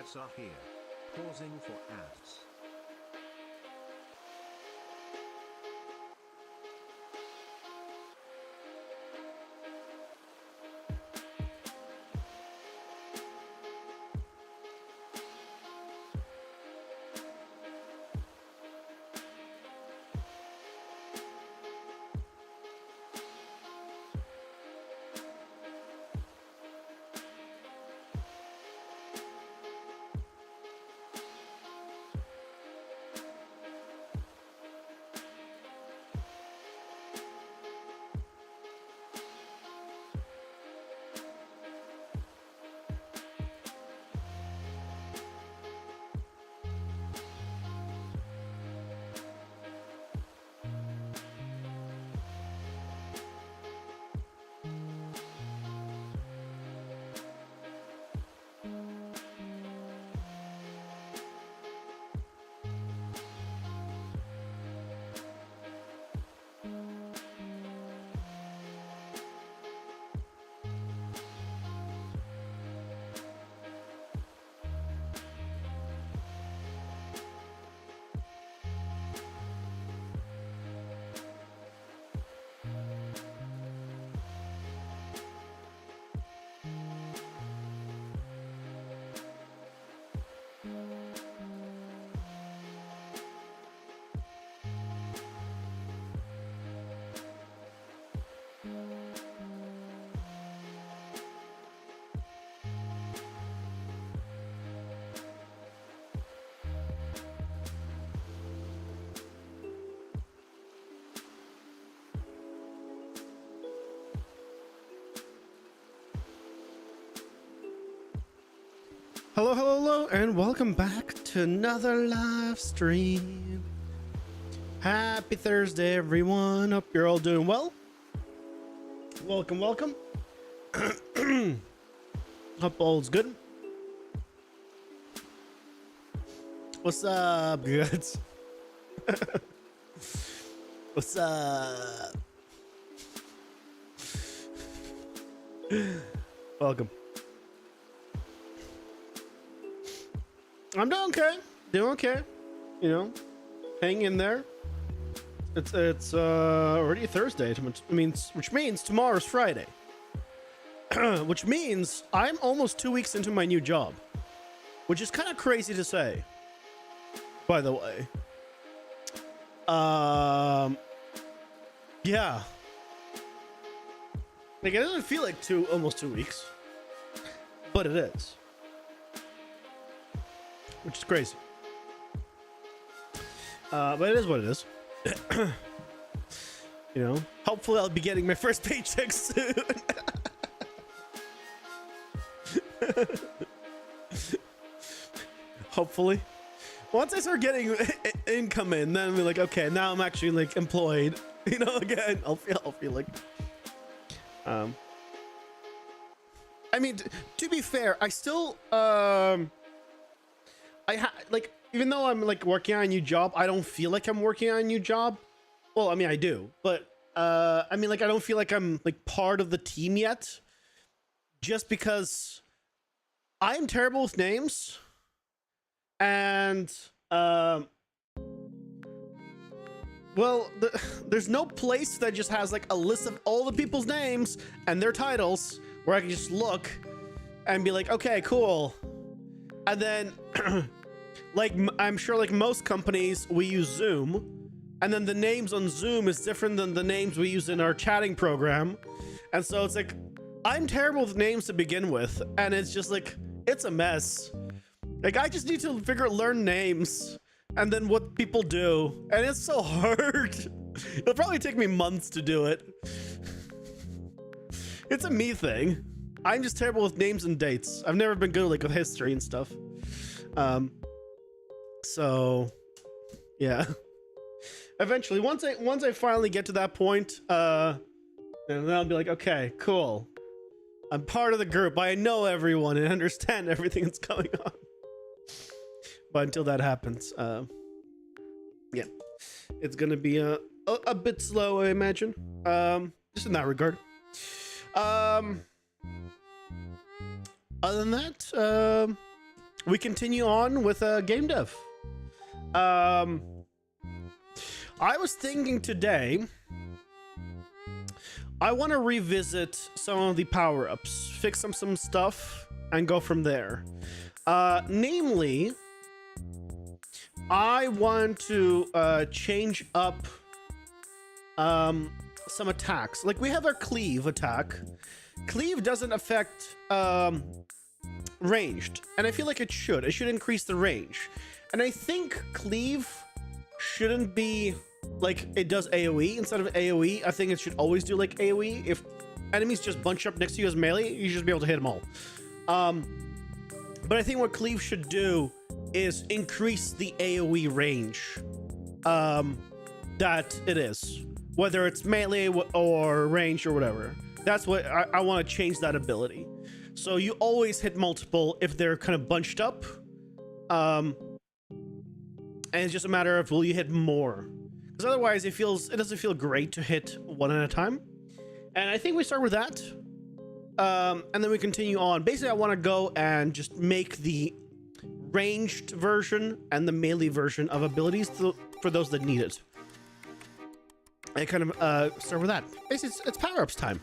powerups are here. Pausing for ads. Hello, hello, hello, and welcome back to another live stream. Happy Thursday, everyone. Hope you're all doing well. Welcome, welcome. Hope all's good. What's up, goods? What's up? Welcome. I'm doing okay. Doing okay. You know, hang in there. It's already Thursday, which means tomorrow's Friday. Which means I'm almost 2 weeks into my new job, which is kind of crazy to say, by the way. Yeah. Like, it doesn't feel like almost 2 weeks, but it is. Which is crazy. But it is what it is. You know, hopefully I'll be getting my first paycheck soon. Hopefully. Once I start getting income in, then I'll be like, okay, now I'm actually like employed. You know, again, I'll feel like I mean, to be fair, I still like, even though I'm like working on a new job, I don't feel like I'm working on a new job. Well, I mean, I do, but I mean, like, I don't feel like I'm like part of the team yet, just because I'm terrible with names, and well, there's no place that just has like a list of all the people's names and their titles where I can just look and be like, okay, cool, and then like, I'm sure like most companies, we use Zoom, and then the names on Zoom is different than the names we use in our chatting program. And so it's like, I'm terrible with names to begin with, and it's just like, it's a mess. Like, I just need to learn names and then what people do, and it's so hard. It'll probably take me months to do it. It's a me thing. I'm just terrible with names and dates. I've never been good like with history and stuff. So yeah, eventually, once I finally get to that point, and then I'll be like, okay, cool, I'm part of the group, I know everyone and understand everything that's going on. But until that happens, yeah, it's gonna be a bit slow, I imagine, just in that regard. Other than that, we continue on with game dev. I was thinking today I want to revisit some of the power-ups, fix some stuff, and go from there. Namely, I want to change up some attacks. Like, we have our cleave attack. Cleave doesn't affect ranged, and I feel like it should. It should increase the range. And I think cleave shouldn't be like it does AoE instead of AoE. I think it should always do like AoE. If enemies just bunch up next to you as melee, you should be able to hit them all. But I think what cleave should do is increase the AoE range that it is, whether it's melee or range or whatever. That's what I want to change that ability. So you always hit multiple if they're kind of bunched up. And it's just a matter of, will you hit more? Because otherwise it doesn't feel great to hit one at a time. And I think we start with that. And then we continue on. Basically, I want to go and just make the ranged version and the melee version of abilities for those that need it. And kind of start with that. Basically, it's power-ups time.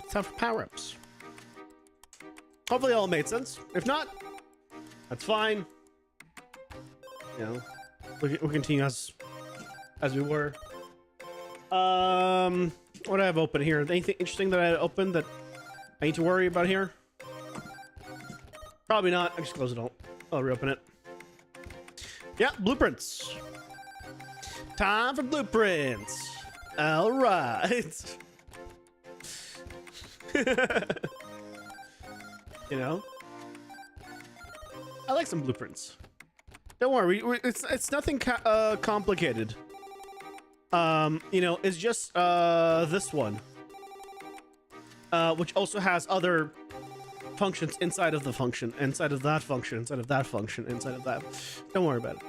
It's time for power-ups. Hopefully it all made sense. If not, that's fine. You know, we'll continue as we were. What do I have open here? Anything interesting that I opened that I need to worry about here? Probably not. I just close it all. I'll reopen it. Yeah, blueprints. Time for blueprints. All right. You know, I like some blueprints. Don't worry, it's nothing complicated. You know, it's just this one, which also has other functions inside of the function, inside of that function, inside of that function, inside of that. Don't worry about it.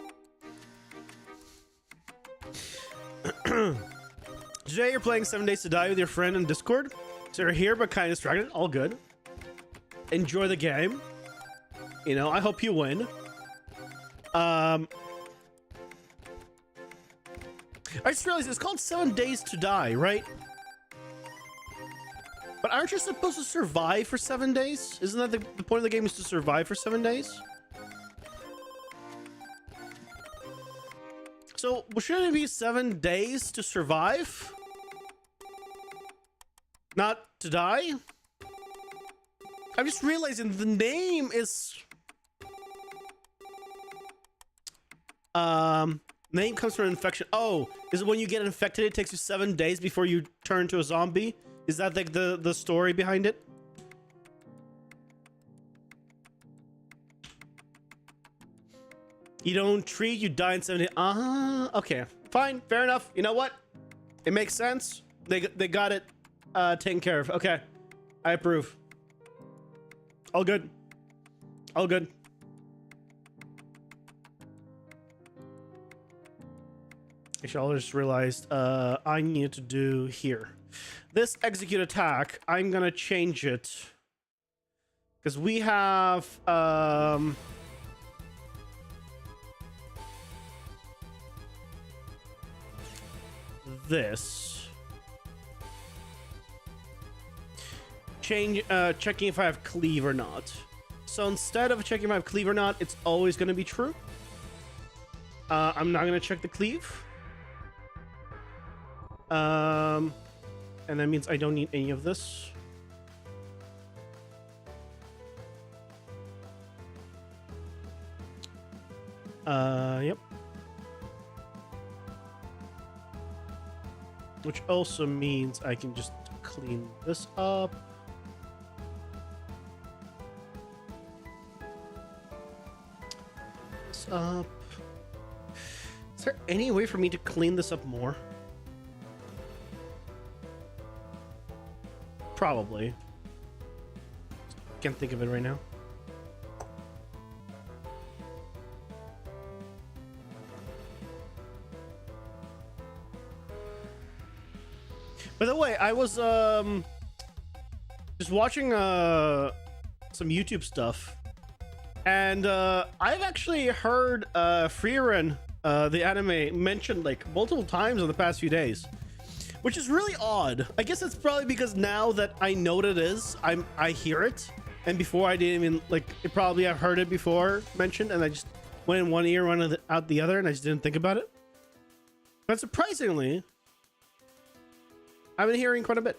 Today you're playing 7 Days to Die with your friend in Discord. So you're here but kind of distracted. All good. Enjoy the game. You know, I hope you win. I just realized it's called 7 Days to Die, right? But aren't you supposed to survive for 7 days? Isn't that the point of the game, is to survive for 7 days? So, shouldn't it be 7 days to survive? Not to die? I'm just realizing the name is... Name comes from infection. Oh, is it when you get infected, it takes you 7 days before you turn to a zombie? Is that like the story behind it? You don't treat, you die in 7 days. Okay. Fine, fair enough. You know what? It makes sense. They got it taken care of. Okay. I approve. All good. All good. Actually, I just realized I need to do here. This execute attack, I'm gonna change it because we have this. Change checking if I have cleave or not. So instead of checking if I have cleave or not, it's always gonna be true. I'm not gonna check the cleave. And that means I don't need any of this. Yep. Which also means I can just clean this up. This up. Is there any way for me to clean this up more? Probably. Can't think of it right now. By the way, I was just watching some YouTube stuff, and I've actually heard Frieren, the anime, mentioned like multiple times in the past few days, which is really odd. I guess it's probably because now that I know what it is, I hear it, and before I didn't even like it. Probably I've heard it before mentioned, and I just went in one ear, went out the other, and I just didn't think about it. But surprisingly, I've been hearing quite a bit.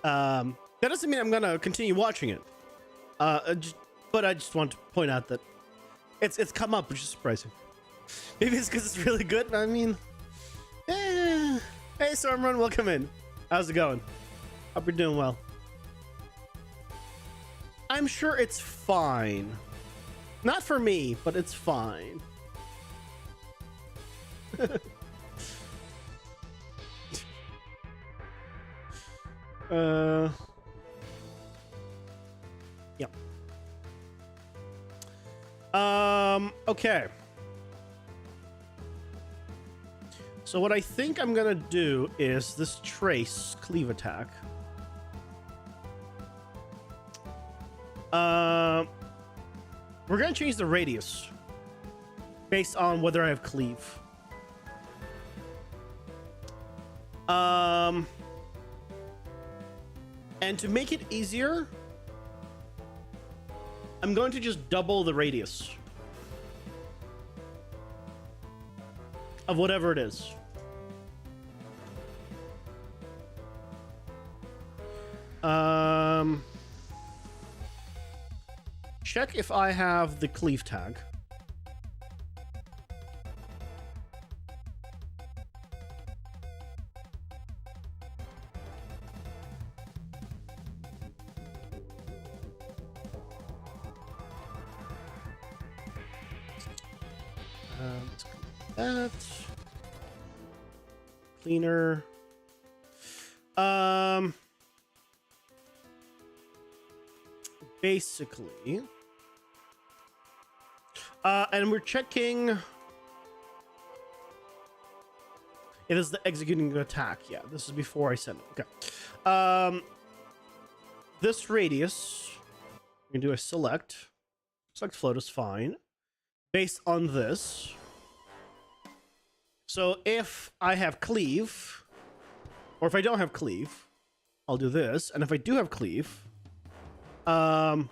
That doesn't mean I'm gonna continue watching it. But I just want to point out that it's come up, which is surprising. Maybe it's because it's really good. I mean, hey Stormrun, welcome in. How's it going? Hope you're doing well. I'm sure it's fine. Not for me, but it's fine. Yeah. Okay. So what I think I'm gonna do is this trace cleave attack. We're gonna change the radius based on whether I have cleave. And to make it easier, I'm going to just double the radius of whatever it is. Check if I have the cleave tag. Let's clean that. Cleaner. Basically. And we're checking. It is the executing attack. Yeah, this is before I send it. Okay. This radius, we can do a select. Select float is fine. Based on this. So if I have cleave, or if I don't have cleave, I'll do this. And if I do have cleave, I'll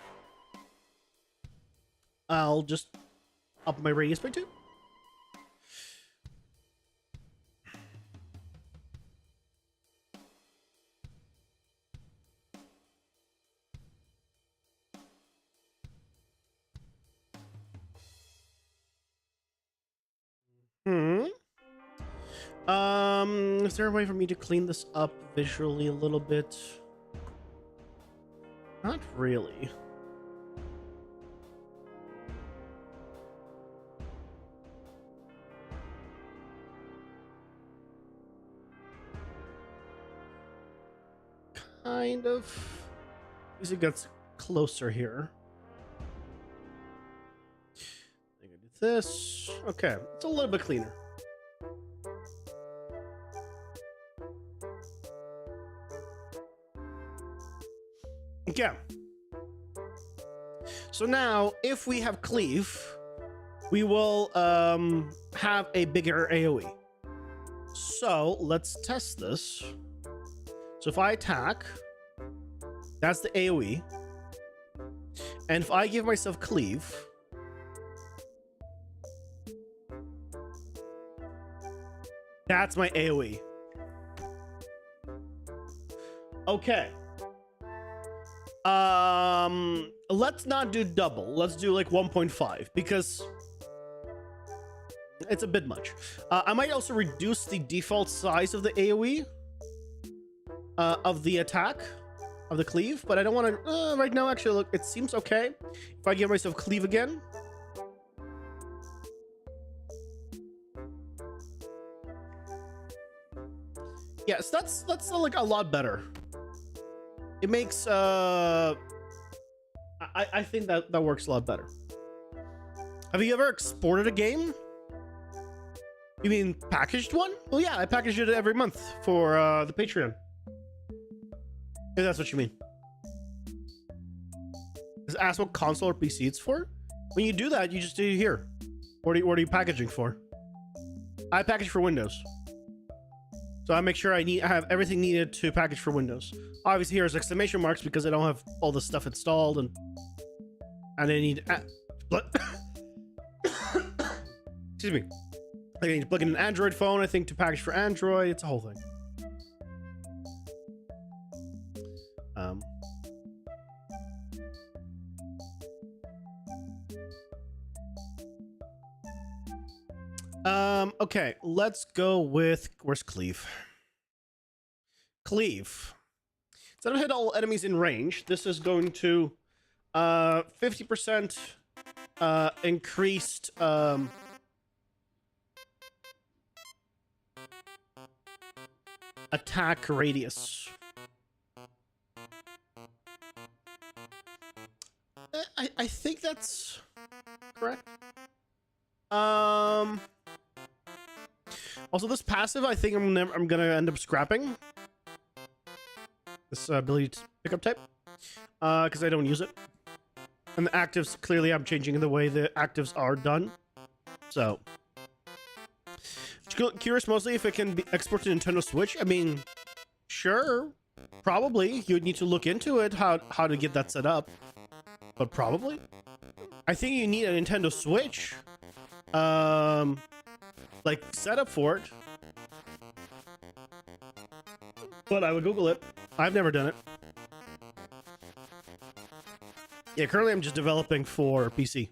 just up my radius by 2. Is there a way for me to clean this up visually a little bit? Not really. Kind of. As it gets closer here. I can do this. Okay, it's a little bit cleaner. Okay. So now, if we have cleave, we will have a bigger AoE. So let's test this. So if I attack, that's the AoE. And if I give myself cleave, that's my AoE. Okay. Let's not do double. Let's do like 1.5 because it's a bit much. I might also reduce the default size of the AoE of the attack of the cleave, but I don't want to right now. Actually, look, it seems okay if I give myself cleave again. Yes, that's like a lot better. It makes I think that works a lot better. Have you ever exported a game You mean packaged one? Well, yeah, I package it every month for the Patreon. If that's what you mean. Just ask what console or PC it's for. When you do that, you just do here. What are you packaging for? I package for Windows. So I make sure I have everything needed to package for Windows. Obviously, here's exclamation marks because I don't have all the stuff installed, and I need. Excuse me. I need to plug in an Android phone, I think, to package for Android. It's a whole thing. Okay, let's go with, where's Cleave? Cleave. Instead of hit all enemies in range, this is going to 50% increased attack radius. I think that's correct. Also, this passive, I think I'm gonna end up scrapping this ability to pick up type because I don't use it, and the actives, clearly I'm changing the way the actives are done. So curious mostly if it can be exported to Nintendo Switch. I mean, sure, probably you'd need to look into it, how to get that set up, but probably I think you need a Nintendo Switch like setup for it, but I would Google it. I've never done it. Yeah, currently I'm just developing for PC.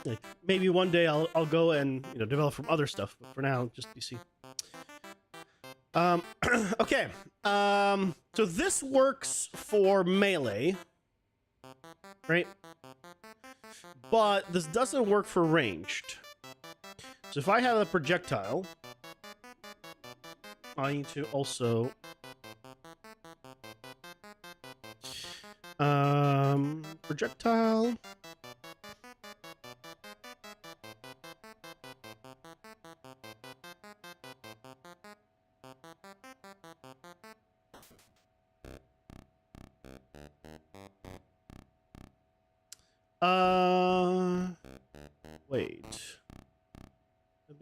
Like, maybe one day I'll go and develop from other stuff, but for now just PC. Okay. So this works for melee, right? But this doesn't work for ranged. So if I have a projectile, I need to also projectile. Wait.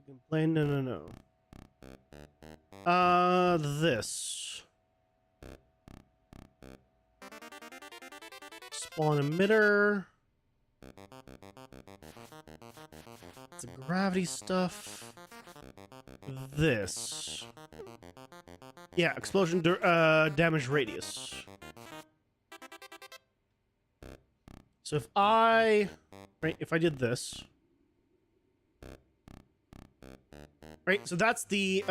Complain? No. This. Spawn emitter. It's a gravity stuff. This. Yeah, explosion damage radius. So if I did this, right? So that's the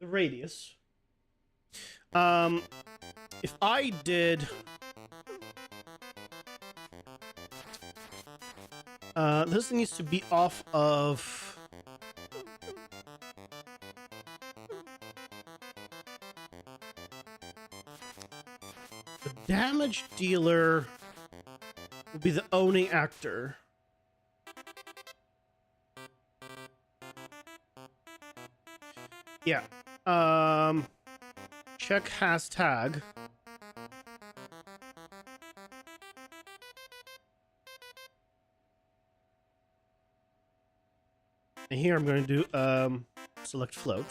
radius. If I did this needs to be off of the damage dealer will be the owning actor. Yeah. Check hashtag. And here I'm going to do select float.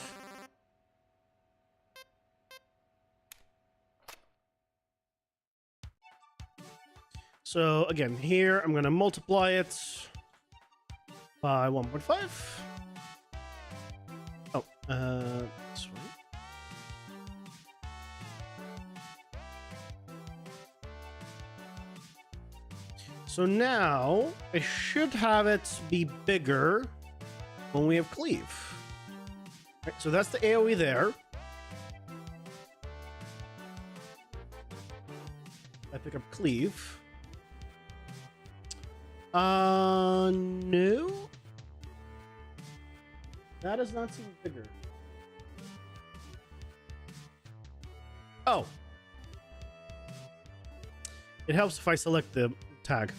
So again, here I'm going to multiply it by 1.5. Oh, sorry. So now I should have it be bigger when we have cleave. Right, so that's the AoE there. I pick up cleave. No. That does not seem bigger. Oh. It helps if I select the tag.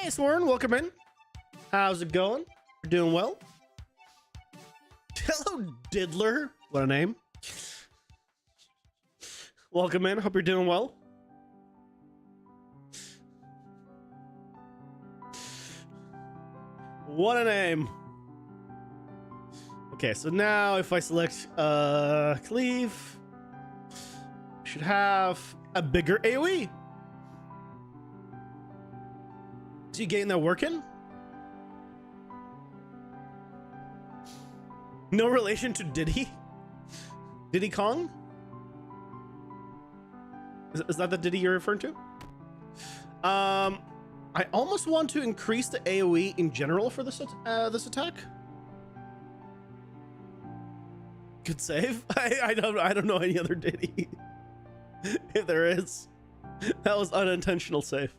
Hey, Swarn, welcome in. How's it going? You're doing well? Hello, Diddler. What a name. Welcome in. Hope you're doing well. What a name. Okay, so now if I select cleave, should have a bigger AoE. So you getting that working? No relation to Diddy? Diddy Kong? Is that the Diddy you're referring to? I almost want to increase the AoE in general for this attack. Good save. I don't know any other Diddy. If there is, that was unintentional save.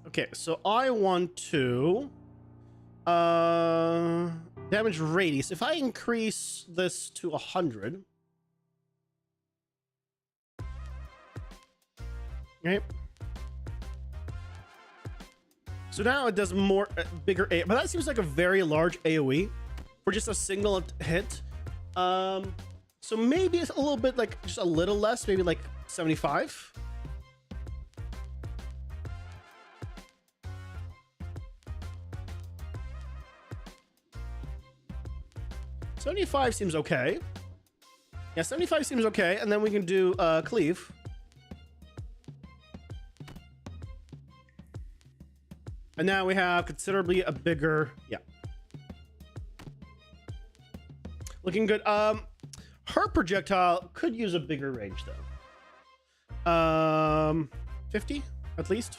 Okay, so I want to damage radius. If I increase this to 100, okay. So now it does more bigger A, but that seems like a very large AoE for just a single hit. So maybe it's a little bit like just a little less, maybe like 75. 75 seems okay. Yeah, 75 seems okay. And then we can do cleave. And now we have considerably a bigger, yeah. Looking good. Her projectile could use a bigger range though. 50 at least.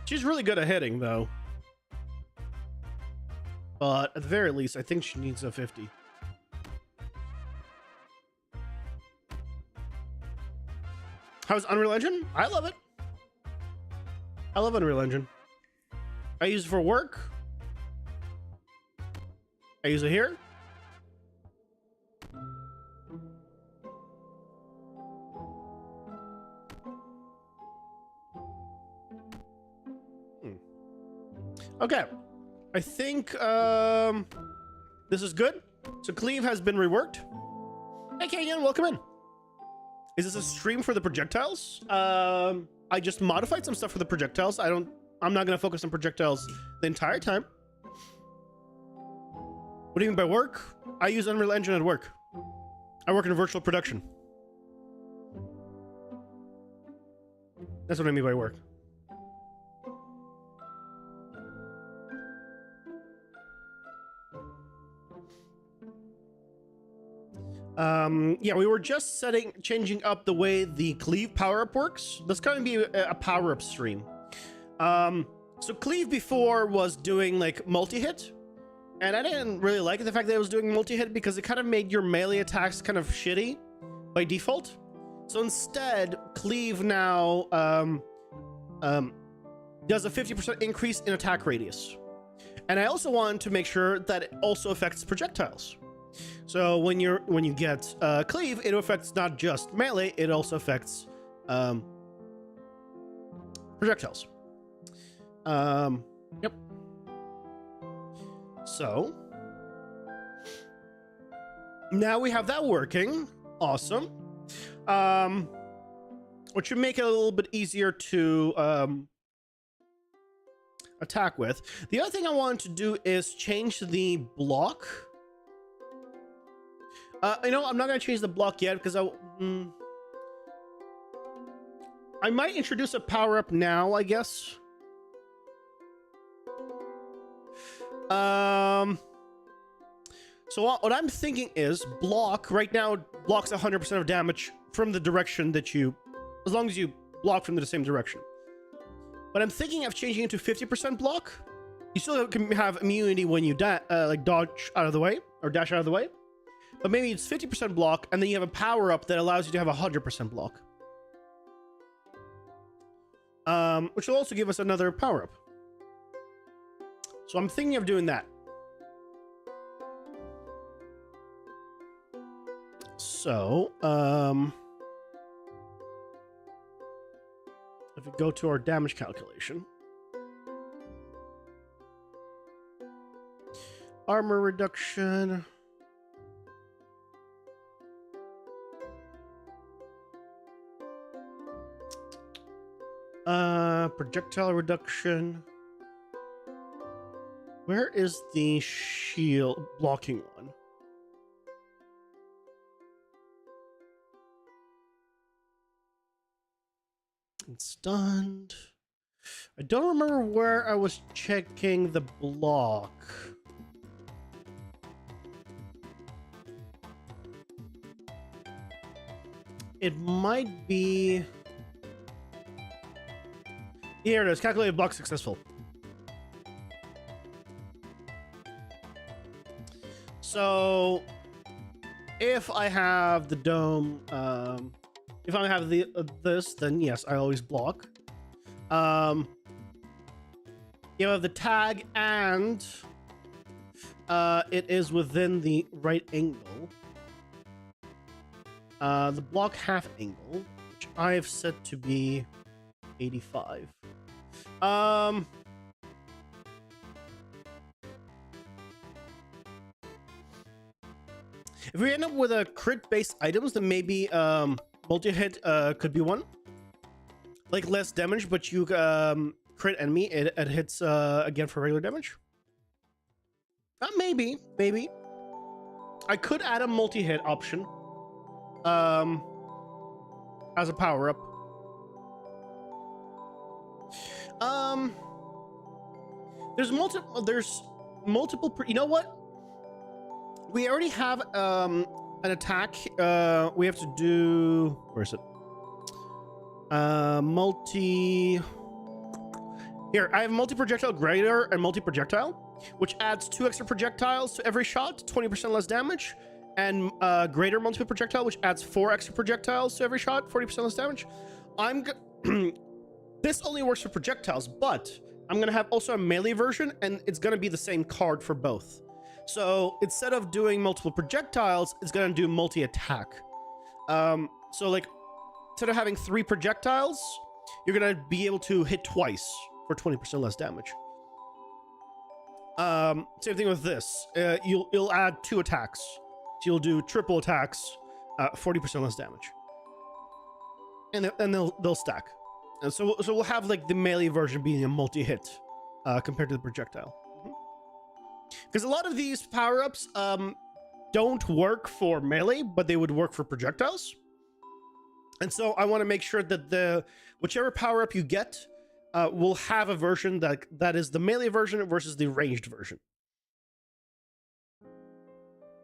She's really good at hitting though. But at the very least, I think she needs a 50. How's Unreal Engine? I love it. I love Unreal Engine. I use it for work. I use it here. Okay. I think this is good. So Cleave has been reworked. Hey Kenyon, welcome in. Is this a stream for the projectiles? I just modified some stuff for the projectiles. I'm not gonna focus on projectiles the entire time. What do you mean by work? I use Unreal Engine at work. I work in virtual production. That's what I mean by work. Yeah, we were just changing up the way the Cleave power-up works. That's going to be a power-up stream. So Cleave before was doing like multi-hit, and I didn't really like the fact that it was doing multi-hit because it kind of made your melee attacks kind of shitty by default. So instead, Cleave now does a 50% increase in attack radius. And I also wanted to make sure that it also affects projectiles. So when you get Cleave, it affects not just melee, it also affects projectiles. Yep. So now we have that working. Awesome. Which should make it a little bit easier to attack with. The other thing I wanted to do is change the block. You know, I'm not going to change the block yet because I might introduce a power-up now, I guess. So what I'm thinking is block right now blocks 100% of damage from the direction that as long as you block from the same direction. But I'm thinking of changing it to 50% block. You still can have immunity when you like dodge out of the way or dash out of the way. But maybe it's 50% block, and then you have a power-up that allows you to have 100% block. Which will also give us another power-up. So I'm thinking of doing that. So, if we go to our damage calculation, armor reduction, projectile reduction. Where is the shield blocking one? It's stunned. I don't remember where I was checking the block. It might be... Here it is. Calculated block successful. So, if I have the dome, if I have the this, then yes, I always block. You have the tag, and it is within the right angle. The block half angle, which I have set to be 85. If we end up with a crit-based items, then maybe multi-hit could be one. Like less damage, but you crit enemy, it hits again for regular damage. Maybe. I could add a multi-hit option as a power-up. There's multiple. You know what? We already have an attack. We have to do. Where is it? Multi. Here, I have multi-projectile greater and multi-projectile, which adds 2 extra projectiles to every shot, 20% less damage, and greater multi-projectile, which adds 4 extra projectiles to every shot, 40% less damage. This only works for projectiles, but I'm gonna have also a melee version, and it's gonna be the same card for both. So instead of doing multiple projectiles, it's gonna do multi-attack. So like, instead of having 3 projectiles, you're gonna be able to hit twice for 20% less damage. Same thing with this. You'll add 2 attacks. So you'll do triple attacks, 40% less damage. And they'll stack. And so we'll have like the melee version being a multi-hit compared to the projectile. Because a lot of these power-ups don't work for melee, but they would work for projectiles. And so I want to make sure that whichever power-up you get will have a version that is the melee version versus the ranged version.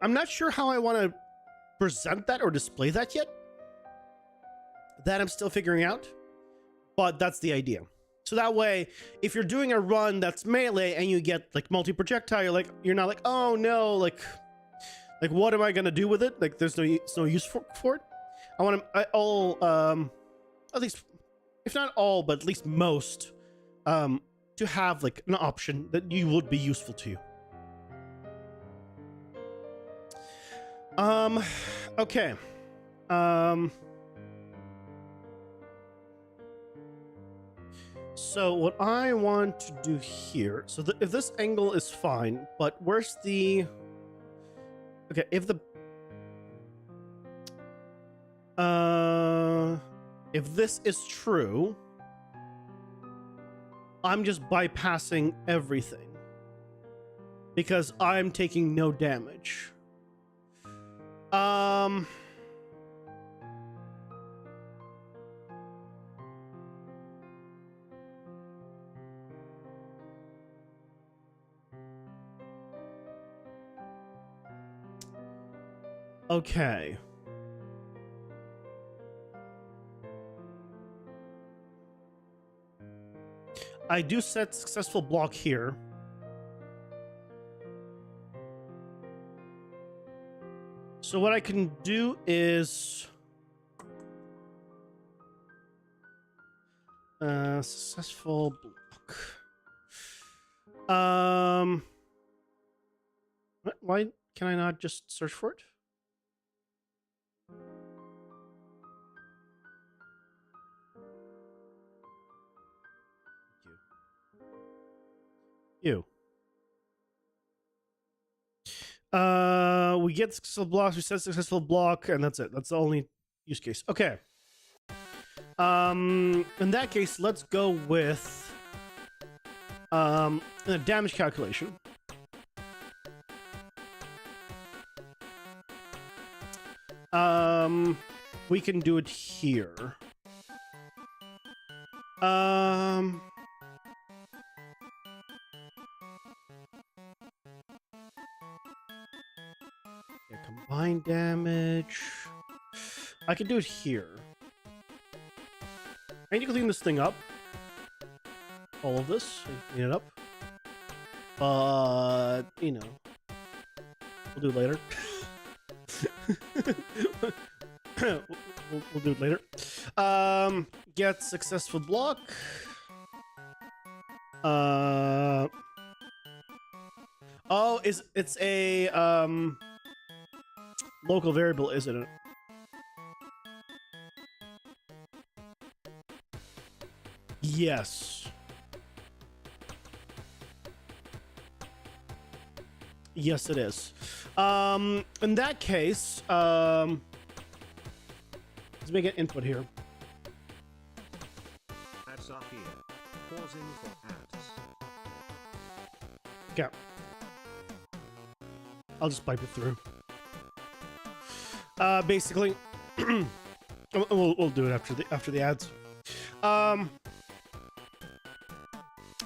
I'm not sure how I want to present that or display that yet. That I'm still figuring out. But that's the idea. So that way, if you're doing a run that's melee and you get like multi-projectile, you're not like, oh no, like what am I gonna do with it? Like there's no use for it. I want to at least, if not all, but at least most, to have like an option that you would be useful to you. Okay. So what I want to do here, so if this angle is fine, but where's the... Okay, if this is true, I'm just bypassing everything because I'm taking no damage. Okay. I do set successful block here. So what I can do is successful block. Why can I not just search for it? Ew. We get successful blocks, we set successful block, and that's it. That's the only use case. Okay. In that case, let's go with a damage calculation. We can do it here. Yeah, combined damage. I can do it here. I need to clean this thing up. All of this. Clean it up. But, you know. We'll do it later. we'll do it later. Get successful block. Oh, it's a local variable, isn't it? Yes. Yes, it is. In that case, let's make an input here. Ads are here. Pausing for ads. Okay. I'll just pipe it through. Basically, we'll do it after the ads.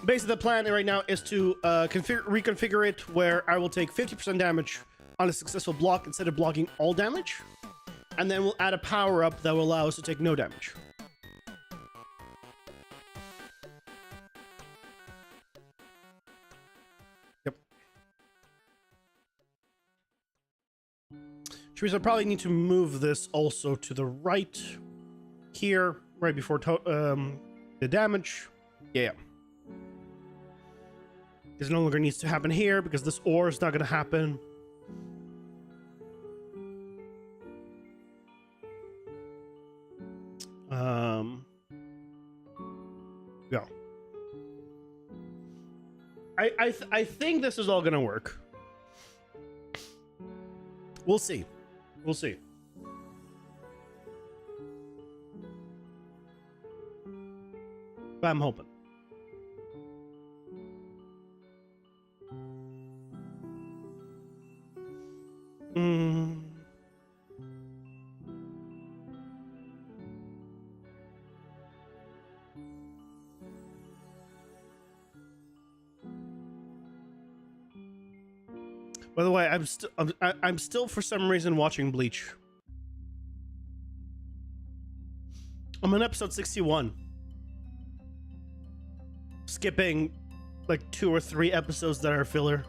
Basically, the plan right now is to reconfigure it where I will take 50% damage on a successful block instead of blocking all damage, and then we'll add a power up that will allow us to take no damage. Yep. Which means I probably need to move this also to the right here, right before the damage. Yeah. This no longer needs to happen here because this ore is not going to happen. Yeah. I think this is all going to work. We'll see. We'll see. But I'm hoping. By the way, I'm still for some reason watching Bleach. I'm on episode 61. Skipping like 2 or 3 episodes that are filler.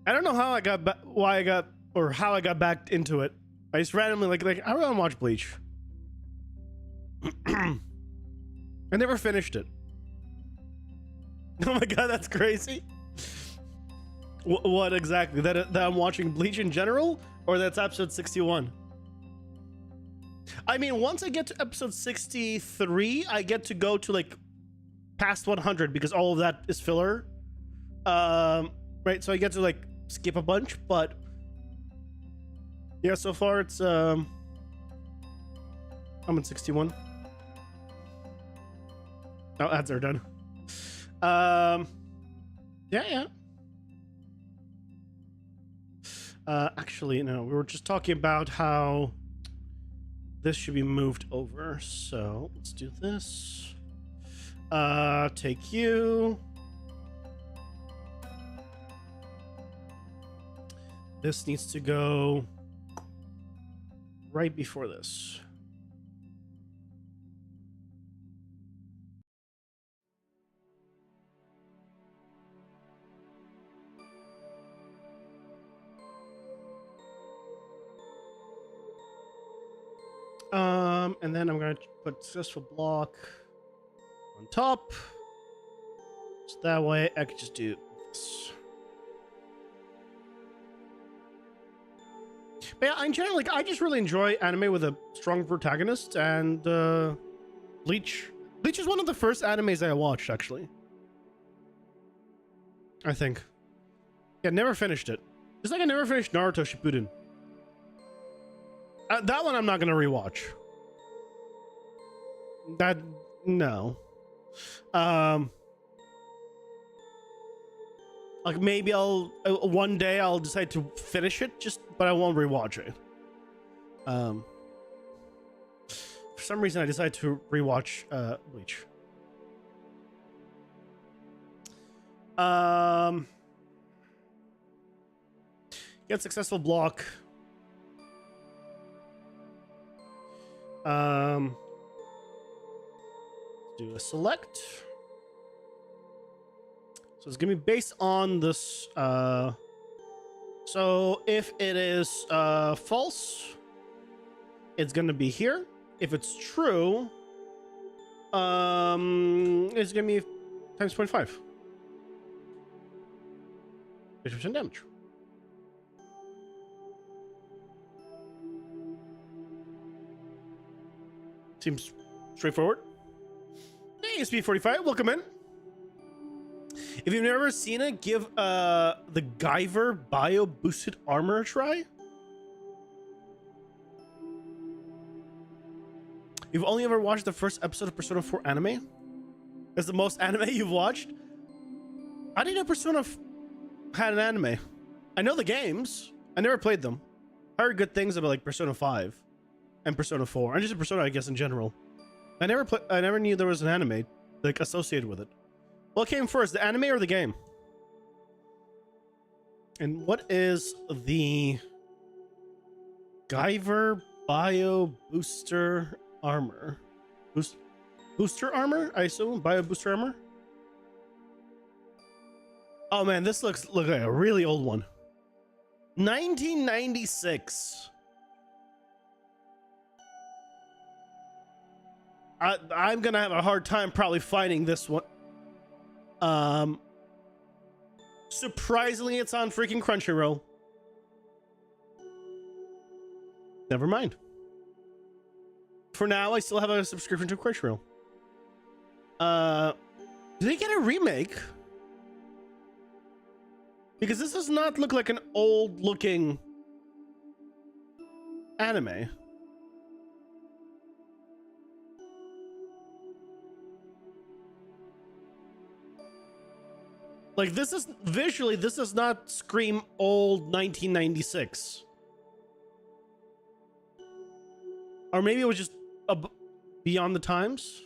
I don't know how I got how I got back into it. I just randomly like I really want to watch Bleach. I never finished it. Oh my god, that's crazy. What exactly? That I'm watching Bleach in general, or that's episode 61? I mean, once I get to episode 63, I get to go to like past 100 because all of that is filler. Right, so I get to like skip a bunch, but yeah, so far it's I'm at 61. Oh, ads are done. Yeah. Actually, no, we were just talking about how this should be moved over. So let's do this. Take you. This needs to go right before this. And then I'm going to put successful block on top. So that way I could just do this. But yeah, in general, like, I just really enjoy anime with a strong protagonist, and Bleach. Bleach is one of the first animes I watched, actually. I think. Yeah, never finished it. Just like I never finished Naruto Shippuden. That one I'm not gonna rewatch. That no. Like maybe I'll one day I'll decide to finish it, but I won't rewatch it. For some reason I decided to rewatch Bleach. Get successful block. Do a select. So it's gonna be based on this. So if it is false, it's gonna be here. If it's true, it's gonna be times 0.5. 50% damage. Seems straightforward. Hey, SP45, welcome in. If you've never seen it, give the Guyver Bio Boosted Armor a try. You've only ever watched the first episode of Persona 4 anime? That's the most anime you've watched? I didn't know Persona had an anime. I know the games. I never played them. I heard good things about like Persona 5 and Persona 4, and just Persona, I guess, in general. I never knew there was an anime like associated with it. What came first, the anime or the game? And what is the Guyver Bio Booster Armor? Booster armor, I assume? Bio Booster Armor? Oh man, this looks like a really old one. 1996. I'm gonna have a hard time probably finding this one. Surprisingly, it's on freaking Crunchyroll. Never mind. For now, I still have a subscription to Crunchyroll. Did they get a remake? Because this does not look like an old looking anime. Like, this is visually, this does not scream old 1996. Or maybe it was just beyond the times.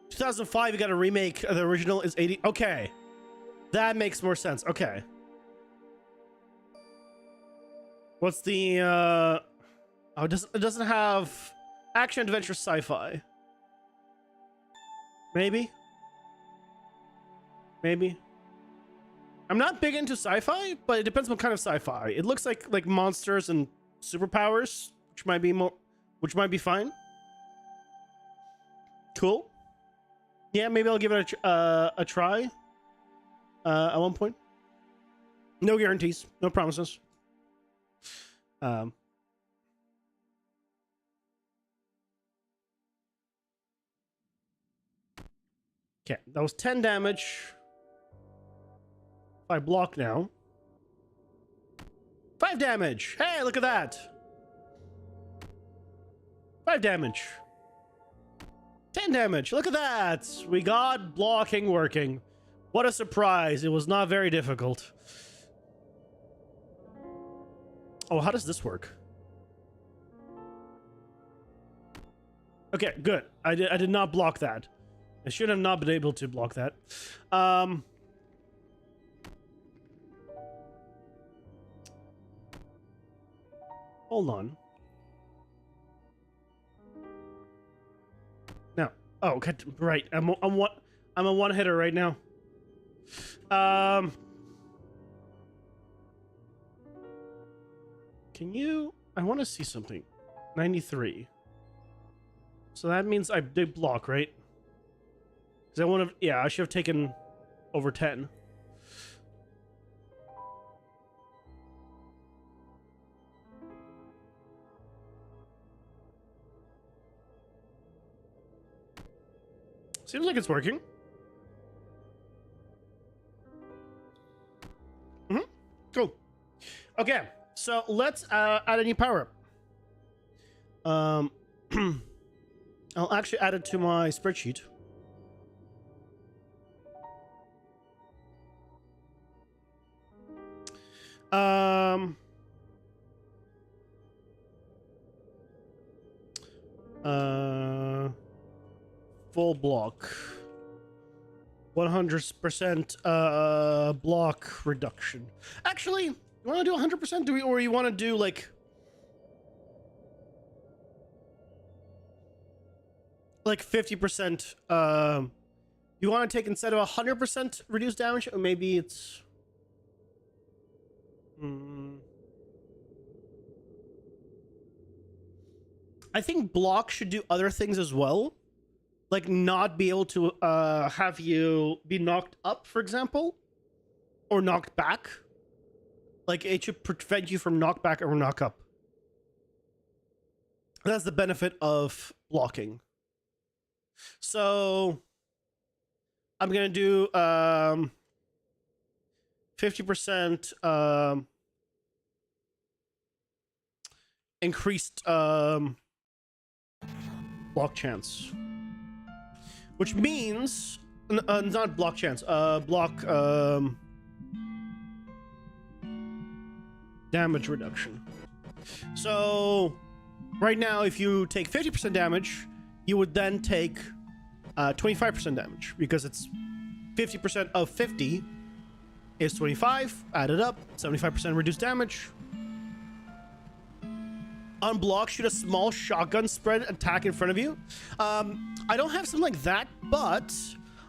2005, you got a remake. The original is 80. Okay. That makes more sense. Okay. What's the, oh, it doesn't have action, adventure, sci-fi. Maybe. Maybe. I'm not big into sci-fi, but it depends what kind of sci-fi. It looks like monsters and superpowers, which might be fine. Cool. Yeah, maybe I'll give it a try. At one point. No guarantees, no promises. Okay, that was 10 damage. If I block now. 5 damage. Hey, look at that. 5 damage. 10 damage. Look at that. We got blocking working. What a surprise. It was not very difficult. Oh, how does this work? Okay, good. I did not block that. I should have not been able to block that. Hold on. Now, oh, okay, right. I'm a one hitter right now. Can you? I want to see something. 93. So that means I did block, right? Because I want to. Yeah, I should have taken over 10. Seems like it's working. Cool. Okay, so let's add a new power up. I'll actually add it to my spreadsheet. Full block. 100% block reduction. Actually, you want to do 100%? Or you want to do like 50%? You want to take instead of 100% reduced damage, or maybe it's. I think block should do other things as well. Like not be able to have you be knocked up, for example, or knocked back. Like it should prevent you from knockback or knock up. That's the benefit of blocking. So I'm gonna do 50% increased block chance. Which means, not block chance, block damage reduction. So, right now, if you take 50% damage, you would then take 25% damage, because it's 50% of 50 is 25, add it up, 75% reduced damage. On block, shoot a small shotgun spread attack in front of you. I don't have something like that, but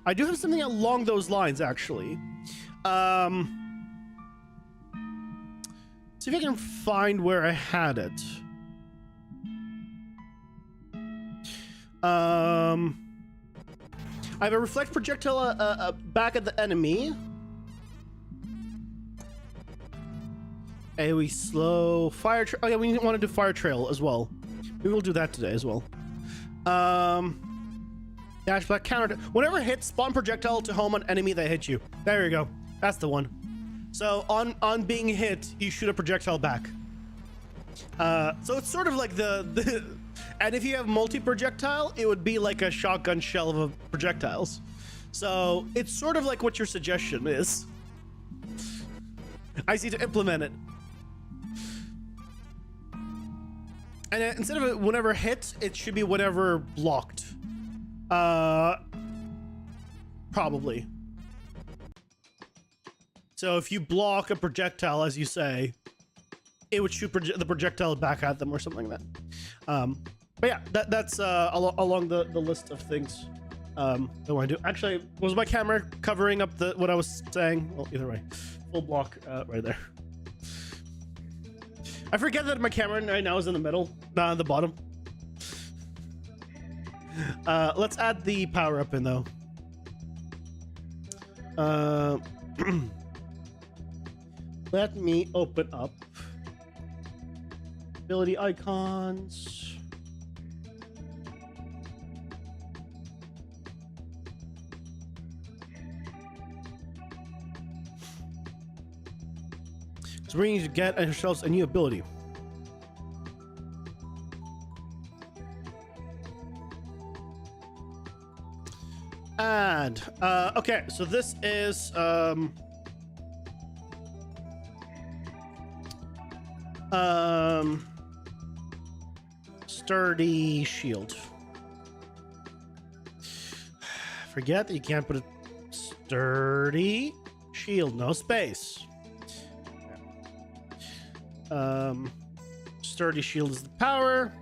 I do have something along those lines, actually. See if I can find where I had it. I have a reflect projectile back at the enemy. AoE slow fire trail. Oh yeah, we want to do fire trail as well. We will do that today as well. Dash black counter. Whenever hit, spawn projectile to home on enemy that hit you. There you go. That's the one. So on being hit, you shoot a projectile back. So it's sort of like the and if you have multi-projectile, it would be like a shotgun shell of projectiles. So it's sort of like what your suggestion is. I see to implement it. And instead of whenever hit, it should be whenever blocked. Probably. So if you block a projectile, as you say, it would shoot the projectile back at them or something like that. But yeah, that's along the list of things I want to do. Actually, was my camera covering up what I was saying? Well, either way, full block right there. I forget that my camera right now is in the middle, not on the bottom. Let's add the power up in though. Let me open up ability icons. So we need to get ourselves a new ability. Add. Okay, so this is sturdy shield. Forget that you can't put a sturdy shield, no space. Sturdy shield is the power.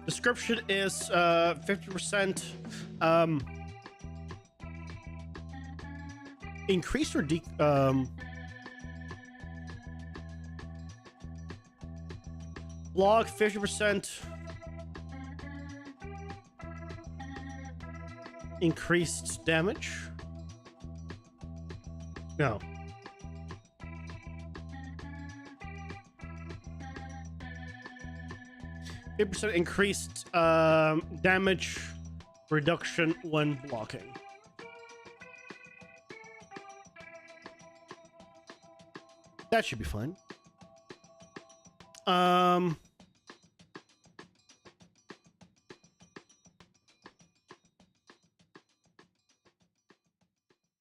Description is 50% increase or block 50% increased damage. No. %, increased damage Reduction when blocking. That should be fine.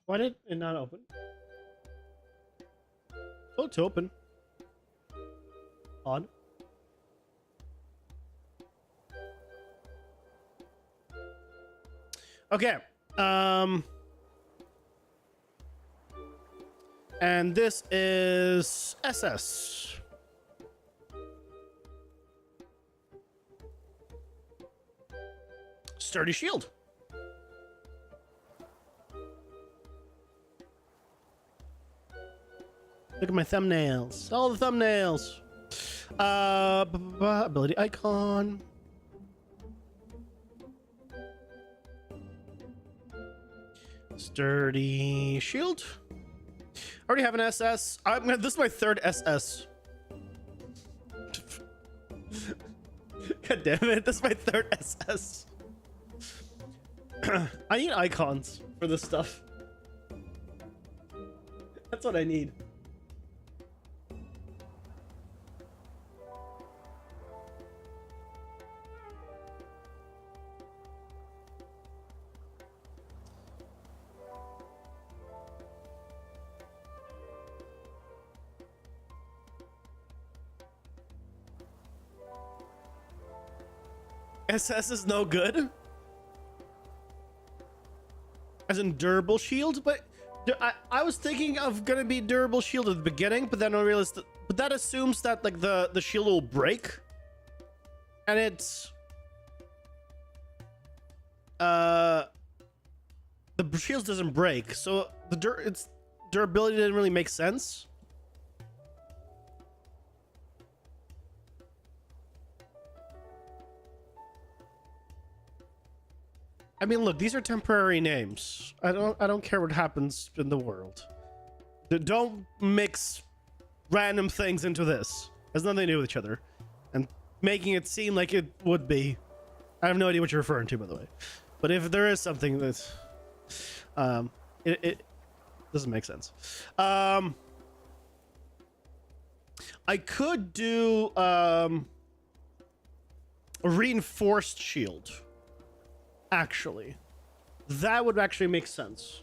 Why did it not open? Oh, it's open. Odd. Okay. And this is SS. Sturdy shield. Look at my thumbnails. All the thumbnails. Ability icon. Sturdy shield. I already have an SS. This is my third SS. God damn it. This is my third SS. I need icons for this stuff. That's what I need. SS is no good. As in durable shield, but I was thinking of gonna be durable shield at the beginning, but then I realized but that assumes that like the shield will break, and it's the shield doesn't break, so its durability didn't really make sense. I mean, look, these are temporary names. I don't care what happens in the world. Don't mix random things into this. It has nothing to do with each other. And making it seem like it would be. I have no idea what you're referring to, by the way. But if there is something that's it doesn't make sense. I could do a reinforced shield. Actually, that would actually make sense.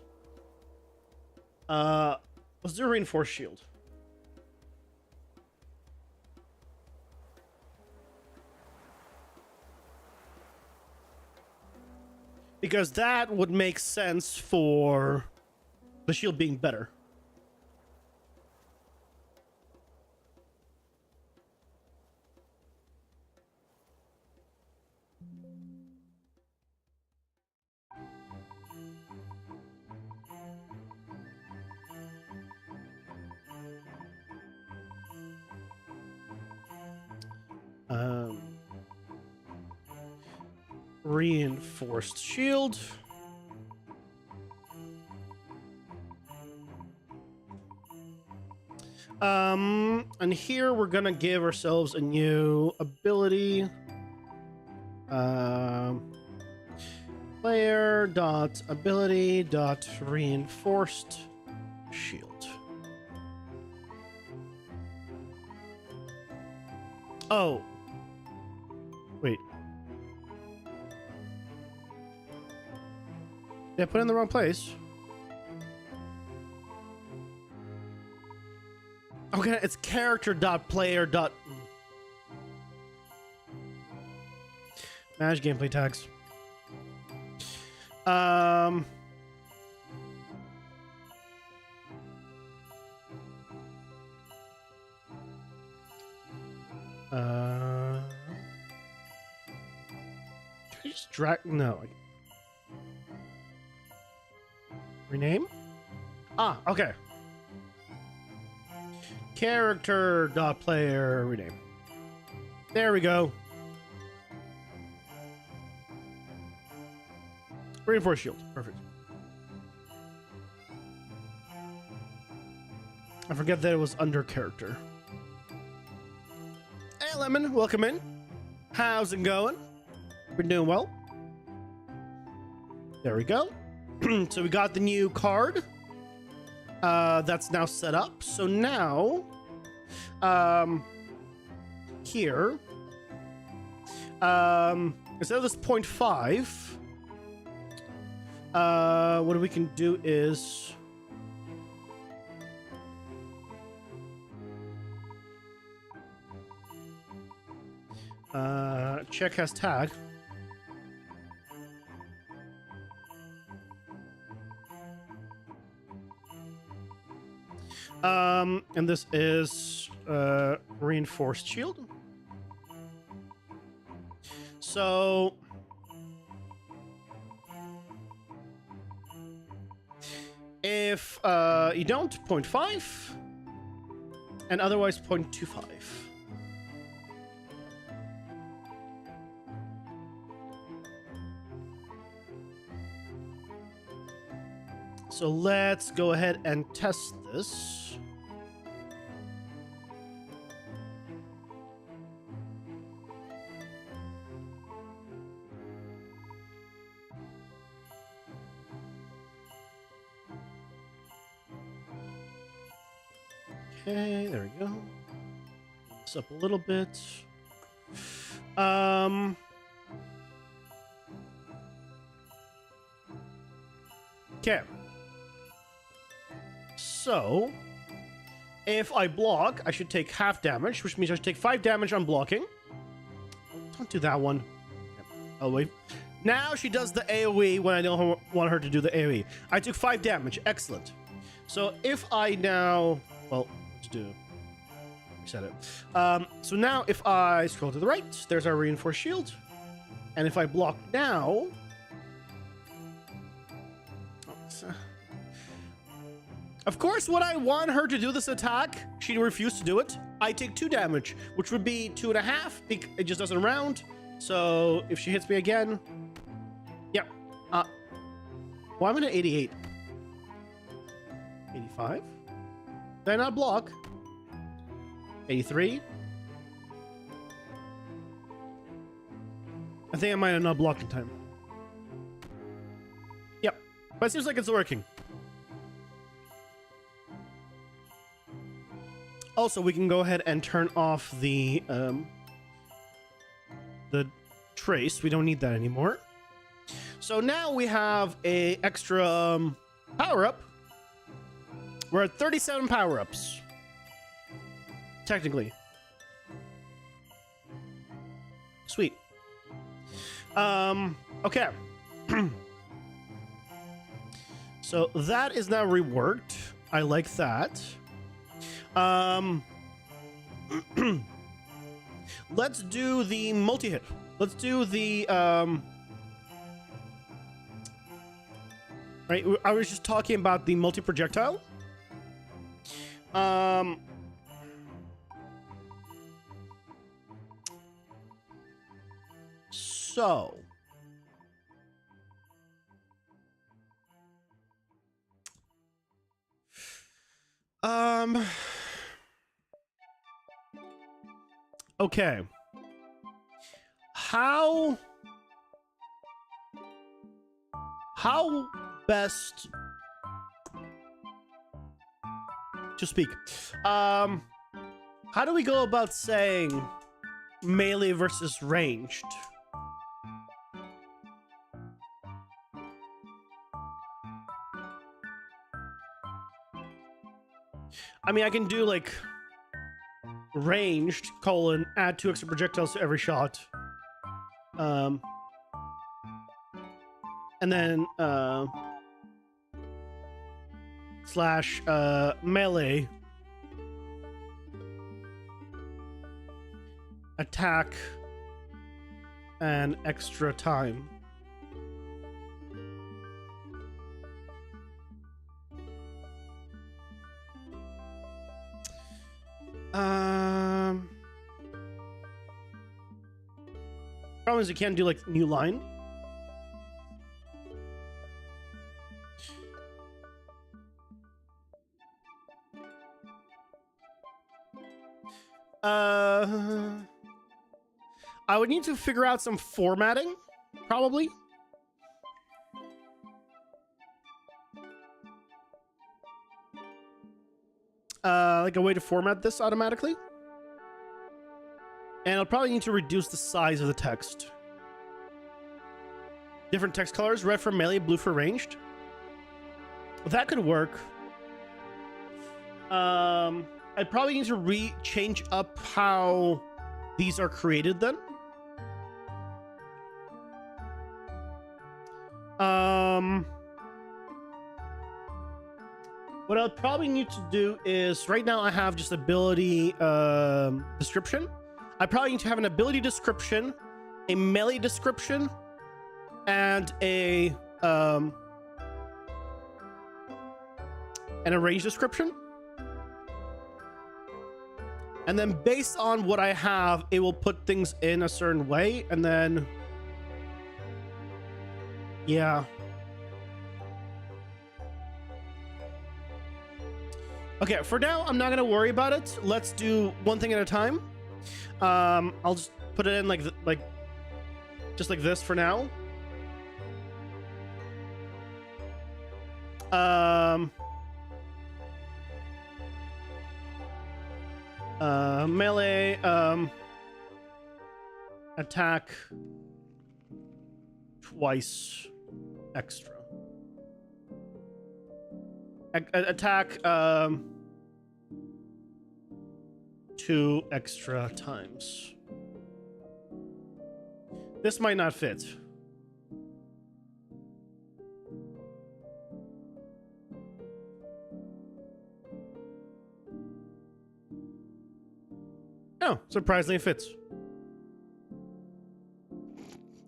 Let's do a reinforced shield. Because that would make sense for the shield being better. Reinforced shield. And here we're gonna give ourselves a new ability. Player dot ability dot reinforced shield. Oh. Wait. Yeah, put it in the wrong place. Okay, it's character dot player dot manage gameplay tags. Can you just drag? No. Rename? Ah, okay. Character dot player rename. There we go. Reinforce shield. Perfect. I forget that it was under character. Hey, Lemon, welcome in. How's it going? We're doing well. There we go. So we got the new card. That's now set up. So now, here, instead of this 0.5, what we can do is check has tag. And this is reinforced shield. So if you don't, 0.5, and otherwise 0.25. So let's go ahead and test this. Okay, there we go. This up a little bit. Okay. So, if I block, I should take half damage, which means I should take 5 damage on blocking. Don't do that one. Oh, wait. Now she does the AoE when I don't want her to do the AoE. I took 5 damage. Excellent. So if I now... Well, let's do... Reset it. So now if I scroll to the right, there's our reinforced shield. And if I block now... Of course, when I want her to do this attack, she refused to do it. I take 2 damage, which would be 2.5. It just doesn't round. So if she hits me again... Yep. Well, I'm at 88. 85. Did I not block? 83. I think I might have not blocked in time. Yep. But it seems like it's working. Also, we can go ahead and turn off the trace. We don't need that anymore. So now we have a extra power-up. We're at 37 power-ups. Technically. Sweet. Okay. So that is now reworked. I like that. Let's do the multi-hit. Let's do the right, I was just talking about the multi-projectile. So okay. How best to speak? How do we go about saying melee versus ranged? I mean, I can do like ranged colon add 2 extra projectiles to every shot. And then slash melee attack and extra time. Problem is you can't do like new line. I would need to figure out some formatting, probably. like a way to format this automatically. And I'll probably need to reduce the size of the text. Different text colors, red for melee, blue for ranged. That could work. I probably need to change up how these are created then. What I'll probably need to do is, right now I have just ability description. I probably need to have an ability description, a melee description, and a range description. And then based on what I have, it will put things in a certain way, and then yeah. Okay, for now, I'm not gonna worry about it. Let's do one thing at a time. I'll just put it in just like this for now. Melee, attack twice extra. Attack, 2 extra times. This might not fit. Oh, surprisingly it fits.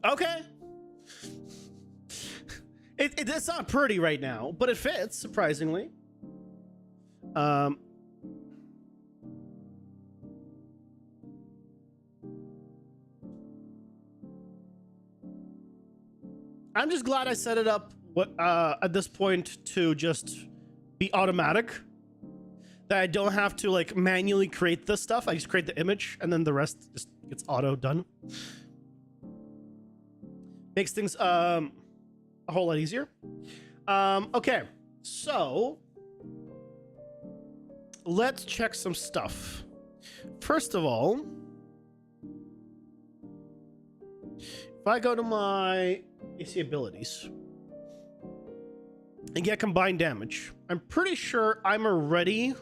Okay. It's not pretty right now, but it fits, surprisingly. I'm just glad I set it up at this point to just be automatic. That I don't have to like manually create this stuff. I just create the image and then the rest just gets auto done. Makes things a whole lot easier. Okay, so let's check some stuff. First of all, if I go to my AC abilities and get combined damage, I'm pretty sure I'm already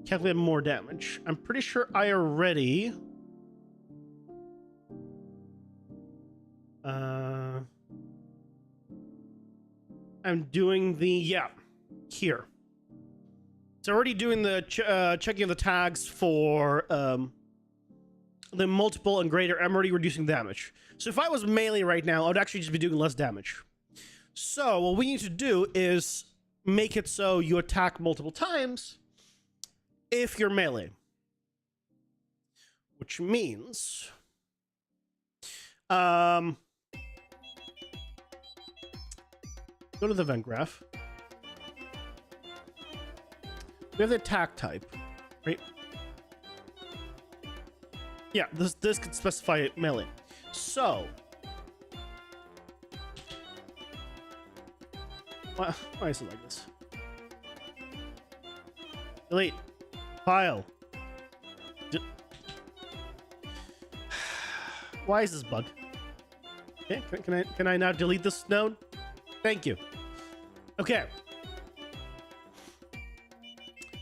calculate more damage. I'm pretty sure I already I'm doing the here. It's already doing the checking of the tags for the multiple and greater. I'm already reducing damage. So if I was melee right now, I would actually just be doing less damage. So what we need to do is make it so you attack multiple times if you're melee. Which means go to the event graph. We have the attack type, right? Yeah, this could specify melee. So, why is it like this? Delete. File. Why is this bug? Okay, can I now delete this node? Thank you. Okay.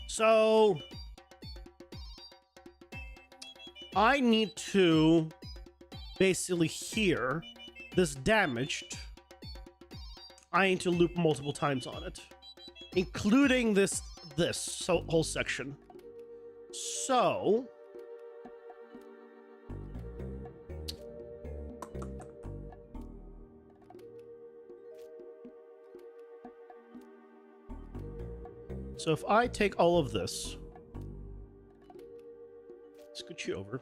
So I need to basically hear this damaged. I need to loop multiple times on it, including this whole section. So if I take all of this, scoot you over.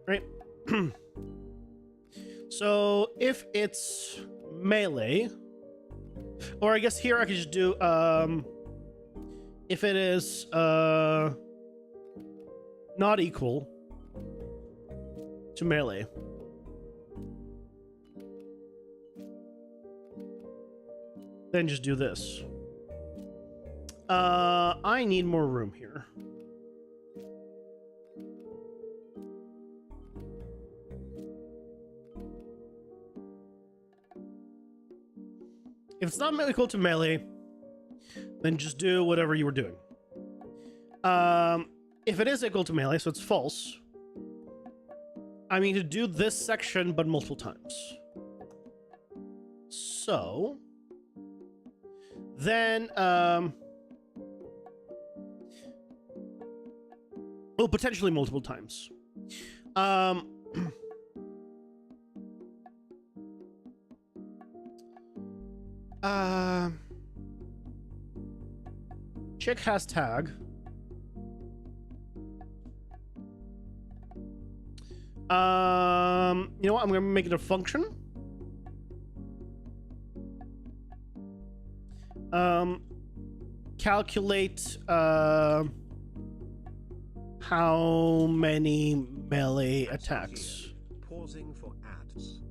Right. So if it's melee, Or I guess here I could just do, if it is, not equal to melee. Then just do this. I need more room here. If it's not equal to melee, then just do whatever you were doing. If it is equal to melee, so it's false, I mean to do this section, but multiple times. So then, well, potentially multiple times. Chick has tag. You know what? I'm gonna make it a function. Calculate how many melee attacks. Pausing for ads.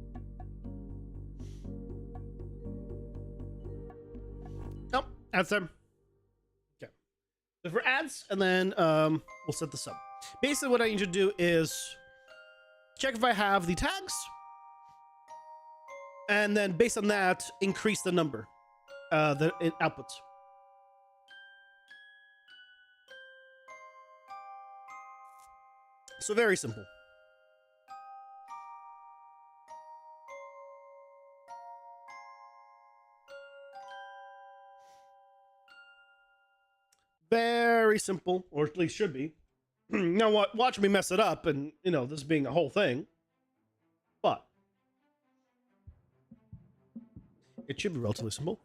Nope, ads time. Okay. So for ads, and then we'll set this up. Basically, what I need to do is check if I have the tags, and then based on that, increase the number that it outputs. So very simple. Very simple, or at least should be. Now watch me mess it up, and you know this being a whole thing, but it should be relatively simple.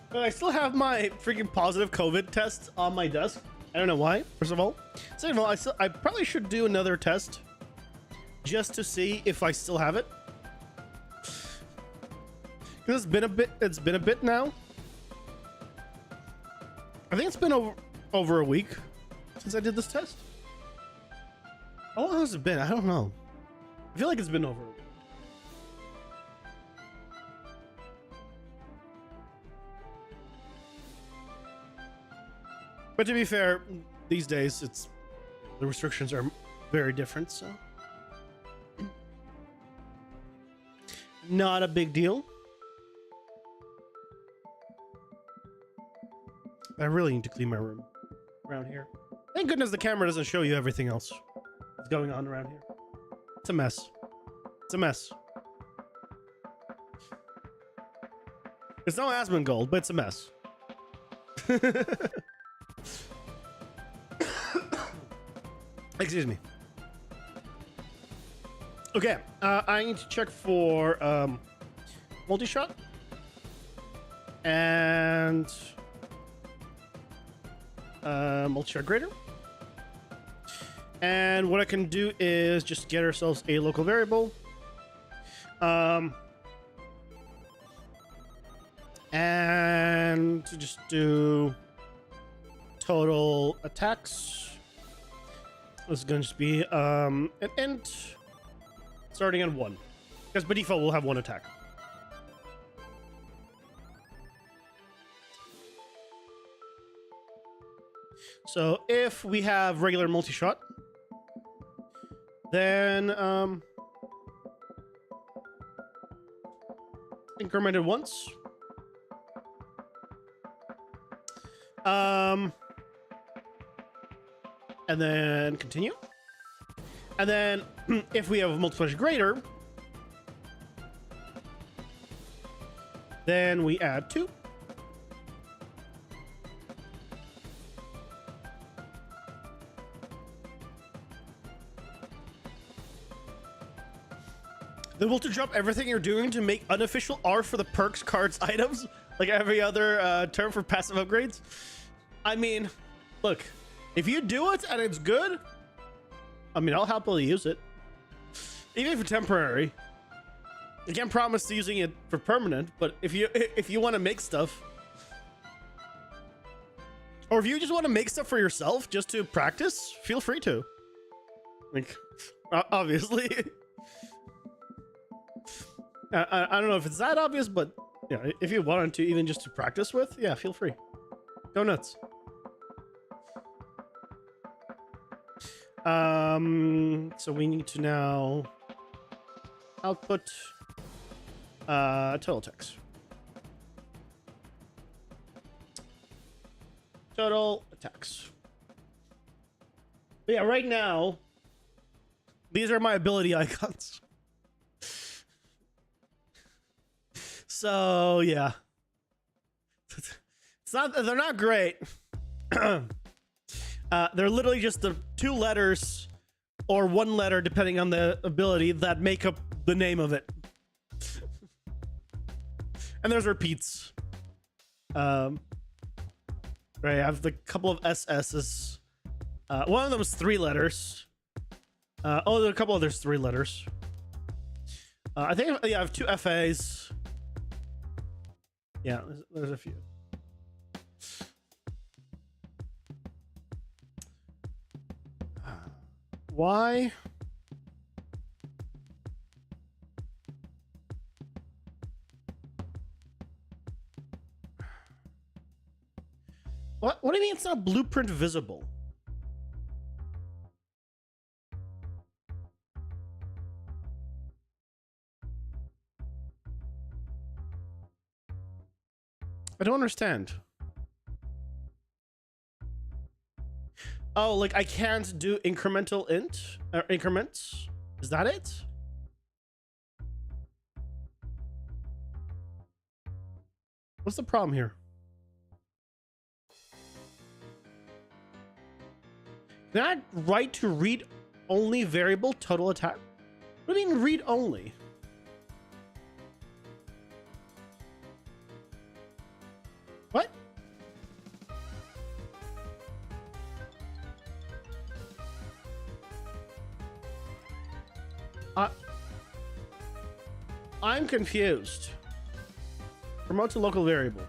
But I still have my freaking positive COVID test on my desk. I don't know why. First of all, second of all, I probably should do another test just to see if I still have it. Because it's been a bit. It's been a bit now. I think it's been over a week since I did this test. How long has it been? I don't know. I feel like it's been over a week. But to be fair, these days the restrictions are very different, so not a big deal. I really need to clean my room around here. Thank goodness the camera doesn't show you everything else that's going on around here. It's a mess. It's a mess. It's no Asmongold, but it's a mess. Excuse me. Okay, I need to check for multi-shot and multi-shot greater. And what I can do is just get ourselves a local variable. And to just do total attacks. This is going to just be an int starting on 1. Because by default, we'll have 1 attack. So if we have regular multi-shot, then incremented once. And then continue. And then if we have a multiplication greater, then we add 2. Then we'll to drop everything you're doing to make unofficial R for the perks, cards, items, like every other term for passive upgrades. I mean, look, if you do it and it's good, I mean, I'll happily use it, even if it's temporary. I can't promise using it for permanent, but if you want to make stuff, or if you just want to make stuff for yourself just to practice, feel free to. Like, obviously, I don't know if it's that obvious, but yeah, if you wanted to, even just to practice with, yeah, feel free. Go nuts. So we need to now output total text. Total attacks. But yeah, right now, these are my ability icons. So yeah, they're not great. They're literally just the 2 letters or 1 letter, depending on the ability, that make up the name of it. And there's repeats. Right, I have the couple of SS's. One of them is 3 letters. There are a couple others 3 letters. I think I have 2 FAs. Yeah, there's a few. Why? What do you mean it's not blueprint visible? I don't understand. Oh, like I can't do incremental int or increments? Is that it? What's the problem here? Can I write to read only variable total attack? What do you mean read only? What? I'm confused. Promote to local variable.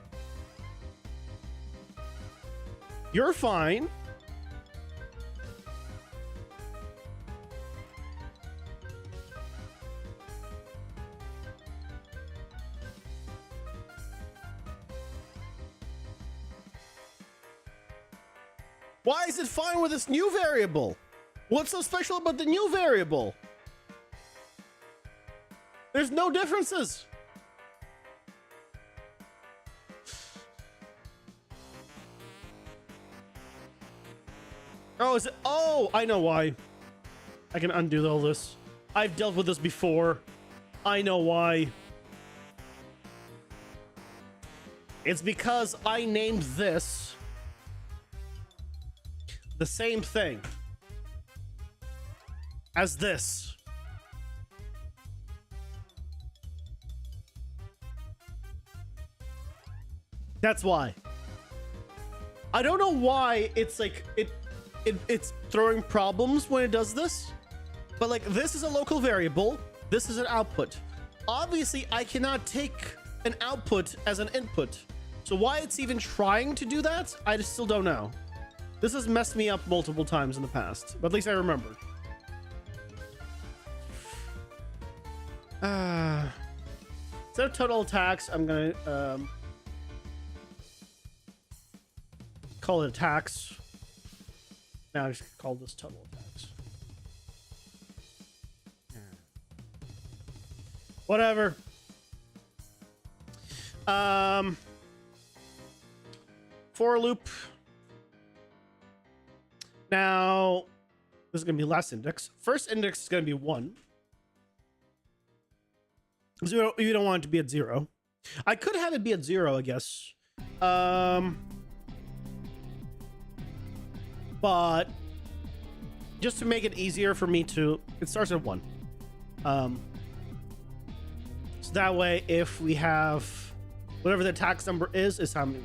You're fine. Why is it fine with this new variable? What's so special about the new variable? There's no differences. Oh, is it? Oh, I know why. I can undo all this. I've dealt with this before. I know why. It's because I named this the same thing as this. That's why. I don't know why it's like it's throwing problems when it does this, but like this is a local variable, this is an output. Obviously I cannot take an output as an input, so why it's even trying to do that, I just still don't know. This has messed me up multiple times in the past, but at least I remember. Instead of total attacks, I'm gonna call it attacks. Now I just call this total attacks. Whatever. For loop. Now this is gonna be last index. First index is gonna be 1. So you don't want it to be at 0. I could have it be at 0, I guess. But just to make it easier for me to, it starts at 1. So that way, if we have whatever the tax number is how many.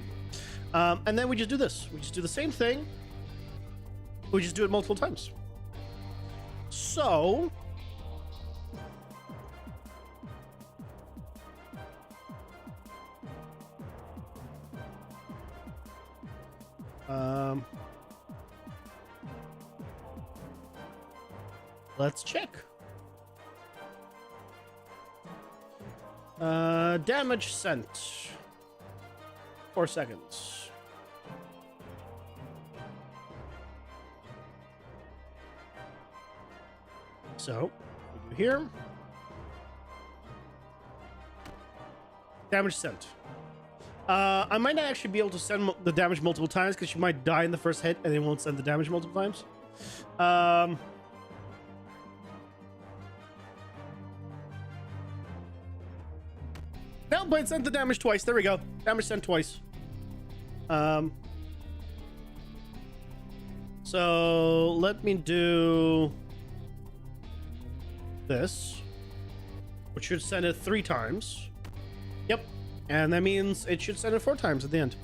And then we just do this. We just do the same thing. We just do it multiple times. So Um, let's check. Damage sent. 4 seconds. So, we do here. Damage sent. I might not actually be able to send the damage multiple times because she might die in the first hit and it won't send the damage multiple times. No, but it sent the damage twice. There we go. Damage sent twice. So let me do this, which should send it 3 times. Yep. And that means it should send it 4 times at the end.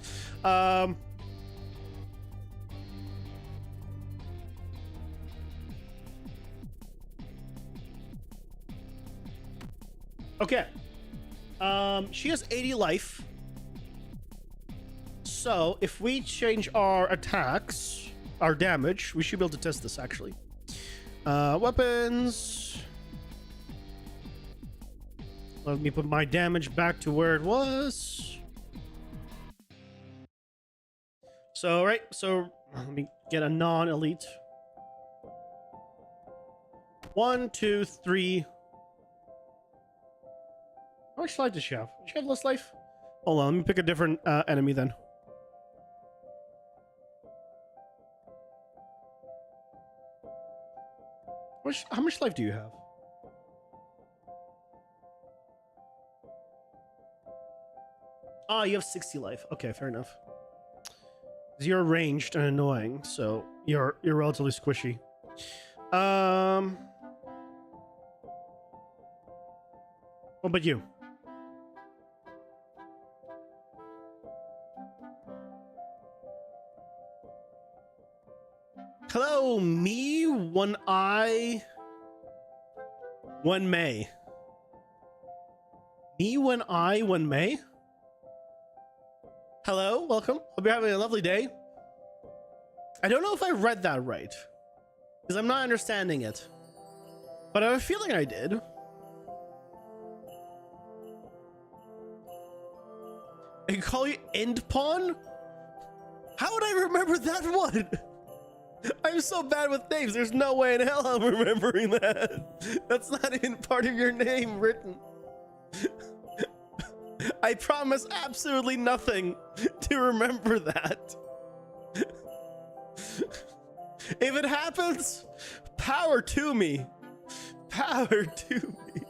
Okay. She has 80 life. So if we change our attacks, our damage, we should be able to test this actually. Weapons. Let me put my damage back to where it was. So, right. So let me get a non-elite. 1, 2, 3. How much life does she have? Does she have less life? Hold on, let me pick a different enemy then. How much life do you have? Ah, you have 60 life. Okay, fair enough. 'Cause you're ranged and annoying, so you're relatively squishy. What about you? Hello, me, one eye, one May. Me, one eye, one May. Hello, welcome. Hope you're having a lovely day. I don't know if I read that right, because I'm not understanding it, but I have a feeling I did. I call you End Pawn? How would I remember that one? I'm so bad with names. There's no way in hell I'm remembering that. That's not even part of your name written. I promise absolutely nothing to remember that. If it happens, power to me. Power to me.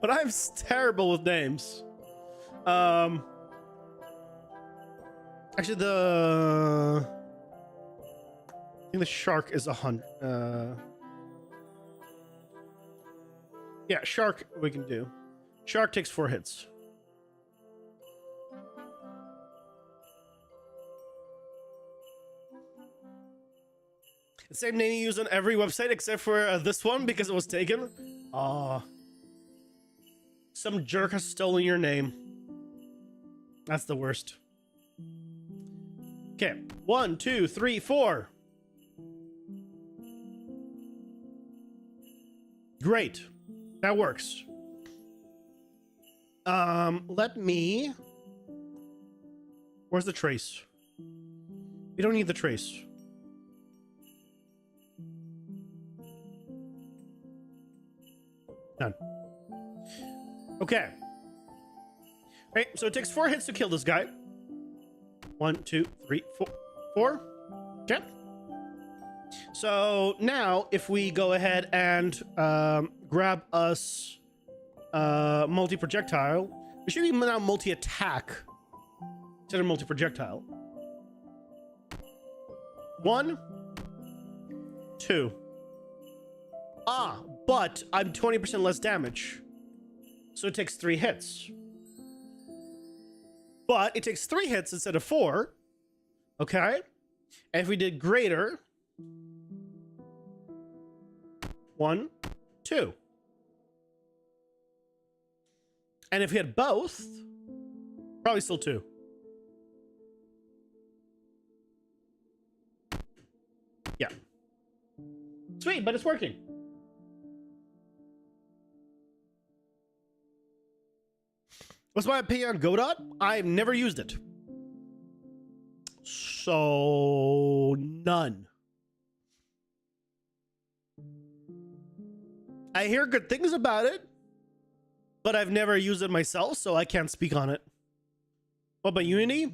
But I'm terrible with names. Actually, I think the shark is 100. Yeah, shark we can do. Shark takes 4 hits. The same name you use on every website except for this one because it was taken. Aw. Some jerk has stolen your name. That's the worst. Okay, 1, 2, 3, 4. Great, that works. Let me. Where's the trace? We don't need the trace. Done. Okay. Right, so it takes 4 hits to kill this guy. 1, 2, 3, 4. Okay. So now, if we go ahead and grab us multi-projectile, we should be now multi-attack instead of multi-projectile. 1, 2. Ah, but I'm 20% less damage, so it takes 3 hits. But it takes 3 hits instead of 4. Okay. And if we did greater, 1, 2. And if we had both, probably still 2. Sweet, but it's working. What's my opinion on Godot? I've never used it. So, none. I hear good things about it, but I've never used it myself, so I can't speak on it. What about Unity?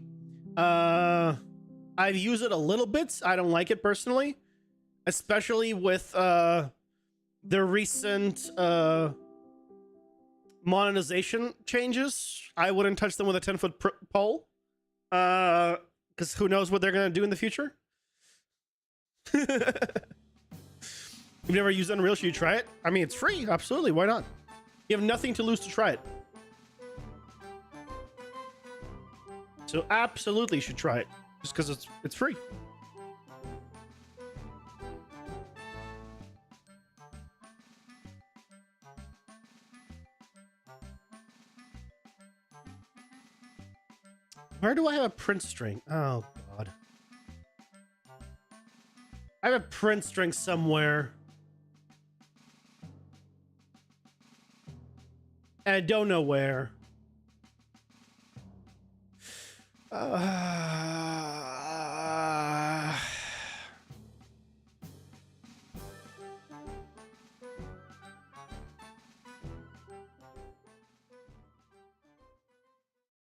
I've used it a little bit. I don't like it personally, especially with the recent monetization changes. I wouldn't touch them with a 10-foot pole, because who knows what they're gonna do in the future. You've never used Unreal? Should you try it? I mean, it's free. Absolutely, why not? You have nothing to lose to try it. So absolutely you should try it, just because it's free. Where do I have a print string? Oh god. I have a print string somewhere. And I don't know where.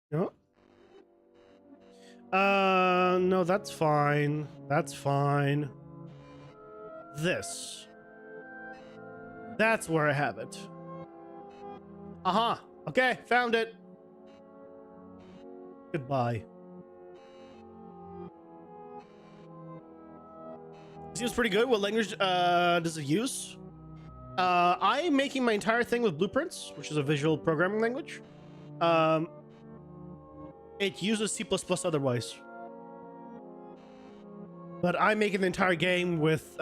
No. No, that's fine. That's fine. This. That's where I have it. Uh-huh. Okay, found it. Goodbye. Seems pretty good. What language does it use? I'm making my entire thing with Blueprints, which is a visual programming language. It uses C++ otherwise. But I'm making the entire game with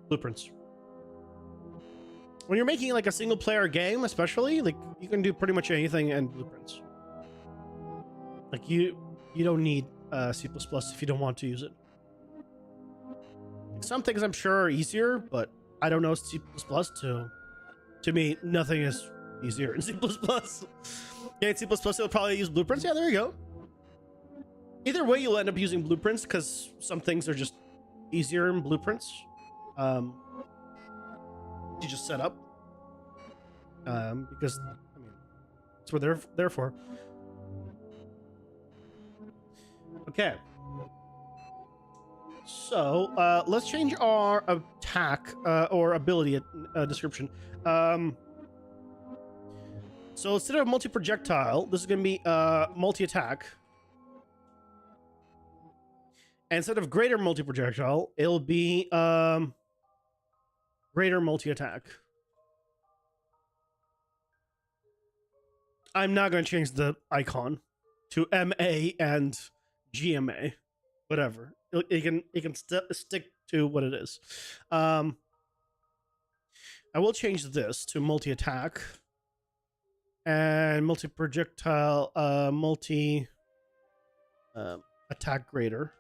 Blueprints. When you're making like a single player game, especially, like you can do pretty much anything in Blueprints. Like you don't need C++ if you don't want to use it. Some things I'm sure are easier, but I don't know C++ to me, nothing is easier in C++. Yeah, in C++ it'll probably use Blueprints. Yeah, there you go. Either way, you'll end up using Blueprints because some things are just easier in Blueprints. You just set up. Because, I mean, that's what they're there for. Okay. So, let's change our attack or ability description. So instead of multi-projectile, this is going to be multi-attack. And instead of greater multi-projectile, it'll be greater multi-attack. I'm not going to change the icon to MA and GMA. Whatever. It can stick to what it is. I will change this to multi-attack. And multi-projectile, attack greater.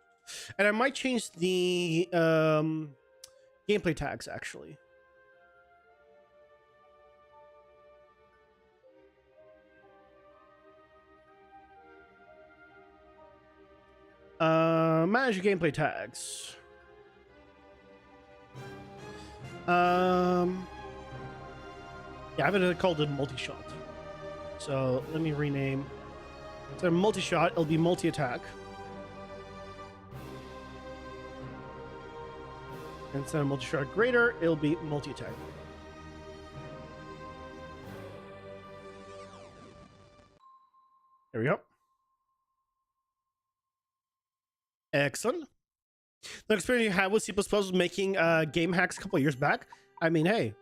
And I might change the gameplay tags, actually. Manage your gameplay tags. Yeah, I've called it multi-shot. So let me rename. Instead of multi-shot, it'll be multi-attack. And instead of multi-shot greater, it'll be multi-attack. There we go. Excellent. The experience you had with C++ was making game hacks a couple of years back. I mean, hey,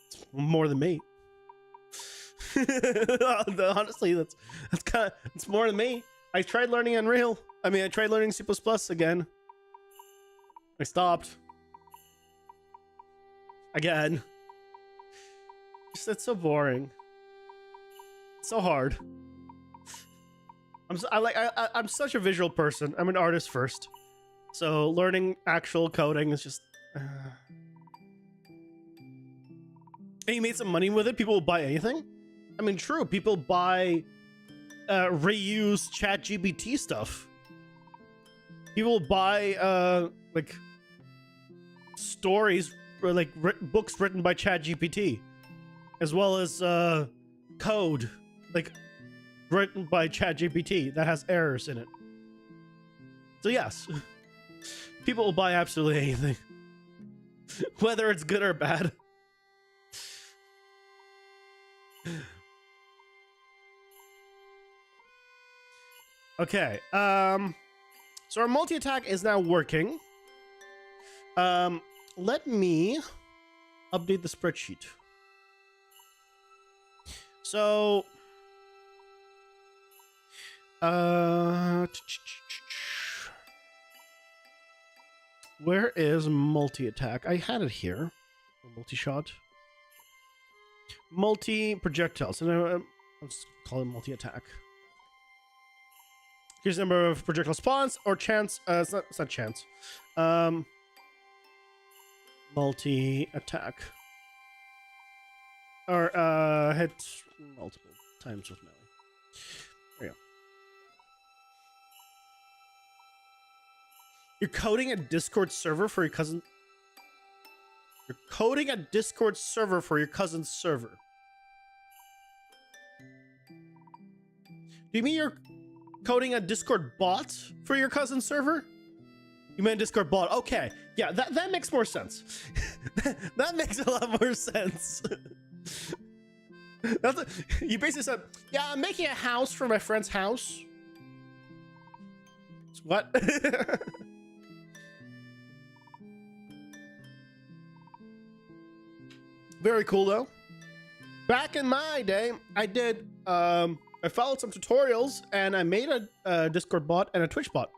it's more than me. Honestly, that's kind of, it's more than me. I tried learning Unreal. I mean, I tried learning C++ again. I stopped. Again. It's so boring. It's so hard. I'm such a visual person. I'm an artist first. So learning actual coding is just. And you made some money with it. People will buy anything. I mean, true. People buy reuse ChatGPT stuff. People buy like stories or like books written by ChatGPT, as well as code like written by ChatGPT that has errors in it. So yes, people will buy absolutely anything, whether it's good or bad. Okay, so our multi-attack is now working. Let me update the spreadsheet. So, where is multi-attack? I had it here. Multi-shot. Multi-projectiles. And let's call it multi-attack. Here's the number of projectile spawns or chance. It's not chance. Multi-attack. Or hit multiple times with melee. There you go. You're coding a Discord server for your cousin. You're coding a Discord server for your cousin's server. Do you mean you're coding a Discord bot for your cousin's server? You meant Discord bot. Okay. Yeah, that makes more sense. That makes a lot more sense. You basically said, yeah, I'm making a house for my friend's house. What? Very cool though. Back in my day, I did I followed some tutorials and I made a Discord bot and a Twitch bot.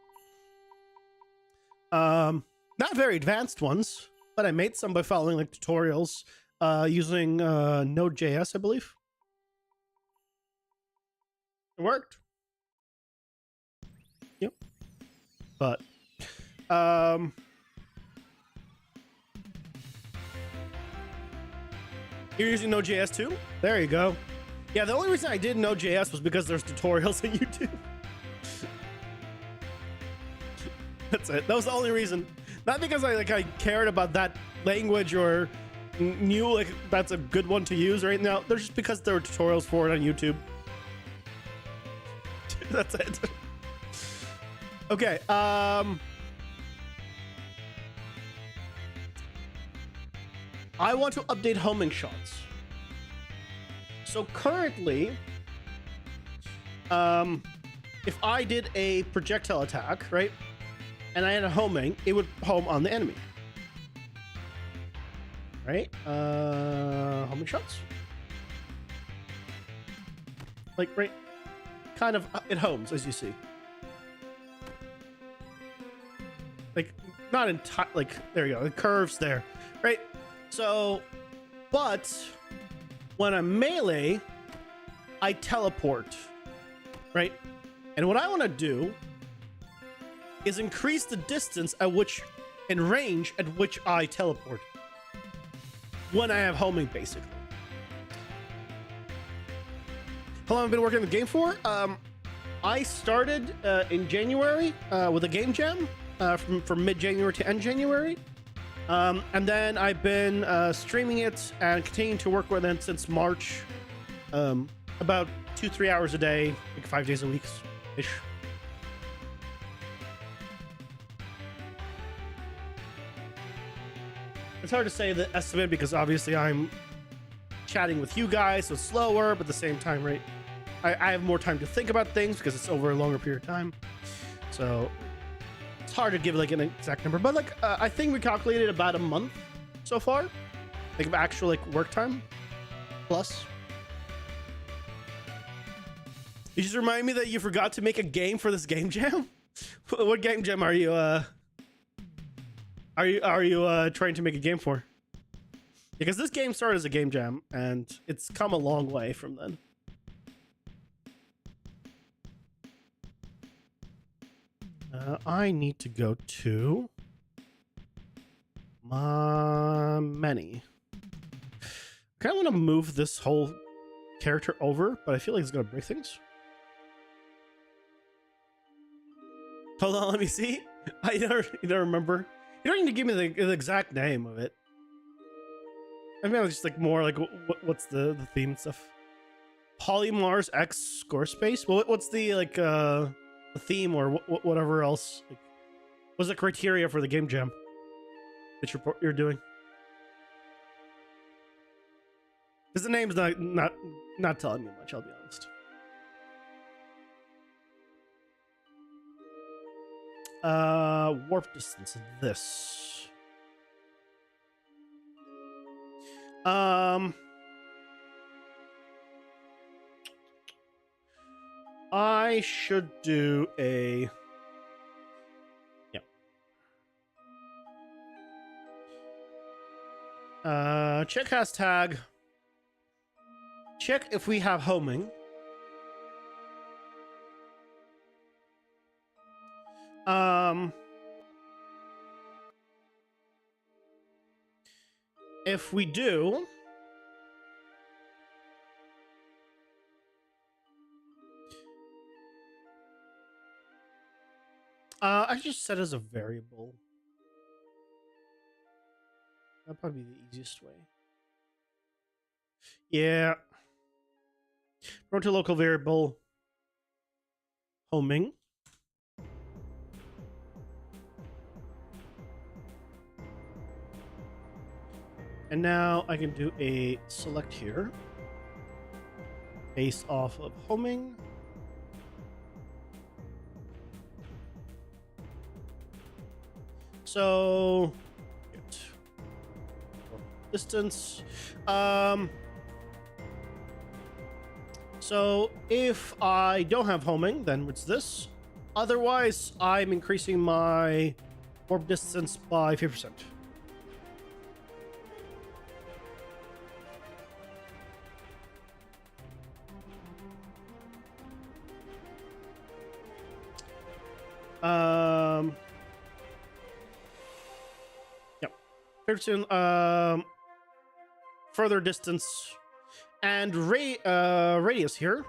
Not very advanced ones, but I made some by following like tutorials using Node.js, I believe. It worked. Yep. But you're using Node.js too? There you go. Yeah, the only reason I did Node.js was because there's tutorials on YouTube. That's it. That was the only reason. Not because I cared about that language or knew like that's a good one to use right now. They're just because there were tutorials for it on YouTube. That's it. Okay. I want to update homing shots. So currently, if I did a projectile attack, right, and I had a homing, it would home on the enemy. Right? Homing shots. Like, right, kind of, it homes, as you see. Like, not entirely, like, there you go, it curves there, right? So, but when I'm melee, I teleport, right? And what I want to do is increase the distance at which, in range at which I teleport. When I have homing, basically. How long have I been working on the game for? I started in January with a game jam from mid-January to end January. And then I've been streaming it and continuing to work with it since March. About 2-3 hours a day, like 5 days a week-ish. It's hard to say the estimate because obviously I'm chatting with you guys, so it's slower, but at the same time, right? I have more time to think about things because it's over a longer period of time. So it's hard to give like an exact number, but like I think we calculated about a month so far, like of actual like work time plus. You just remind me that you forgot to make a game for this game jam. What game jam are you trying to make a game for? Because this game started as a game jam and it's come a long way from then. I need to go to my many. I kind of want to move this whole character over, but I feel like it's gonna break things. Hold on, let me see. I don't remember. You don't need to give me the exact name of it. I mean, it's just like more like what's the theme and stuff. Polymars X score space. Well, what's the like the theme or whatever else? Like, what's the criteria for the game jam that you're doing? Because the name's not telling me much. I'll be honest. Warp distance. This. I should do a... Yeah. Check hashtag. Check if we have homing. If we do... I just set as a variable. That'd probably be the easiest way. Yeah. Go to local variable homing. And now I can do a select here based off of homing. So distance. So if I don't have homing, then it's this. Otherwise, I'm increasing my warp distance by 50%. Yep. 50%, further distance and radius here.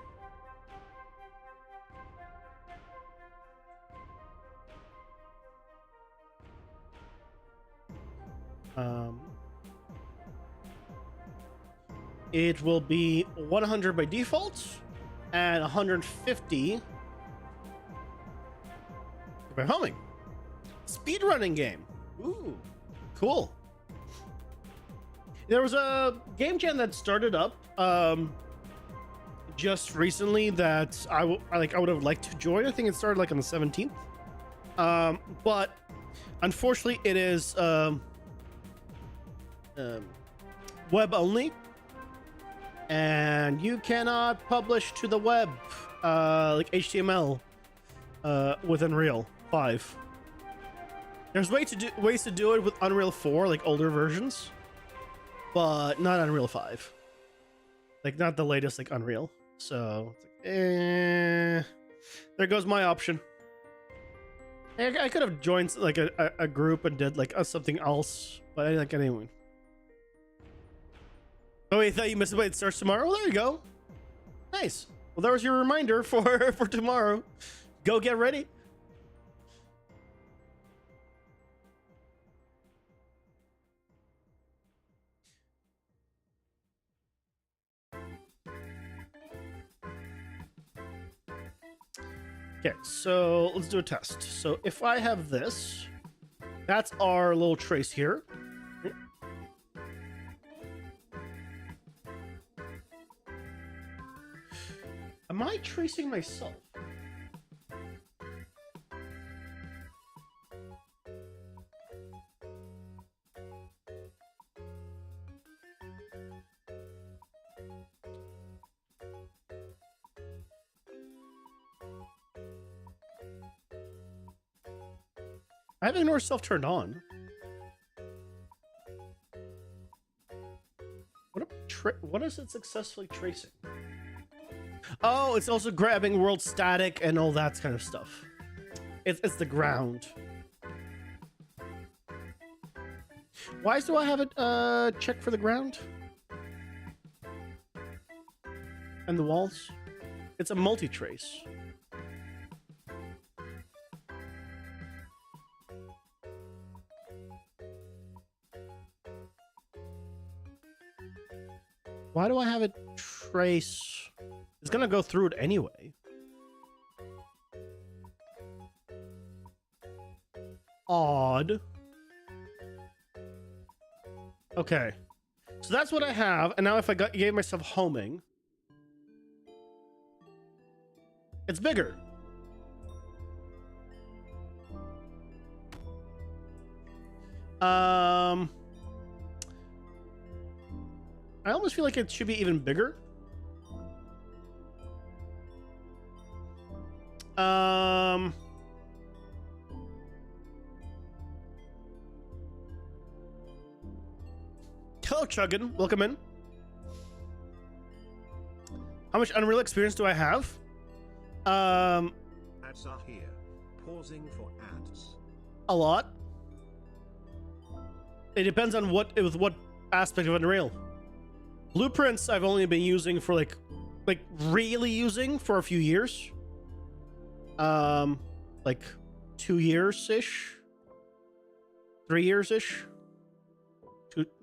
It will be 100 by default and 150 by homing. Speedrunning game. Ooh, cool. There was a game jam that started up just recently that I would have liked to join. I think it started like on the 17th. But unfortunately it is web only, and you cannot publish to the web like HTML with Unreal 5. There's ways to do it with Unreal 4, like older versions, but not Unreal 5. Like not the latest like Unreal. So it's like, there goes my option. I could have joined like a group and did like something else, but I didn't get anyone. Oh wait, I thought you missed it. Wait, it starts tomorrow? Well, there you go. Nice. Well, that was your reminder for tomorrow. Go get ready. Okay, so let's do a test. So if I have this, that's our little trace here. Am I tracing myself? I have ignore self turned on. What is it successfully tracing? Oh, it's also grabbing world static and all that kind of stuff. It's the ground. Why do I have it check for the ground? And the walls? It's a multi-trace. Why do I have it trace? It's gonna go through it anyway. Odd. Okay. So that's what I have. And now if I gave myself homing, it's bigger. I almost feel like it should be even bigger. Hello, Chuggin. Welcome in. How much Unreal experience do I have? Ads are here. Pausing for ads. A lot. It depends on what aspect of Unreal. Blueprints I've only been using for like really using for a few years. Like 2 years-ish. 3 years-ish.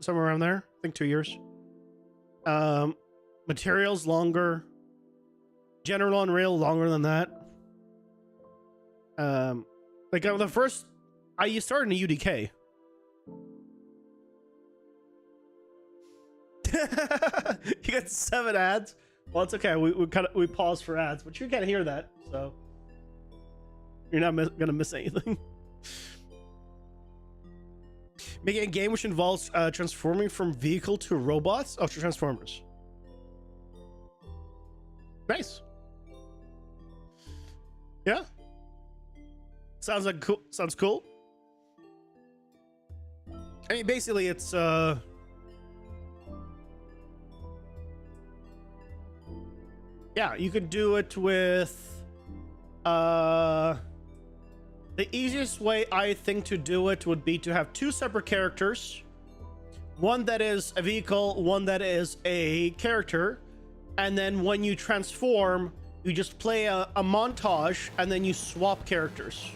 Somewhere around there. I think 2 years. Materials longer. General Unreal longer than that. Like the first I started in a UDK. You got 7 ads. Well, it's okay. We paused for ads, but you can't hear that, so you're not gonna miss anything. Making a game which involves transforming from vehicle to robots. Oh, to Transformers. Nice. Yeah. Sounds like cool. Sounds cool. I mean, basically, it's yeah, you could do it with the easiest way I think to do it would be to have 2 separate characters. One that is a vehicle, one that is a character. And then when you transform, you just play a montage and then you swap characters.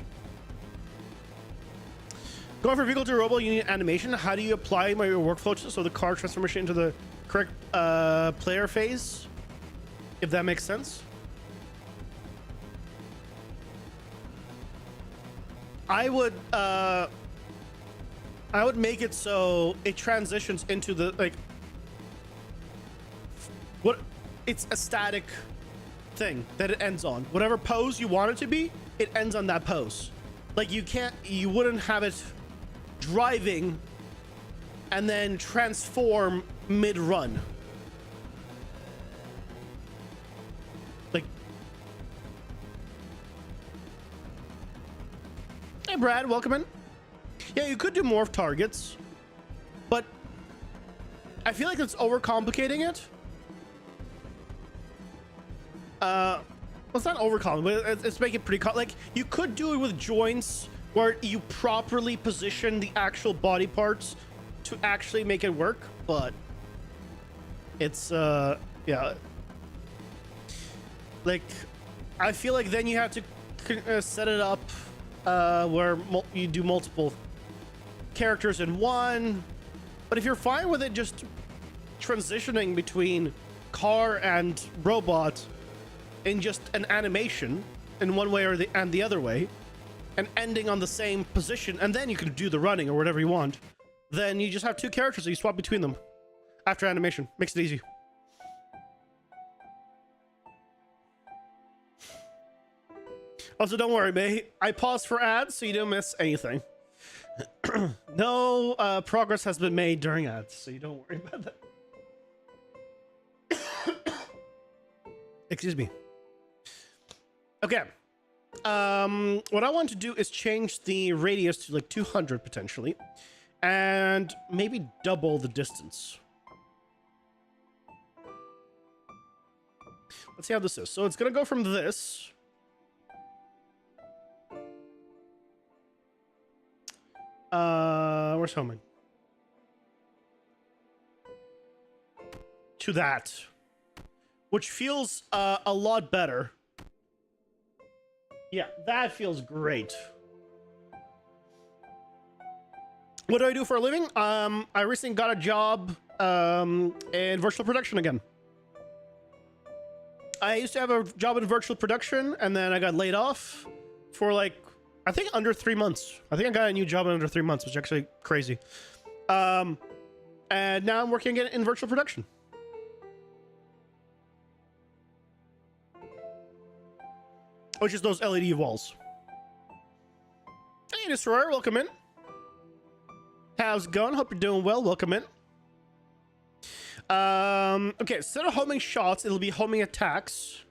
Going from vehicle to robot, you need animation. How do you apply your workflow so the car transformation into the correct player phase? If that makes sense. I would make it so it transitions into the it's a static thing that it ends on. Whatever pose you want it to be, it ends on that pose. Like you wouldn't have it driving and then transform mid-run. Like, hey Brad, welcome in. Yeah, you could do morph targets, but I feel like it's overcomplicating it. It's not overcomplicated, but it's making it pretty like you could do it with joints where you properly position the actual body parts to actually make it work, but it's yeah, like I feel like then you have to set it up where you do multiple characters in one. But if you're fine with it just transitioning between car and robot in just an animation in one way or the other way, and ending on the same position, and then you can do the running or whatever you want, then you just have 2 characters so you swap between them after animation. Makes it easy. Also, don't worry, mate. I paused for ads so you don't miss anything. No progress has been made during ads, so you don't worry about that. Excuse me. Okay. What I want to do is change the radius to like 200 potentially, and maybe double the distance. Let's see how this is. So it's gonna go from this where's homing? To that, which feels a lot better. Yeah, that feels great. What do I do for a living? I recently got a job in virtual production again. I used to have a job in virtual production, and then I got laid off for like, I think under 3 months. I think I got a new job in under 3 months, which is actually crazy. And now I'm working again in virtual production. Which is those LED walls. Hey, Destroyer, welcome in. How's it going? Hope you're doing well. Welcome in. Okay, instead of homing shots, it'll be homing attacks.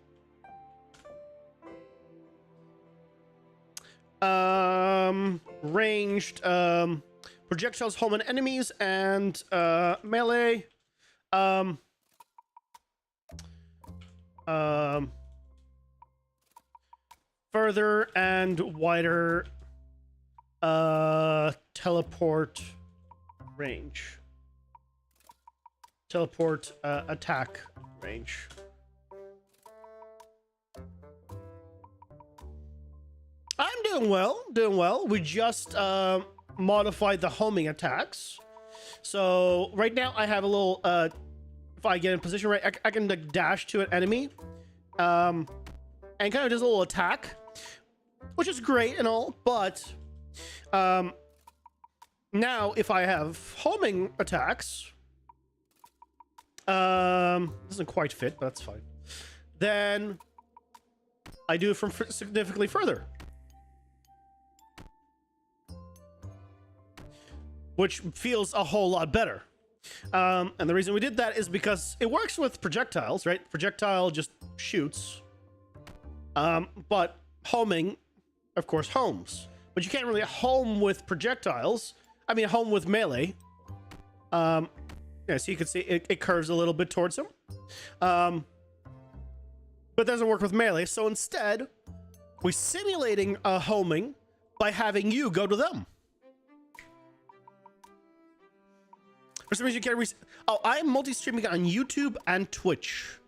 Ranged, projectiles homing enemies and melee. Further and wider teleport range. Teleport attack range. I'm doing well. We just modified the homing attacks. So right now I have a little if I get in position right, I can like dash to an enemy and kind of does a little attack, which is great and all, but now if I have homing attacks, doesn't quite fit, but that's fine. Then I do it from significantly further, which feels a whole lot better. And the reason we did that is because it works with projectiles, right? Projectile just shoots. But homing, of course, homes. But you can't really home with projectiles. I mean, home with melee. Yeah, so you can see it curves a little bit towards him. But it doesn't work with melee. So instead, we're simulating a homing by having you go to them. For some reason, you can't oh, I'm multi-streaming on YouTube and Twitch.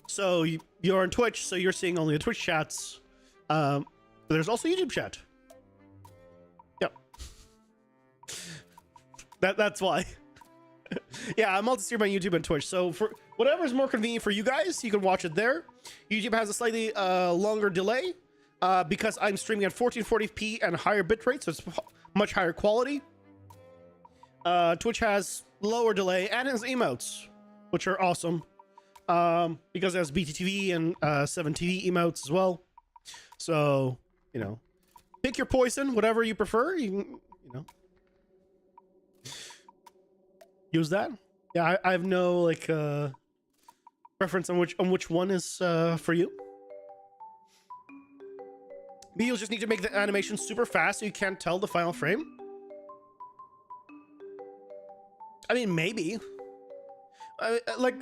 So you're on Twitch, so you're seeing only the Twitch chats. But there's also YouTube chat. Yep. That's why. Yeah, I'm multi-streaming on YouTube and Twitch. So for whatever is more convenient for you guys, you can watch it there. YouTube has a slightly longer delay because I'm streaming at 1440p and higher bitrate, so it's much higher quality. Twitch has lower delay and has emotes, which are awesome. Because it has BTTV and 7TV emotes as well. So, you know, pick your poison, whatever you prefer. You can, you know, use that. Yeah, I have no like preference on which one is for you. Maybe you'll just need to make the animation super fast so you can't tell the final frame. I mean, maybe. Like,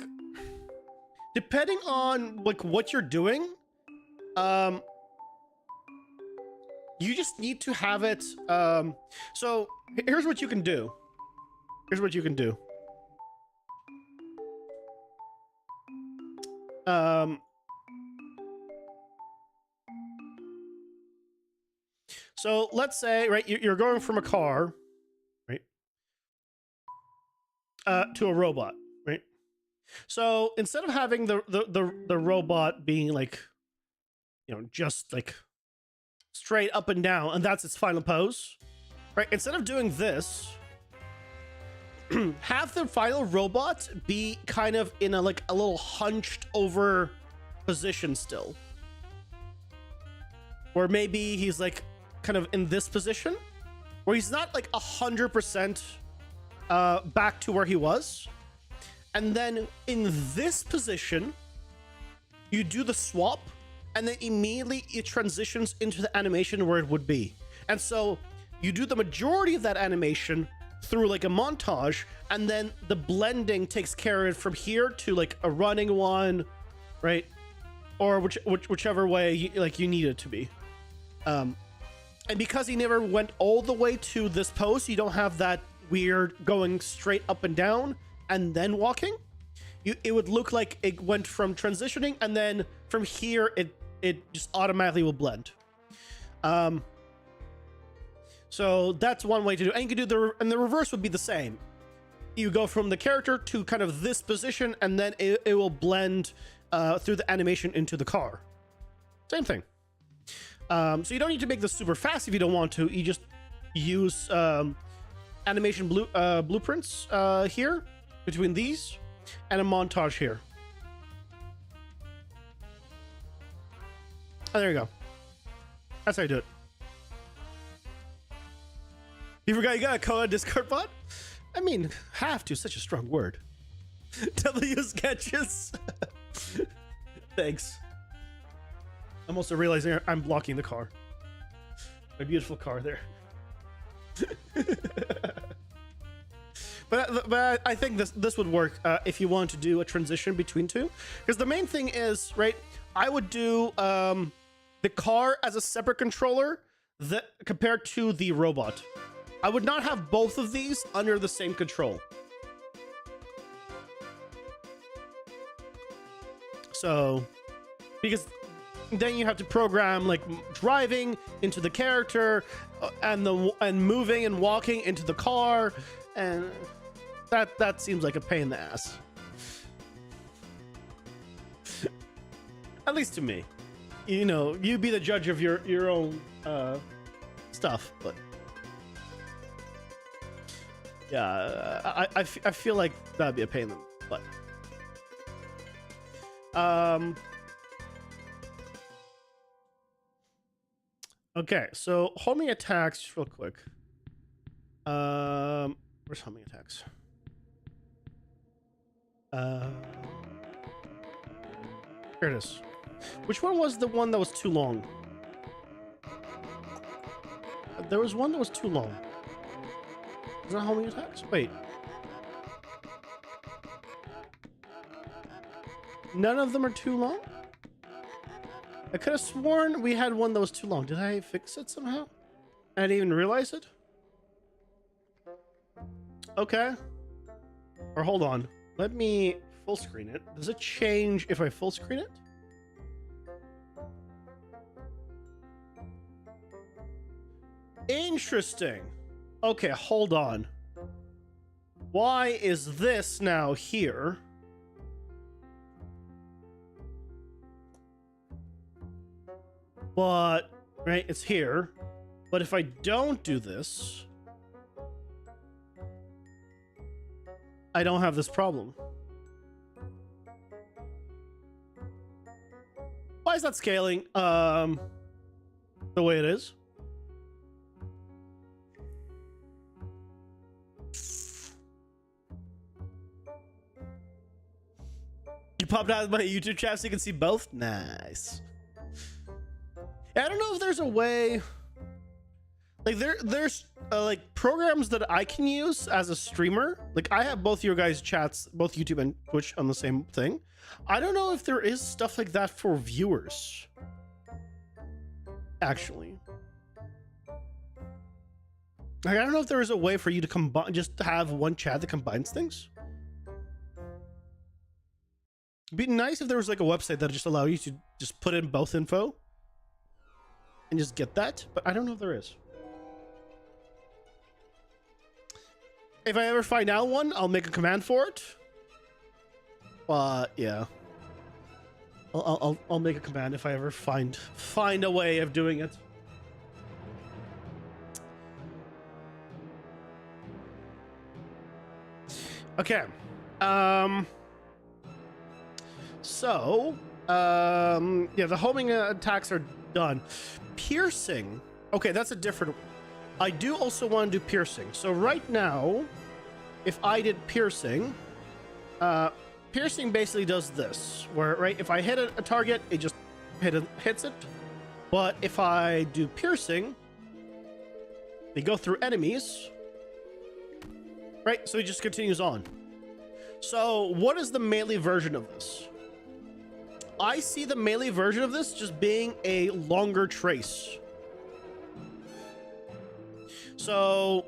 depending on like what you're doing, you just need to have it. So here's what you can do. Here's what you can do. So let's say, right, you're going from a car, right, to a robot, right? So instead of having the robot being like, you know, just like straight up and down, and that's its final pose, right? Instead of doing this, have the final robot be kind of in a like a little hunched over position still, or maybe he's like kind of in this position where he's not like 100% back to where he was. And then in this position, you do the swap, and then immediately it transitions into the animation where it would be. And so you do the majority of that animation through like a montage, and then the blending takes care of it from here to like a running one, right? Or whichever way you need it to be. And because he never went all the way to this pose, you don't have that weird going straight up and down and then walking. It would look like it went from transitioning, and then from here it just automatically will blend. So that's one way to do it. And you can do and the reverse would be the same. You go from the character to kind of this position, and then it will blend through the animation into the car. Same thing. So you don't need to make this super fast if you don't want to. You just use animation blueprints here between these, and a montage here. Oh, there you go. That's how you do it. You forgot you got a code Discord bot? I mean, have to, such a strong word. W sketches. Thanks. I'm also realizing I'm blocking the car. My beautiful car there. But I think this would work if you want to do a transition between two. Because the main thing is, right, I would do the car as a separate controller compared to the robot. I would not have both of these under the same control. So, because then you have to program like driving into the character and moving and walking into the car, and that seems like a pain in the ass. At least to me. You know, you be the judge of your own stuff, but yeah, I feel like that'd be a pain in the butt. Okay, so homing attacks, just real quick. Where's homing attacks? Here it is. Which one was the one that was too long? There was one that was too long. Is that homing attacks? Wait. None of them are too long? I could have sworn we had one that was too long. Did I fix it somehow? I didn't even realize it? Okay. Or hold on. Let me full screen it. Does it change if I full screen it? Interesting. Okay, hold on. Why is this now here? But, right, it's here. But if I don't do this, I don't have this problem. Why is that scaling the way it is? You popped out of my YouTube chat so you can see both? Nice. I don't know if there's a way, like there's like programs that I can use as a streamer. Like I have both your guys' chats, both YouTube and Twitch on the same thing. I don't know if there is stuff like that for viewers. Actually. Like I don't know if there is a way for you to combine, just to have one chat that combines things. It'd be nice if there was like a website that just allow you to just put in both info and just get that, but I don't know if there is. If I ever find out one, I'll make a command for it. But yeah, I'll make a command if I ever find a way of doing it. Okay. So, yeah, the homing attacks are done. Piercing. Okay, that's a different. I do also want to do piercing. So right now, if I did piercing, piercing basically does this, where right, if I hit a target, it just hits it. But if I do piercing, they go through enemies. Right, so it just continues on. So what is the melee version of this? I see the melee version of this just being a longer trace. So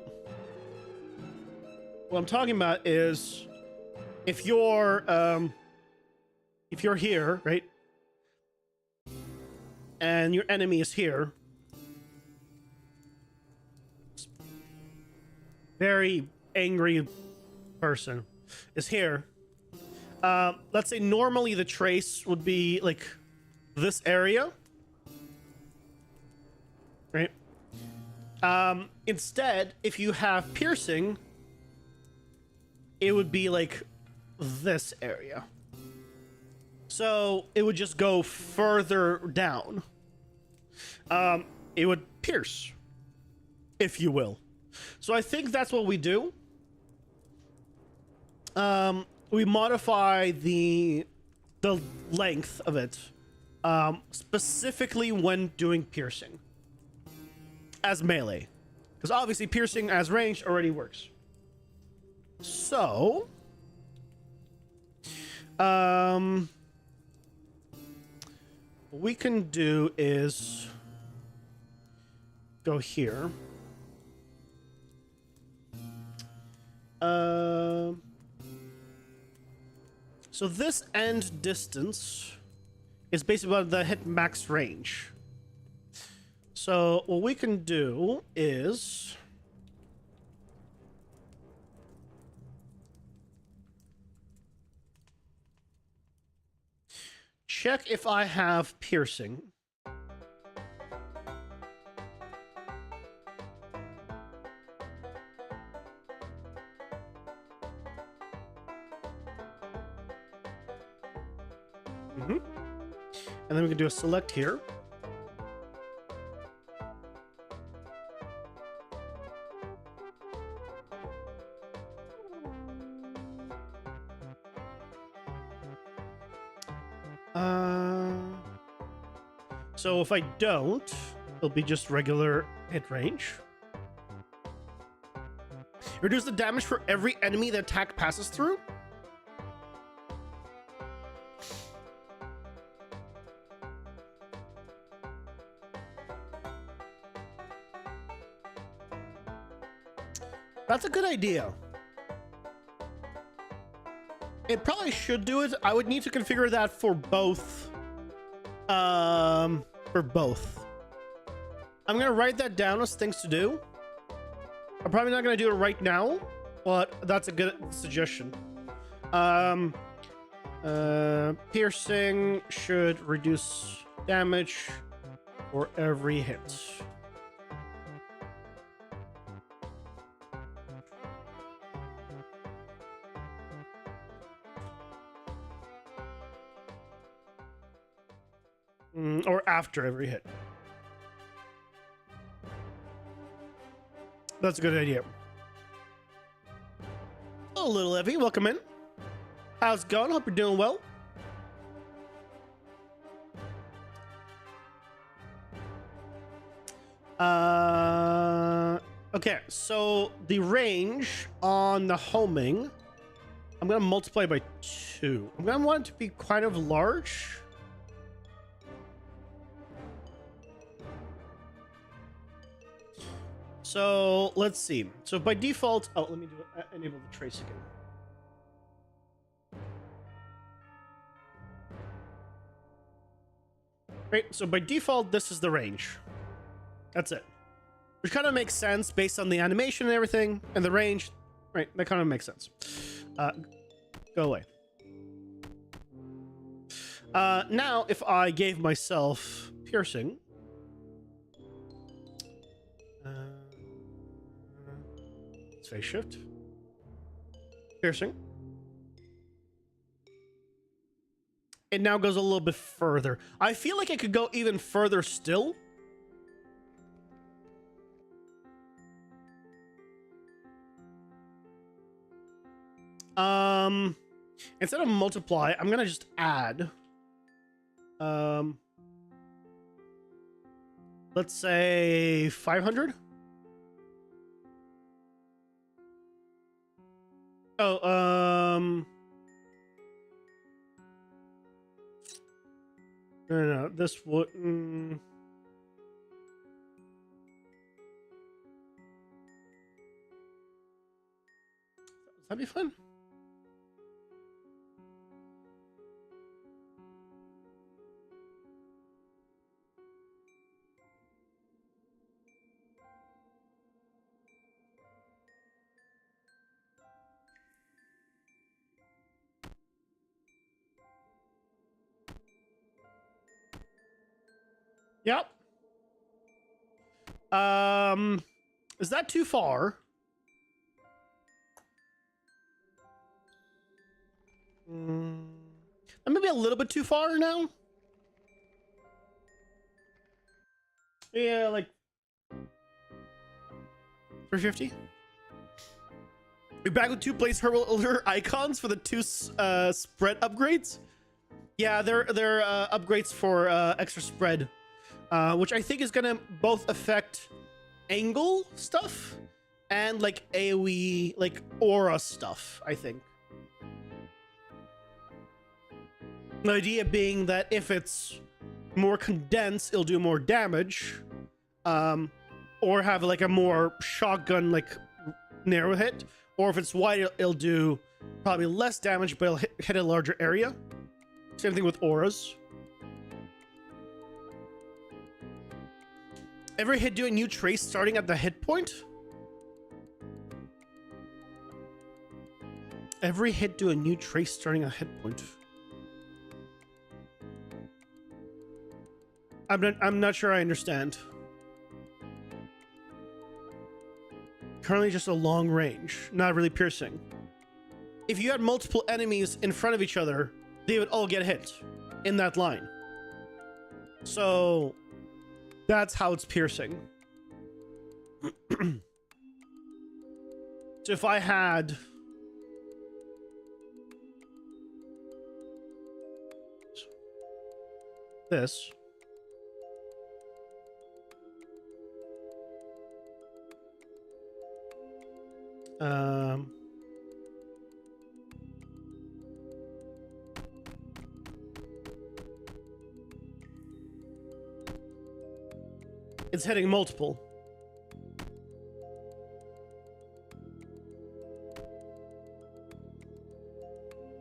What I'm talking about is if you're here, right? And your enemy is here. Very angry person is here. Let's say normally the trace would be like this area, right? Instead, if you have piercing, it would be like this area. So it would just go further down. It would pierce, if you will. So I think that's what we do. We modify the length of it, specifically when doing piercing as melee, because obviously piercing as range already works. So, what we can do is go here. So this end distance is basically about the hit max range. So what we can do is check if I have piercing. And then we can do a select here. So if I don't, it'll be just regular hit range. Reduce the damage for every enemy the attack passes through. That's a good idea. It probably should do it. I would need to configure that for both. I'm gonna write that down as things to do. I'm probably not gonna do it right now, but that's a good suggestion. Piercing should reduce damage for every hit. Or after every hit. That's a good idea. Hello, little Evie. Welcome in. How's it going? Hope you're doing well. Okay, so the range on the homing, I'm going to multiply by 2. I'm going to want it to be kind of large. So let's see. So by default, oh, let me do it. Enable the trace again. Right. So by default, this is the range. That's it. Which kind of makes sense based on the animation and everything, and the range. Right. That kind of makes sense. Go away. Now, if I gave myself piercing. Phase shift. Piercing. It now goes a little bit further. I feel like it could go even further still. Instead of multiply, I'm gonna just add. Let's say 500. Oh, no, this would. That'd be fun. Yep. Is that too far? That may be a little bit too far now. Yeah, like 350. We're back with 2 placeholder icons for the 2 spread upgrades. Yeah, they're upgrades for extra spread, which I think is gonna both affect angle stuff and like AoE, like aura stuff, I think. The idea being that if it's more condensed, it'll do more damage, or have like a more shotgun like narrow hit, or if it's wide, it'll do probably less damage, but it'll hit a larger area. Same thing with auras. Every hit do a new trace starting at the hit point? Every hit do a new trace starting at hit point. I'm not sure I understand. Currently just a long range, not really piercing. If you had multiple enemies in front of each other, they would all get hit in that line. So that's how it's piercing. So if I had this, it's hitting multiple.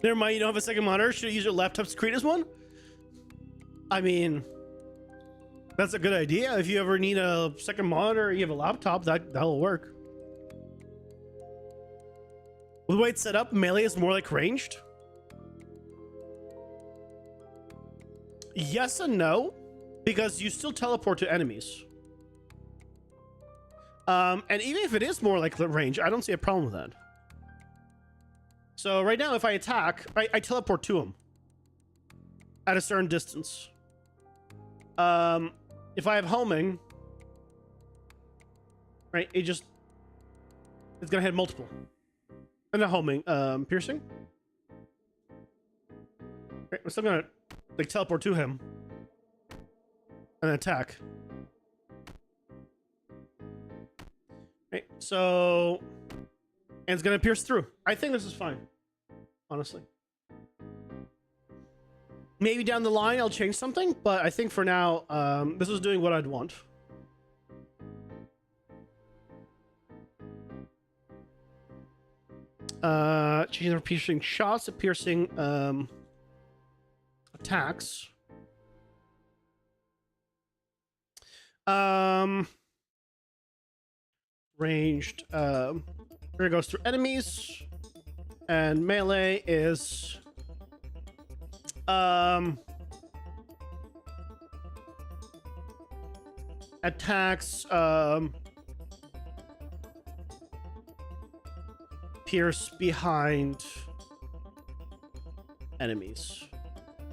Never mind, you don't have a second monitor. Should I use your laptop to create as one? I mean, that's a good idea. If you ever need a second monitor, you have a laptop, that'll work. With the way it's set up, melee is more like ranged. Yes and no, because you still teleport to enemies. And even if it is more like the range, I don't see a problem with that. So right now, if I attack, I teleport to him at a certain distance. If I have homing, right, it's gonna hit multiple. And not homing, piercing. Right, I'm still gonna like teleport to him and attack. Right, so and it's gonna pierce through. I think this is fine, honestly. Maybe down the line I'll change something, but I think for now, this is doing what I'd want. Changing from piercing shots to piercing attacks. Ranged here it goes through enemies, and melee is attacks pierce behind enemies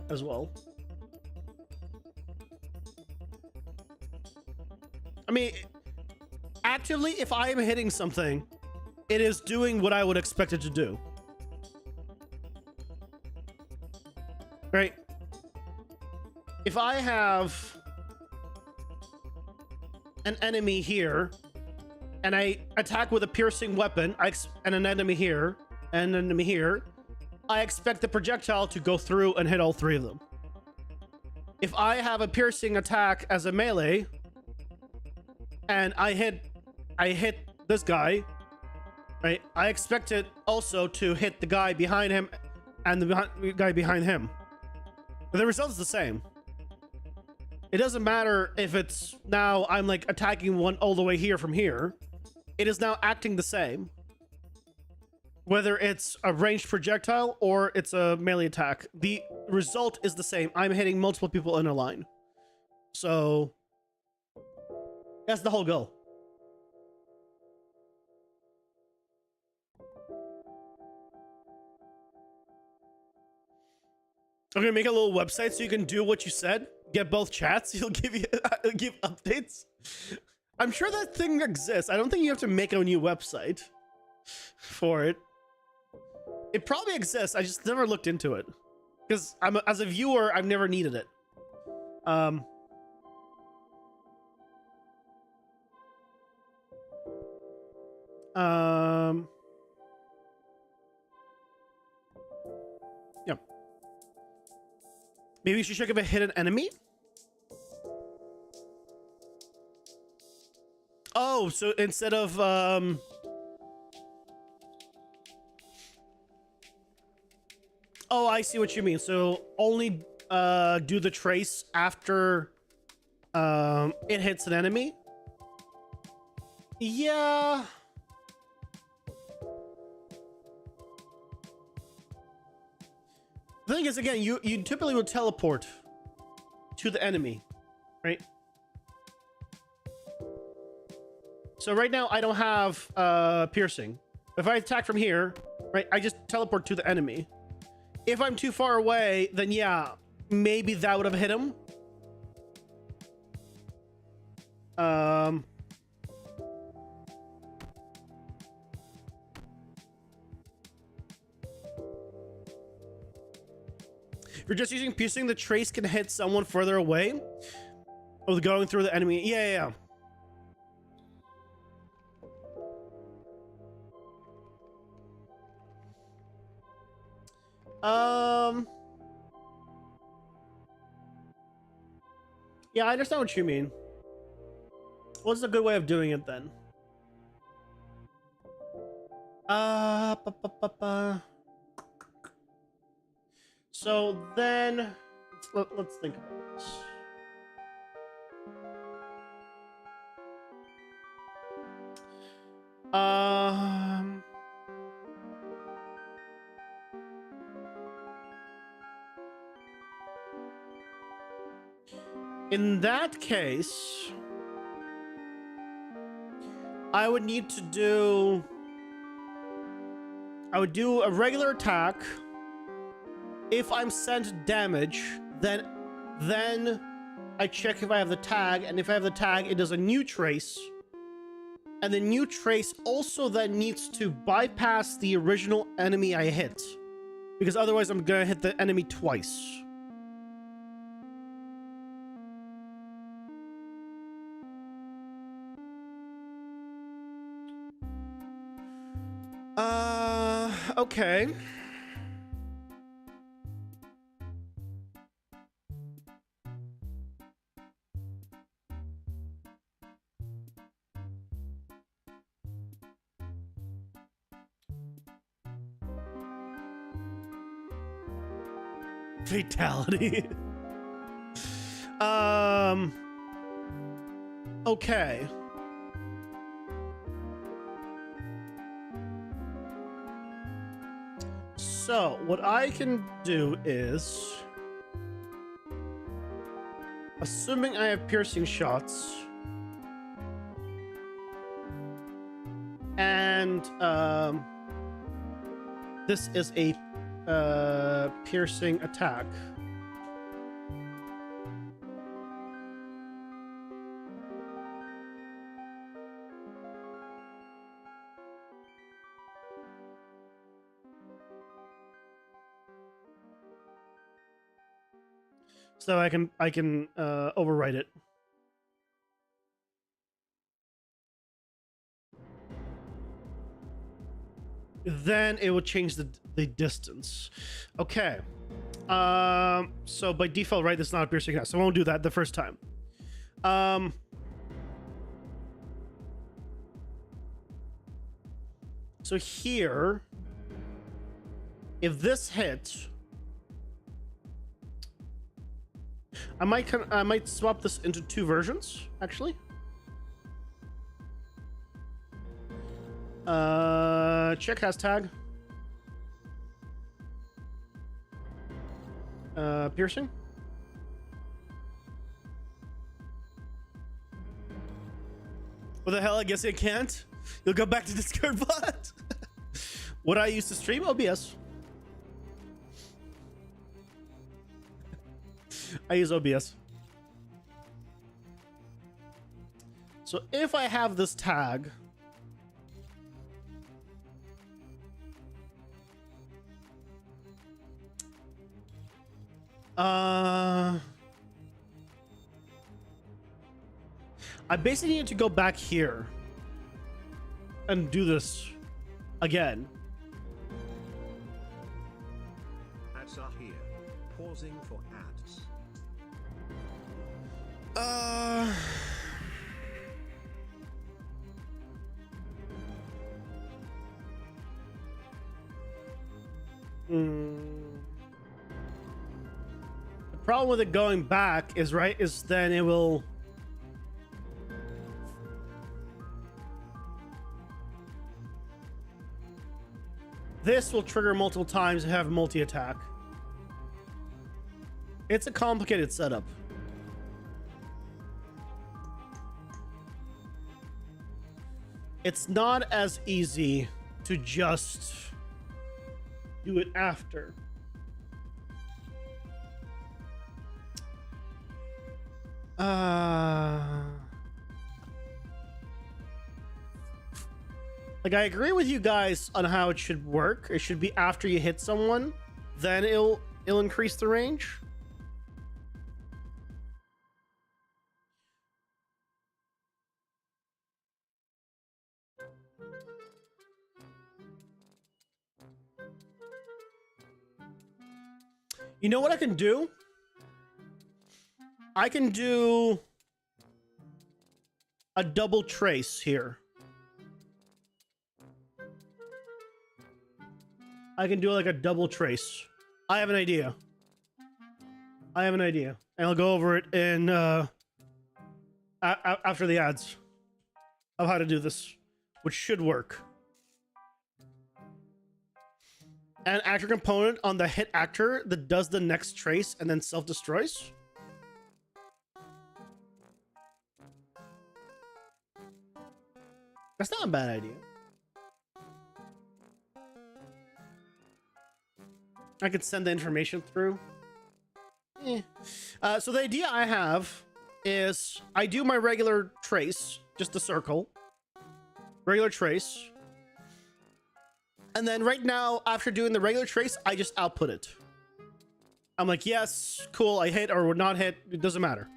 as well. I mean, actively, if I am hitting something, it is doing what I would expect it to do. Right? If I have an enemy here, and I attack with a piercing weapon, and an enemy here, and an enemy here, I expect the projectile to go through and hit all 3 of them. If I have a piercing attack as a melee, and I hit this guy, right? I expect it also to hit the guy behind him and the guy behind him. But the result is the same. It doesn't matter if it's now I'm like attacking one all the way here from here. It is now acting the same. Whether it's a ranged projectile or it's a melee attack, the result is the same. I'm hitting multiple people in a line. So that's the whole goal. I'm gonna make a little website so you can do what you said. Get both chats. He'll give give updates. I'm sure that thing exists. I don't think you have to make a new website for it. It probably exists. I just never looked into it because as a viewer, I've never needed it. Yep. Maybe you should check if it hit an enemy. Oh, so instead of oh, I see what you mean. So only do the trace after it hits an enemy. Yeah. The thing is, again, you typically would teleport to the enemy, right? So right now I don't have piercing. If I attack from here, right, I just teleport to the enemy. If I'm too far away, then yeah, maybe that would have hit him. If you're just using piercing, the trace can hit someone further away. Oh, going through the enemy. Yeah. Yeah, I understand what you mean. What's a good way of doing it then? So then, let's think about this. In that case, I would need to do... I would do a regular attack. If I'm sent damage, then I check if I have the tag, and if I have the tag, it does a new trace. And the new trace also then needs to bypass the original enemy I hit, because otherwise I'm gonna hit the enemy twice. Okay. Fatality. Okay. So, what I can do is, assuming I have piercing shots, and this is a piercing attack. So I can overwrite it. Then it will change the distance. Okay. So by default, right, this is not a piercing attack, so I won't do that the first time. So here, if this hits, I might swap this into 2 versions, actually. Check hashtag. Piercing. What the hell? I guess I can't. You'll go back to Discord bot. What I used to stream? OBS. I use OBS. So if I have this tag, I basically need to go back here and do this again. Ads are here. Pausing for ads. The problem with it going back is then it will. This will trigger multiple times and have multi-attack. It's a complicated setup. It's not as easy to just do it after. Like, I agree with you guys on how it should work. It should be after you hit someone, then it'll increase the range. You know what I can do? I can do a double trace here. I can do like a double trace. I have an idea. And I'll go over it in after the ads of how to do this, which should work. An actor component on the hit actor that does the next trace and then self-destroys. That's not a bad idea. I could send the information through. So the idea I have is I do my regular trace, just a circle. Regular trace. And then right now, after doing the regular trace, I just output it. I'm like, yes, cool, I hit or would not hit. It doesn't matter.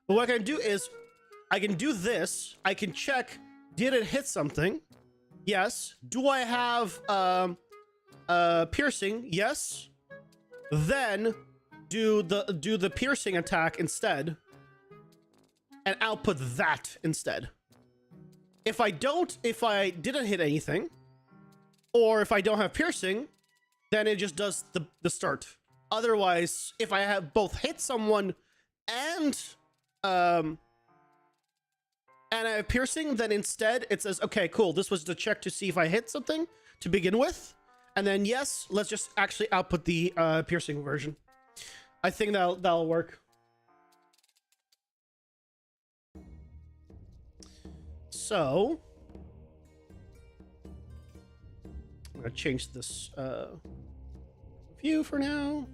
But what I can do is I can do this. I can check, did it hit something? Yes. Do I have piercing? Yes. Then do the piercing attack instead and output that instead. If I didn't hit anything, or if I don't have piercing, then it just does the start. Otherwise, if I have both hit someone and I have piercing, then instead it says, okay, cool, this was the check to see if I hit something to begin with. And then, yes, let's just actually output the piercing version. I think that'll work. So, I'm gonna change this view for now.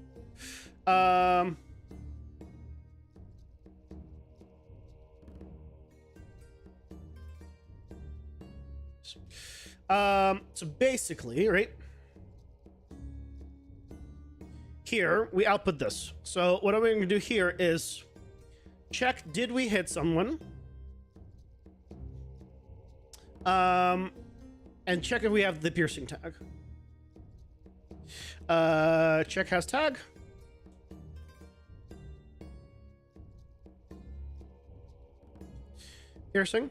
So basically, right? Here, we output this. So what I'm going to do here is check, did we hit someone? And check if we have the piercing tag. Check hashtag. Piercing.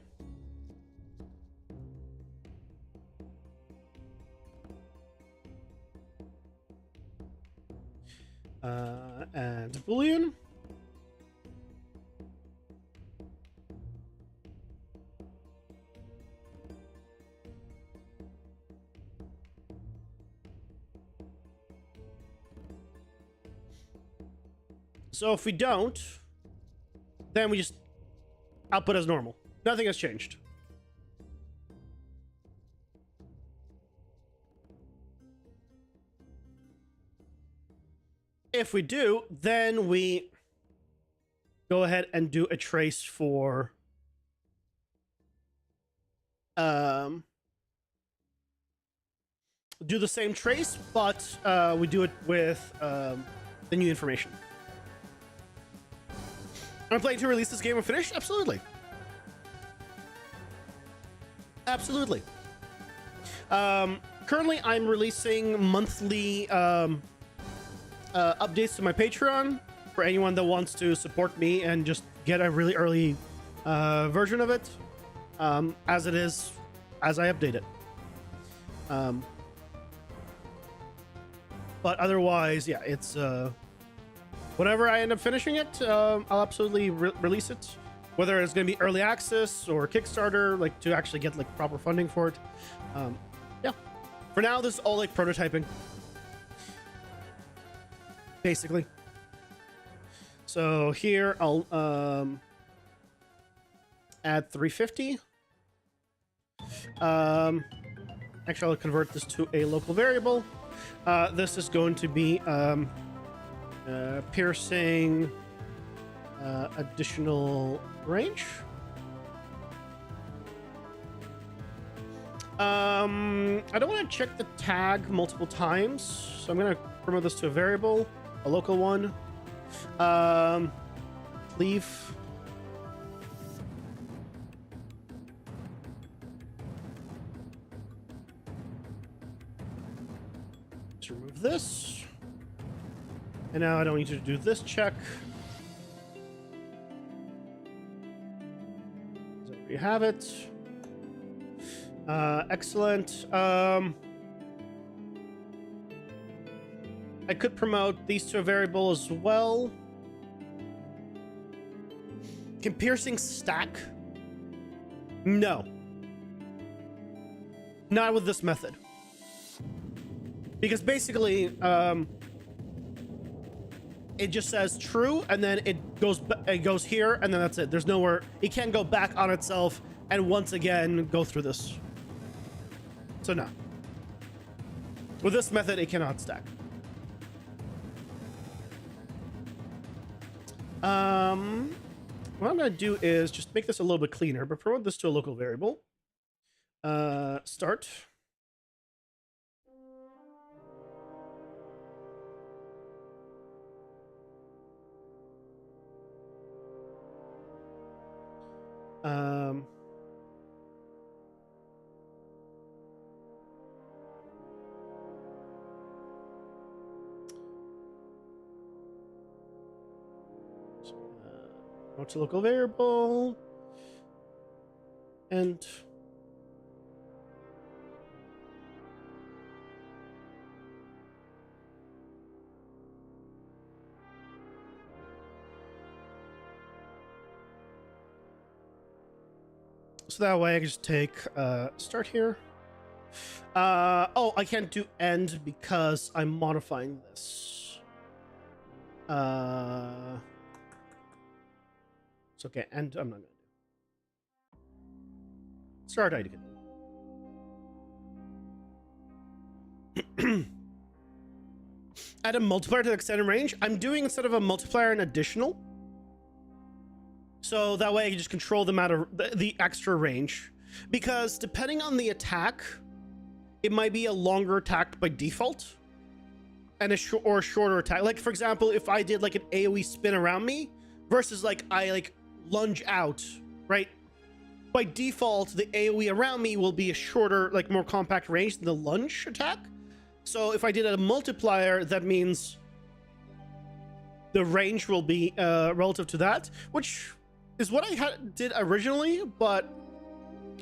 So if we don't, then we just output as normal. Nothing has changed. If we do, then we go ahead and do a trace for do the same trace, but we do it with the new information. Am I planning to release this game and finish? Absolutely. Absolutely. Currently, I'm releasing monthly updates to my Patreon for anyone that wants to support me and just get a really early version of it, as it is, as I update it. But otherwise, yeah, it's whenever I end up finishing it, I'll absolutely release it, whether it's going to be early access or Kickstarter, like to actually get like proper funding for it. Yeah, for now, this is all like prototyping, basically. So here I'll add 350. Actually, I'll convert this to a local variable. This is going to be piercing additional range. I don't want to check the tag multiple times, so I'm going to promote this to a variable, a local one. Leave. Let's remove this. And now I don't need to do this check. So we have it. Excellent. I could promote these to a variable as well. Can piercing stack? No. Not with this method. Because basically, it just says true, and then it goes here, and then that's it. There's nowhere it can't go back on itself and once again go through this. So no. With this method, it cannot stack. What I'm going to do is just make this a little bit cleaner, but promote this to a local variable. Start. Go to local variable and so that way I can just take start here. Oh, I can't do end because I'm modifying this. It's okay, and I'm not gonna do. Start I can. Add a multiplier to the extended range. I'm doing, instead of a multiplier, an additional. So that way I can just control the matter, the extra range. Because depending on the attack, it might be a longer attack by default and a shorter attack. Like for example, if I did like an AoE spin around me versus like I like lunge out, right? By default, the AoE around me will be a shorter, like more compact range than the lunge attack. So if I did a multiplier, that means the range will be relative to that, which is what I did originally, but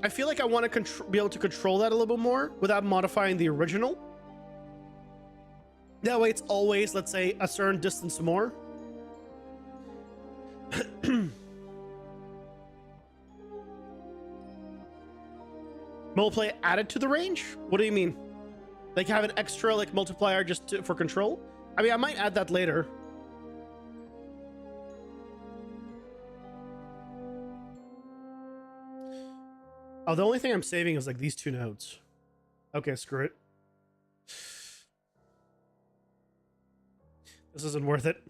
I feel like I want to be able to control that a little bit more without modifying the original. That way it's always, let's say, a certain distance more. Multiplier added to the range? What do you mean? Like have an extra like multiplier just for control? I mean, I might add that later. Oh, the only thing I'm saving is like these 2 nodes. Okay, screw it. This isn't worth it.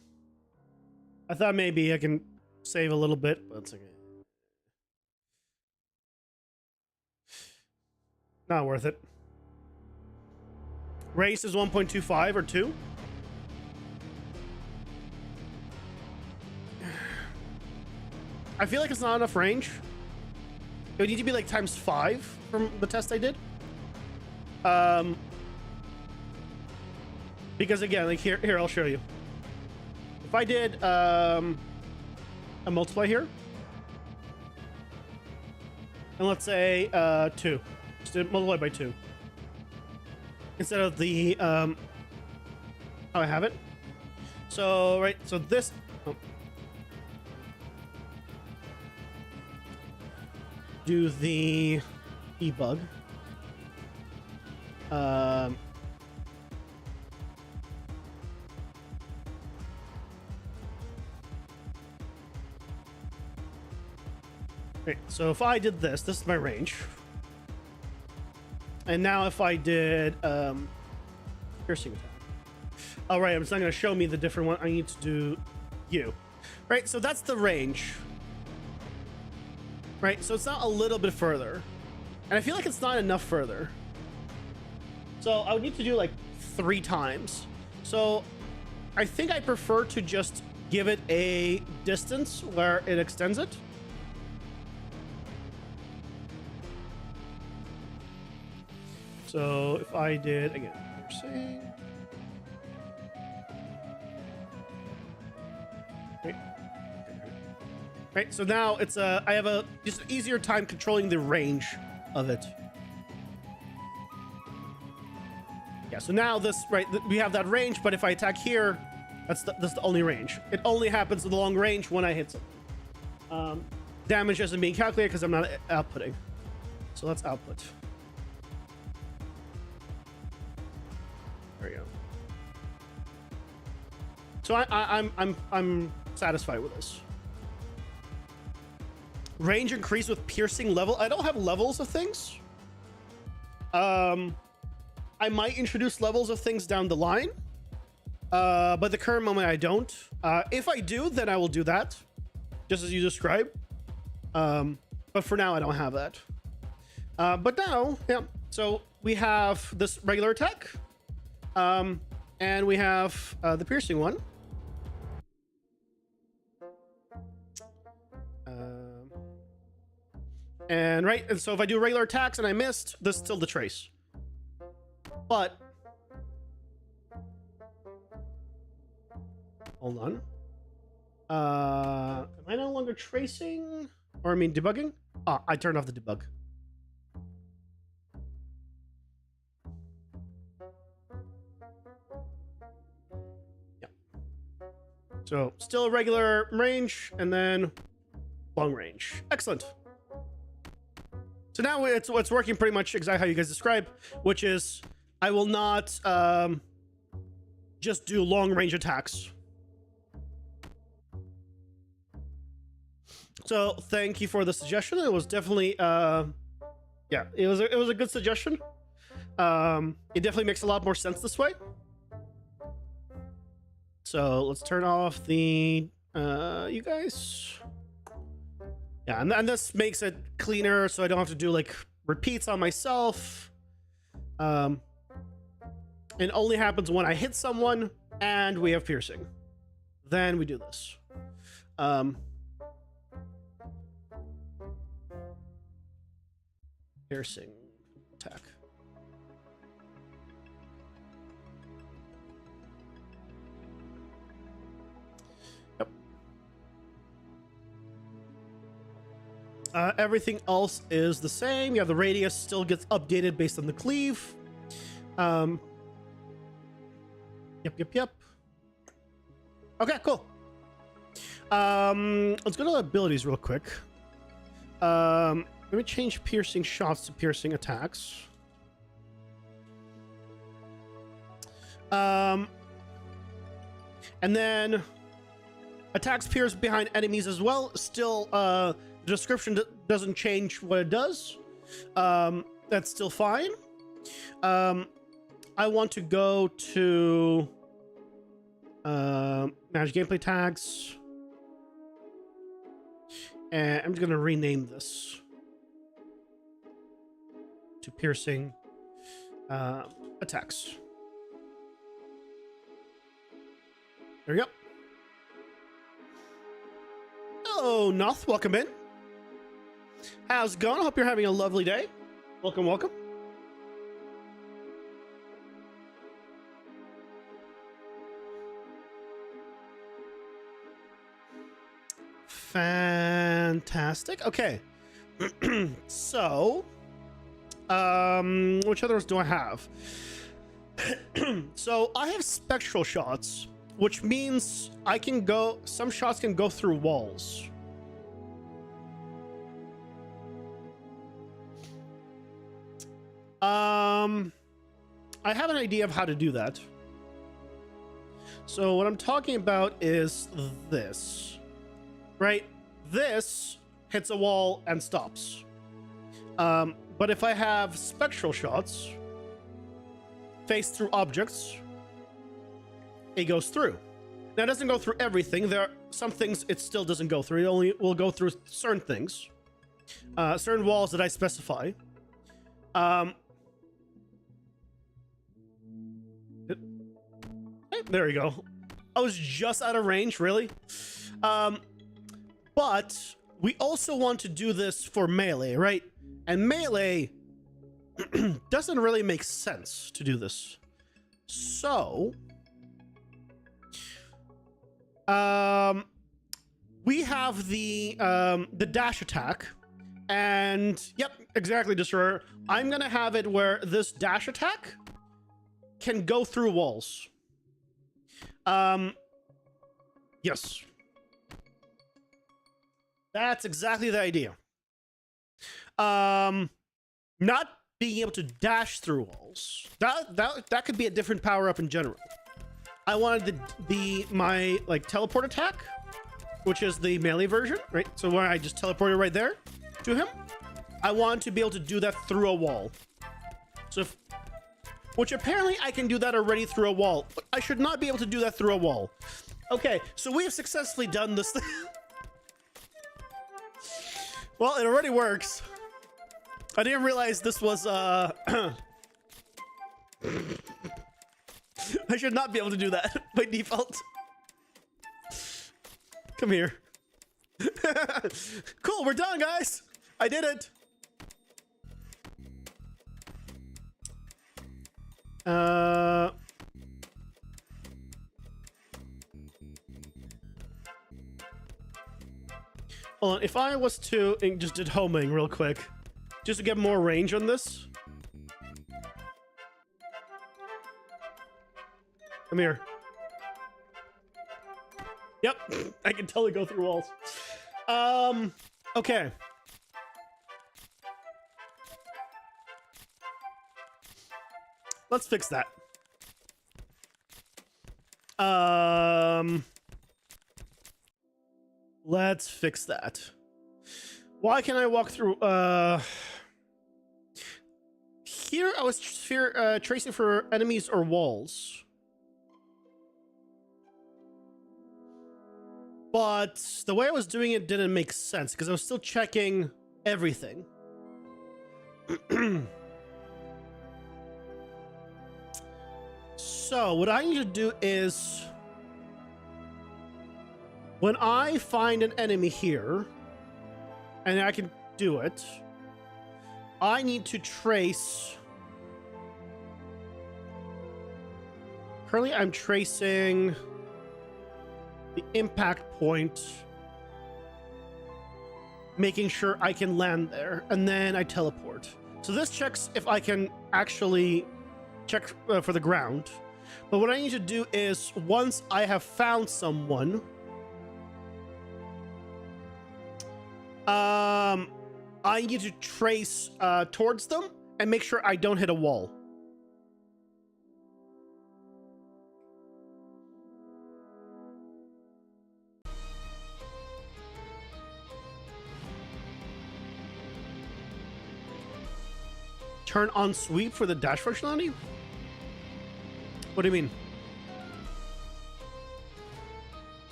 I thought maybe I can save a little bit, but it's okay. Not worth it. Race is 1.25 or 2. I feel like it's not enough range. It would need to be like times 5 from the test I did. Because again, like here, I'll show you. If I did a multiply here, and let's say 2, just multiply by 2 instead of the how I have it. So right, so this. Oh. Do the debug. Okay, so if I did this is my range. And now if I did piercing attack. All right, it's not going to show me the different one. I need to do you. Right, so that's the range. Right, so it's not a little bit further. And I feel like it's not enough further. So I would need to do like 3 times. So I think I prefer to just give it a distance where it extends it. So if I did, again, piercing. Right, so now it's I have a just an easier time controlling the range of it. Yeah, so now this, right, we have that range, but if I attack here, that's the only range. It only happens in the long range when I hit something. Damage isn't being calculated because I'm not outputting. So let's output. There we go. So I'm satisfied with this. Range increase with piercing level. I don't have levels of things. I might introduce levels of things down the line. But the current moment I don't. If I do, then I will do that. Just as you described. But for now, I don't have that. But now, yeah. So we have this regular attack. And we have the piercing one. And right, and so if I do regular attacks and I missed, this is still the trace. But hold on. Am I no longer tracing? Or I mean debugging? Ah, I turned off the debug. Yeah. So still a regular range and then long range. Excellent. So now it's working pretty much exactly how you guys describe, which is I will not just do long range attacks. So thank you for the suggestion. It was definitely yeah, it was a good suggestion. It definitely makes a lot more sense this way. So let's turn off the you guys. Yeah, and this makes it cleaner, so I don't have to do like repeats on myself. It only happens when I hit someone and we have piercing. Then we do this. Piercing attack. Yep. Everything else is the same. Yeah, the radius still gets updated based on the cleave. Yep. Okay, cool. Let's go to abilities real quick. Let me change piercing shots to piercing attacks. And then attacks pierce behind enemies as well. Still, the description doesn't change what it does. That's still fine. I want to go to manage gameplay tags. And I'm just going to rename this to piercing attacks. There we go. Hello, Noth. Welcome in. How's it going? I hope you're having a lovely day. Welcome, welcome. Fantastic. Okay. So, which others do I have? So I have spectral shots, which means I can go, some shots can go through walls. I have an idea of how to do that. So what I'm talking about is this, right? This hits a wall and stops. But if I have spectral shots face through objects, it goes through. Now it doesn't go through everything. There are some things it still doesn't go through. It only will go through certain things, certain walls that I specify. There we go. I was just out of range, really. But we also want to do this for melee, right? And melee doesn't really make sense to do this. So, we have the dash attack, and yep, exactly, Destroyer. I'm gonna have it where this dash attack can go through walls. Yes. That's exactly the idea. Not being able to dash through walls. That could be a different power up in general. I wanted to be my like teleport attack, which is the melee version, right? So where I just teleported right there to him. I want to be able to do that through a wall. So if, which apparently I can do that already through a wall. But I should not be able to do that through a wall. Okay, so we have successfully done this thing. Well, it already works. I didn't realize this was, I should not be able to do that by default. Come here. Cool, we're done, guys. I did it. Hold on, if I was to just did homing real quick, just to get more range on this. Come here. Yep, I can totally go through walls. Okay. Let's fix that. Let's fix that. Why can I walk through? Here I was tracing for enemies or walls. But the way I was doing it didn't make sense because I was still checking everything. So what I need to do is, when I find an enemy here, and I can do it, I need to trace. Currently I'm tracing the impact point, making sure I can land there, and then I teleport. So this checks if I can actually check for the ground. But what I need to do is, once I have found someone, I need to trace towards them and make sure I don't hit a wall. turn on sweep for the dash functionality? What do you mean?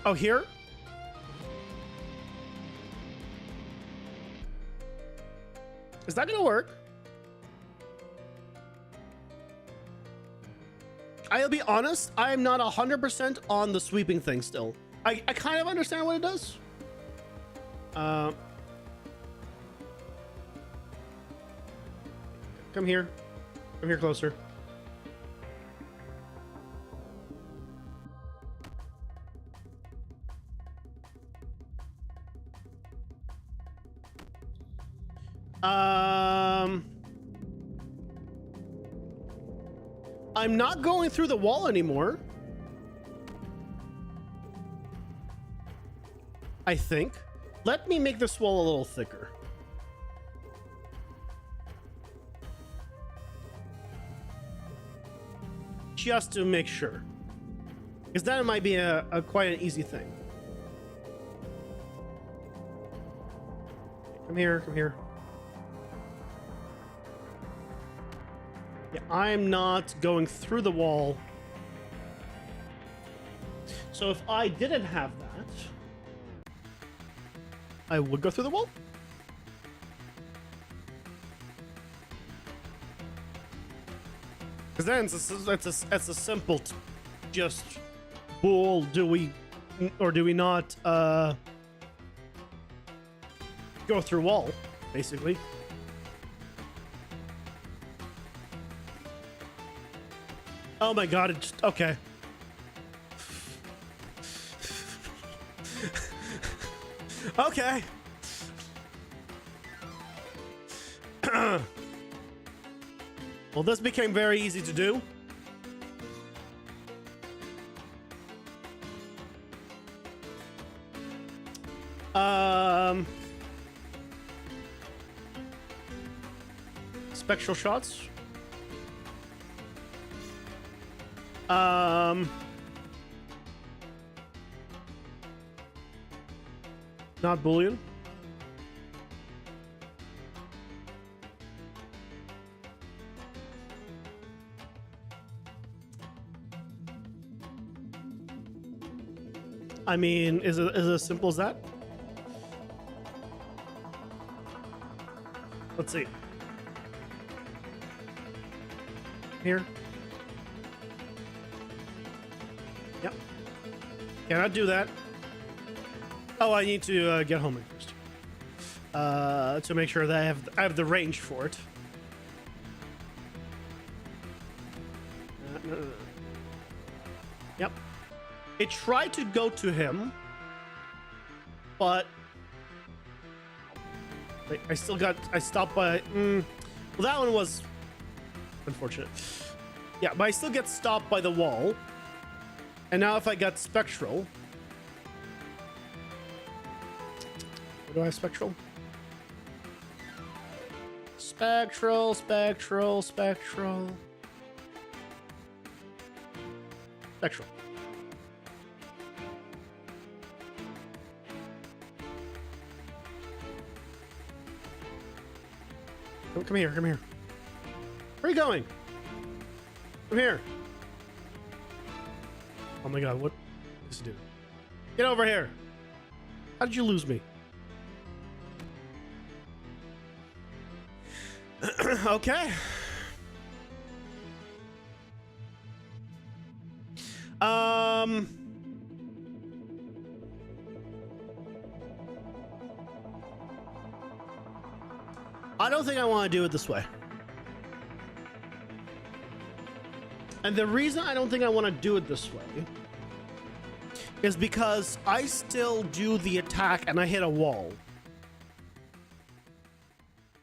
Oh, here? Is that gonna work? I'll be honest, I am not 100% on the sweeping thing still. I kind of understand what it does. Come here. Come here closer. I'm not going through the wall anymore. I think. Let me make this wall a little thicker. Just to make sure. Because that might be a quite an easy thing. Come here, come here. Yeah, I'm not going through the wall. So if I didn't have that, I would go through the wall. Because then it's a simple just bull. Do we or do we not go through wall, basically? Oh my god, it just okay. Okay. Well, this became very easy to do. Spectral shots. Not Boolean. I mean, is it as simple as that? Let's see. Here. Yep. Cannot do that. Oh, I need to get home first. To make sure that I have the range for it. No. Yep. It tried to go to him, but wait, I stopped by. Well, that one was unfortunate. Yeah, but I still get stopped by the wall. And now if I got spectral. What do I have spectral? Spectral. Spectral. Come here. Where are you going? Come here. Oh my god, what is this dude? Get over here. How did you lose me? Okay. I don't think I want to do it this way. And the reason I don't think I want to do it this way is because I still do the attack and I hit a wall.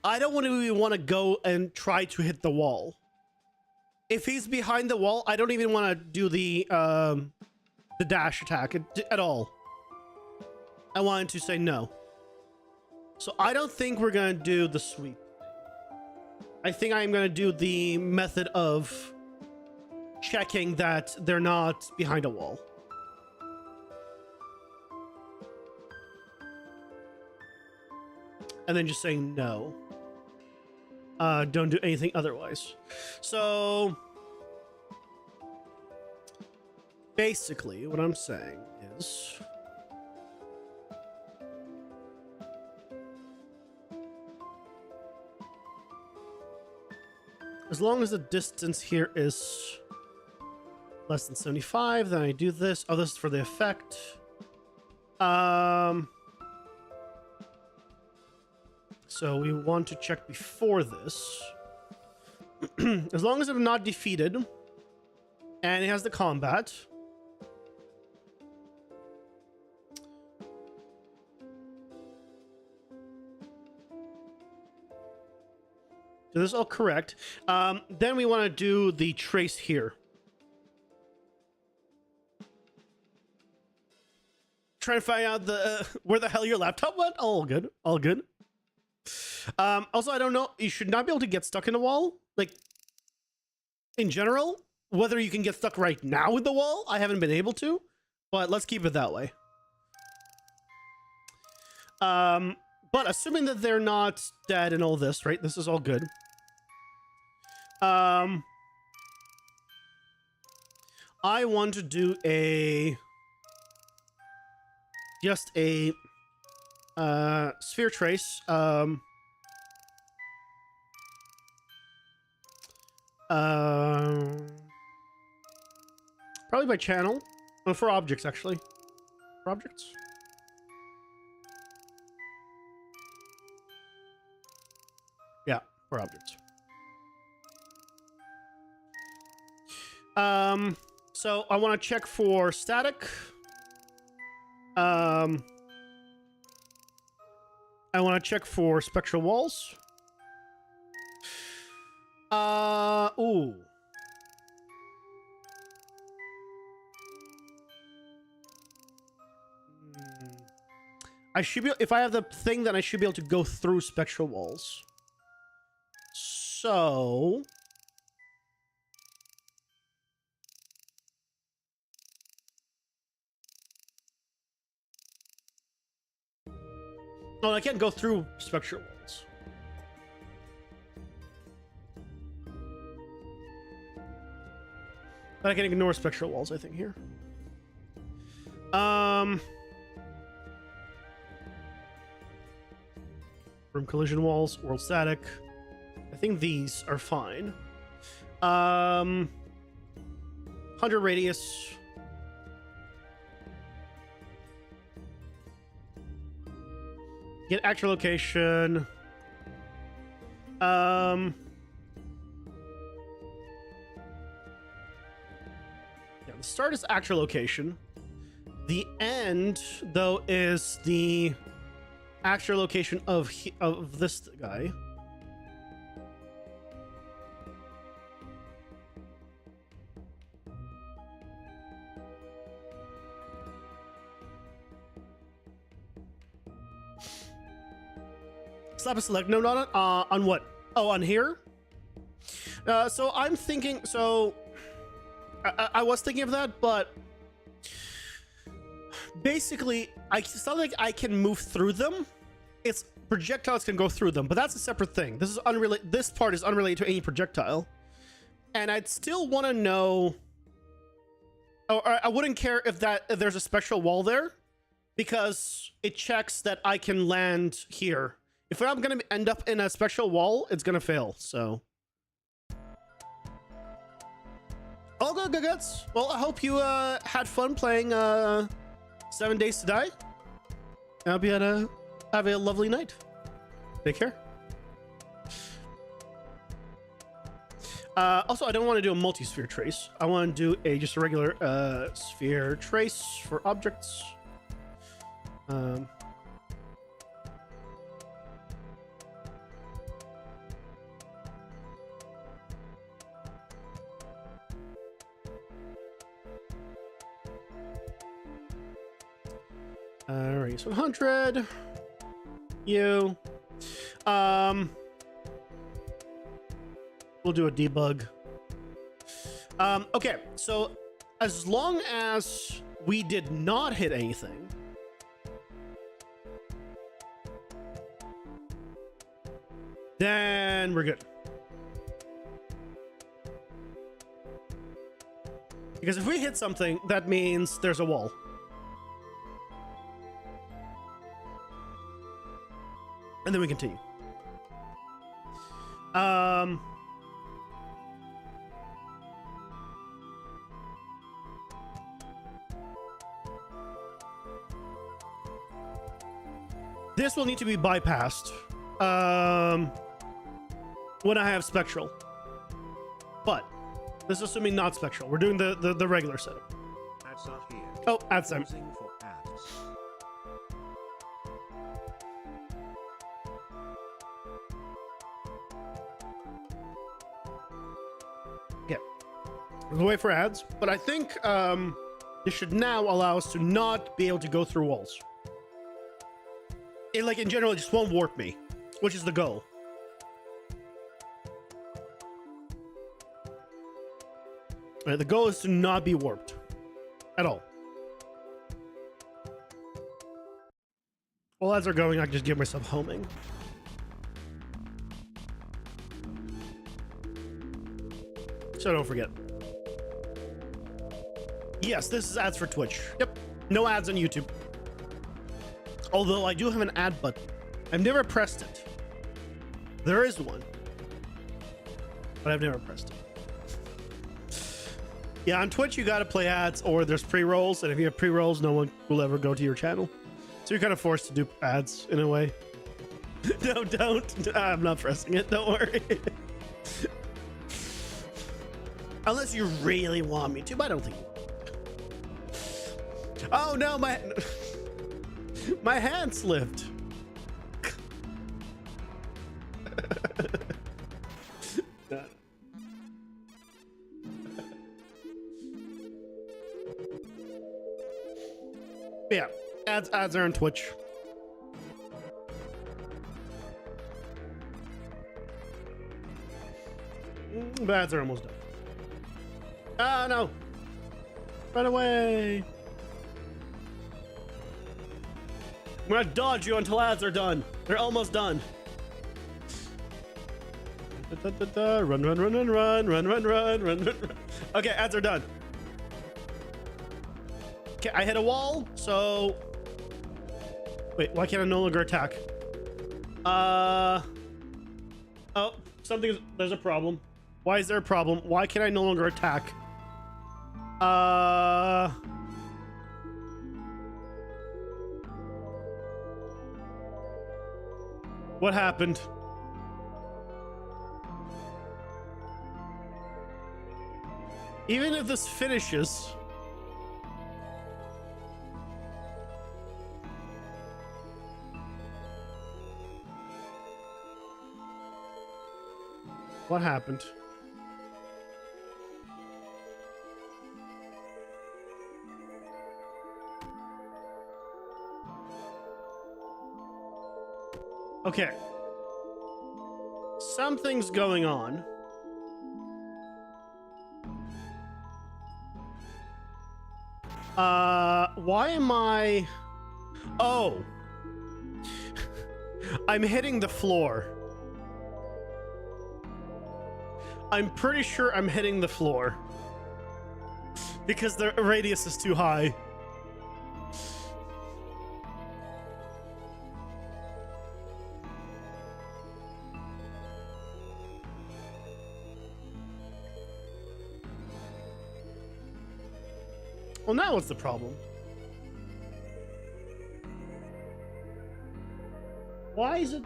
I don't even want to go and try to hit the wall. If he's behind the wall, I don't even want to do the dash attack at all. I wanted to say no. So I don't think we're going to do the sweep. I think I'm going to do the method of checking that they're not behind a wall. and then just saying no. Don't do anything otherwise. So basically what I'm saying is as long as the distance here is less than 75, then I do this. Oh, this is for the effect. So we want to check before this. As long as I'm not defeated and it has the combat. So this is all correct. Then we want to do the trace here. Trying to find out the where the hell your laptop went. All good. All good. Also, I don't know. You should not be able to get stuck in a wall. Like, in general, whether you can get stuck right now with the wall, I haven't been able to. But let's keep it that way. But assuming that they're not dead and all this, right? This is all good. I want to do just a sphere trace. Probably by channel. For objects, actually. For objects. Yeah, for objects. So I want to check for static. I want to check for spectral walls. Ooh. I should be, if I have the thing, then I should be able to go through spectral walls. So no, I can't go through spectral walls. But I can ignore spectral walls, I think, here. Room collision walls, world static. I think these are fine. 100 radius. Get actual location. Yeah, the start is actual location. The end, though, is the actual location of this guy. Slap a select. No, not on what? Oh, on here? So I'm thinking, so I was thinking of that, but basically it's not like I can move through them. It's projectiles can go through them, but that's a separate thing. This is unrelated. This part is unrelated to any projectile. And I'd still want to know, or I wouldn't care if there's a spectral wall there, because it checks that I can land here. If I'm going to end up in a spectral wall, it's going to fail, so. All good, good, good. Well, I hope you had fun playing 7 Days to Die. I hope you had have a lovely night. Take care. Also, I don't want to do a multi-sphere trace. I want to do just a regular sphere trace for objects. Radius 100. You. We'll do a debug. Okay, so as long as we did not hit anything, Then we're good. Because if we hit something, that means there's a wall. And then we continue. This will need to be bypassed when I have spectral. But this is assuming not spectral. We're doing the regular setup. Ads are here. Oh, ads time. Pausing for ads. Okay. We'll wait for ads, but I think this should now allow us to not be able to go through walls. Like in general, it just won't warp me, which is the goal. Right, the goal is to not be warped at all. While ads are going, I can just give myself homing. So don't forget. Yes, this is ads for Twitch. Yep, no ads on YouTube. Although I do have an ad button. I've never pressed it. There is one, but I've never pressed it. Yeah, on Twitch, you got to play ads or there's pre-rolls. And if you have pre-rolls, no one will ever go to your channel. So you're kind of forced to do ads in a way. No, don't. I'm not pressing it. Don't worry. Unless you really want me to, but I don't think you will. Oh, no, my hand slipped. Yeah, ads are on Twitch. But ads are almost done. Oh no! Run away! I'm gonna dodge you until ads are done. They're almost done. Run, run, run, run, run, run, run, run, run, run. Okay, ads are done. Okay, I hit a wall, so... Wait, why can't I no longer attack? Oh, there's a problem. Why is there a problem? Why can I no longer attack? What happened? Even if this finishes... What happened? Okay. Something's going on. Why am I... Oh. I'm hitting the floor. I'm pretty sure I'm hitting the floor. Because the radius is too high. Well, now what's the problem? Why is it...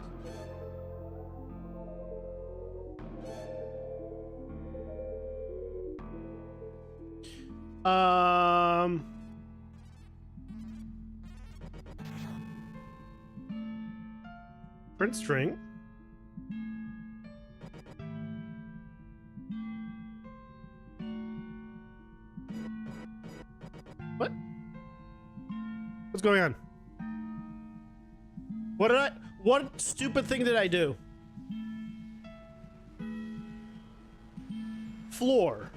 Print string. What? What's going on? What stupid thing did I do? Floor.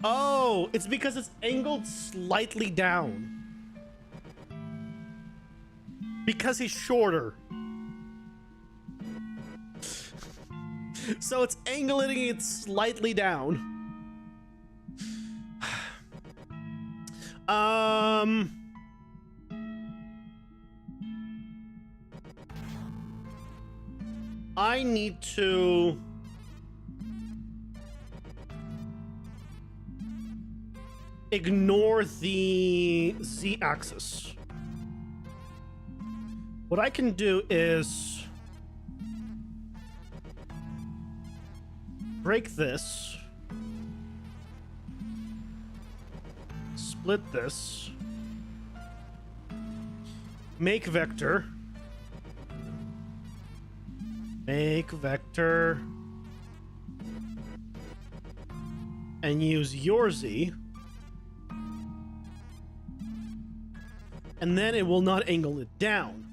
Oh, it's because it's angled slightly down. Because he's shorter. So it's angling it slightly down. I need to ignore the z-axis. What I can do is break this, split this, make vector, and use your z, and then it will not angle it down,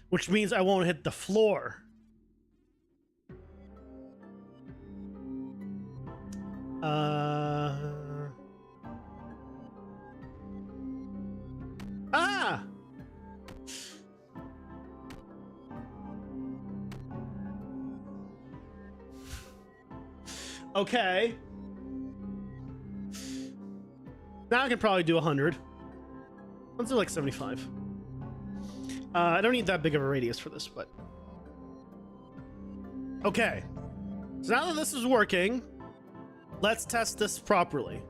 which means I won't hit the floor. Okay. Now I can probably do 100. Let's do like 75. I don't need that big of a radius for this, but... Okay. So now that this is working, let's test this properly.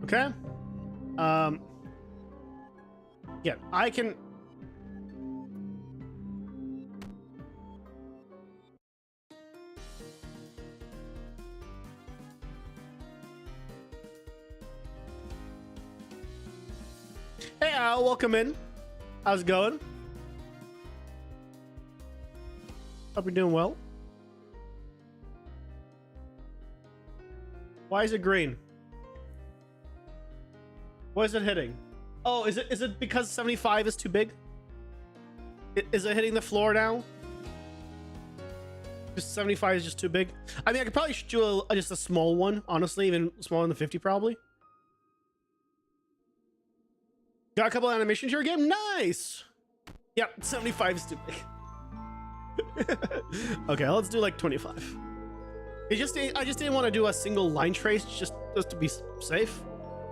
Okay? Yeah, I can... Hey Al, welcome in. How's it going? Hope you're doing well. Why is it green? What is it hitting? Oh, is it because 75 is too big? Is it hitting the floor now? Just 75 is just too big. I mean, I could probably do just a small one, honestly, even smaller than 50 probably. Got a couple animations here game? Nice! Yep, 75 is too big. Okay, let's do like 25. I just didn't want to do a single line trace just to be safe.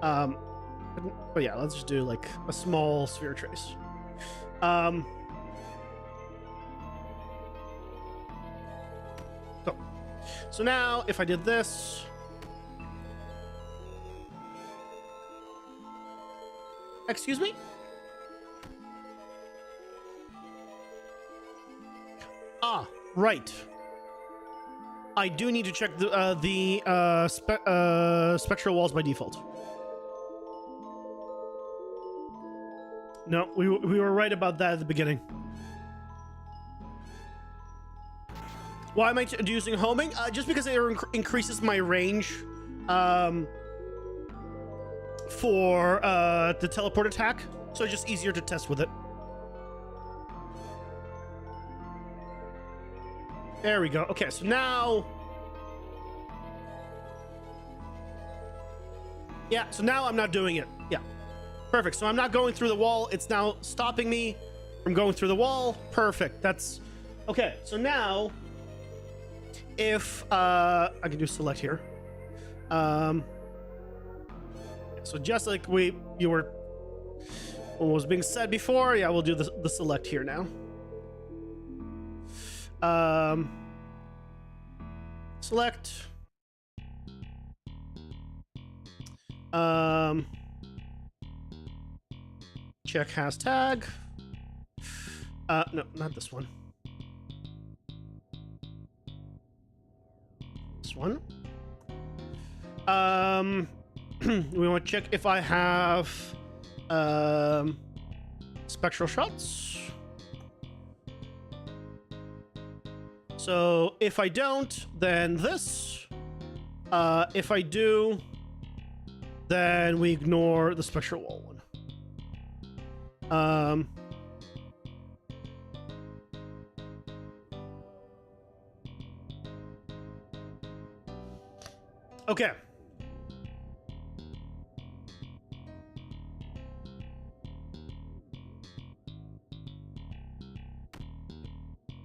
But yeah, let's just do like a small sphere trace. So now if I did this, excuse me? Ah, right. I do need to check the spectral walls by default. No, we were right about that at the beginning. Why am I using homing? Just because it increases my range for the teleport attack, so it's just easier to test with it. There we go. Okay, so now... Yeah, so now I'm not doing it. Yeah. Perfect. So I'm not going through the wall. It's now stopping me from going through the wall. Perfect. That's... Okay, so now... If... I can do select here. So just like you were... What was being said before, yeah, we'll do the select here now. Select. Check hashtag. No, not this one. This one. We want to check if I have spectral shots. So if I don't, then this. If I do, then we ignore the spectral wall one. Okay.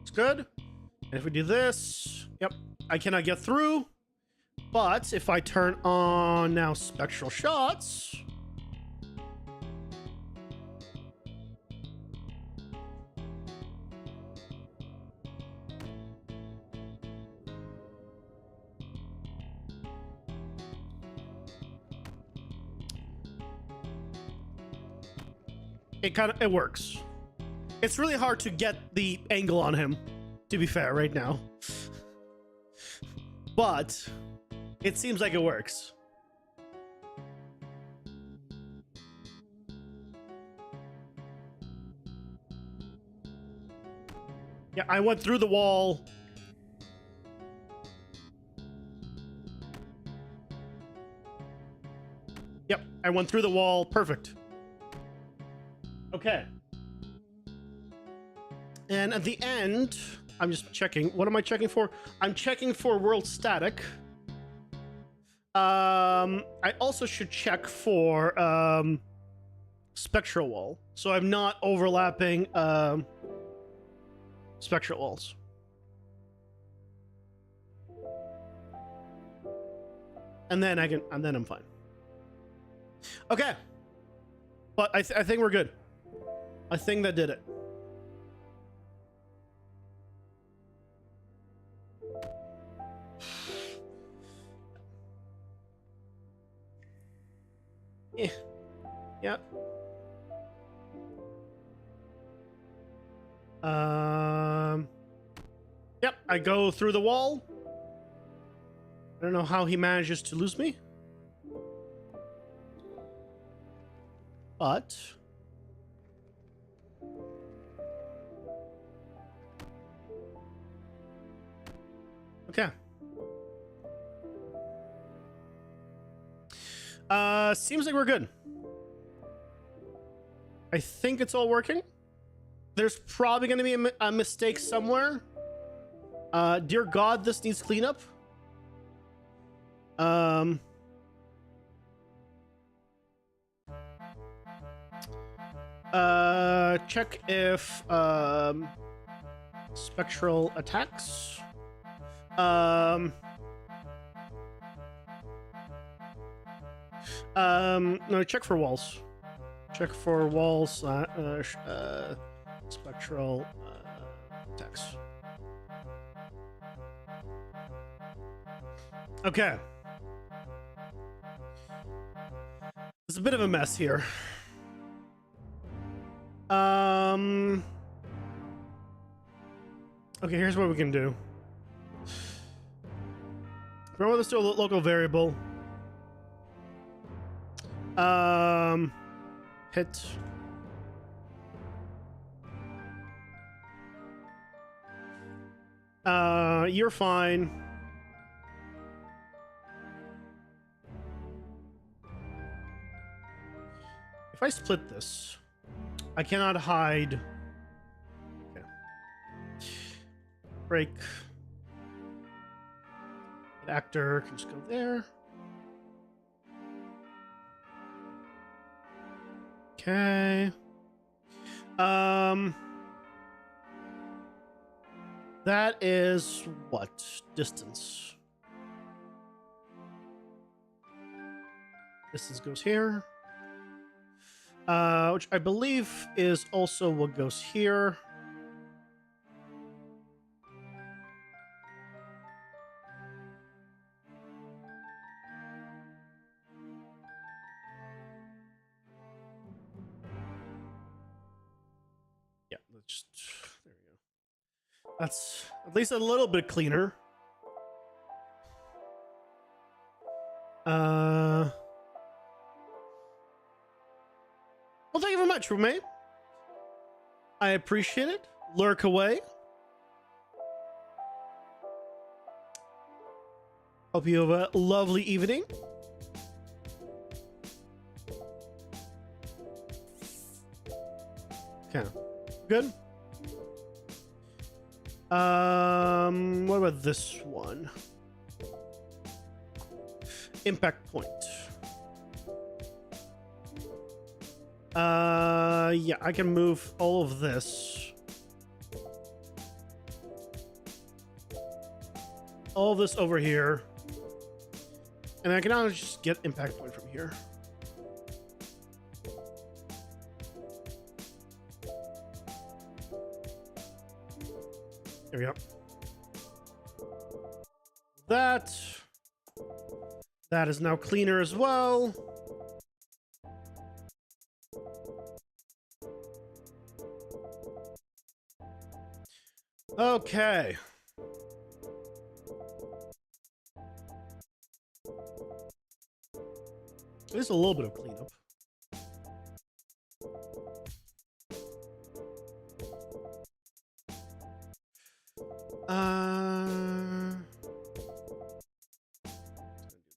It's good. And if we do this, yep. I cannot get through. But if I turn on now spectral shots... it works. It's really hard to get the angle on him, to be fair, right now. But it seems like it works. Yeah, I went through the wall. Yep, I went through the wall. Perfect. Okay. And at the end, I'm just checking. What am I checking for? I'm checking for world static. I also should check for spectral wall, so I'm not overlapping spectral walls. And then I'm fine. Okay. But I think we're good. I think that did it. Yeah. Yeah. Yep, I go through the wall. I don't know how he manages to lose me. But okay. Seems like we're good. I think it's all working. There's probably going to be a mistake somewhere. Dear God, this needs cleanup. Check if spectral attacks. No, check for walls. Check for walls. Spectral attacks. Okay. It's a bit of a mess here. Okay, here's what we can do. Remember, this to a local variable. Hit. You're fine. If I split this, I cannot hide. Okay. Break. Actor can just go there. Okay. That is what distance? Distance goes here. Which I believe is also what goes here. Yeah, let's just, there we go. That's at least a little bit cleaner. Well, thank you very much, roommate. I appreciate it. Lurk away. Hope you have a lovely evening. Okay. Good. What about this one? Impact point. Yeah, I can move all of this all this over here. And I can now just get impact point from here. There we go. That is now cleaner as well. Okay. There's a little bit of cleanup.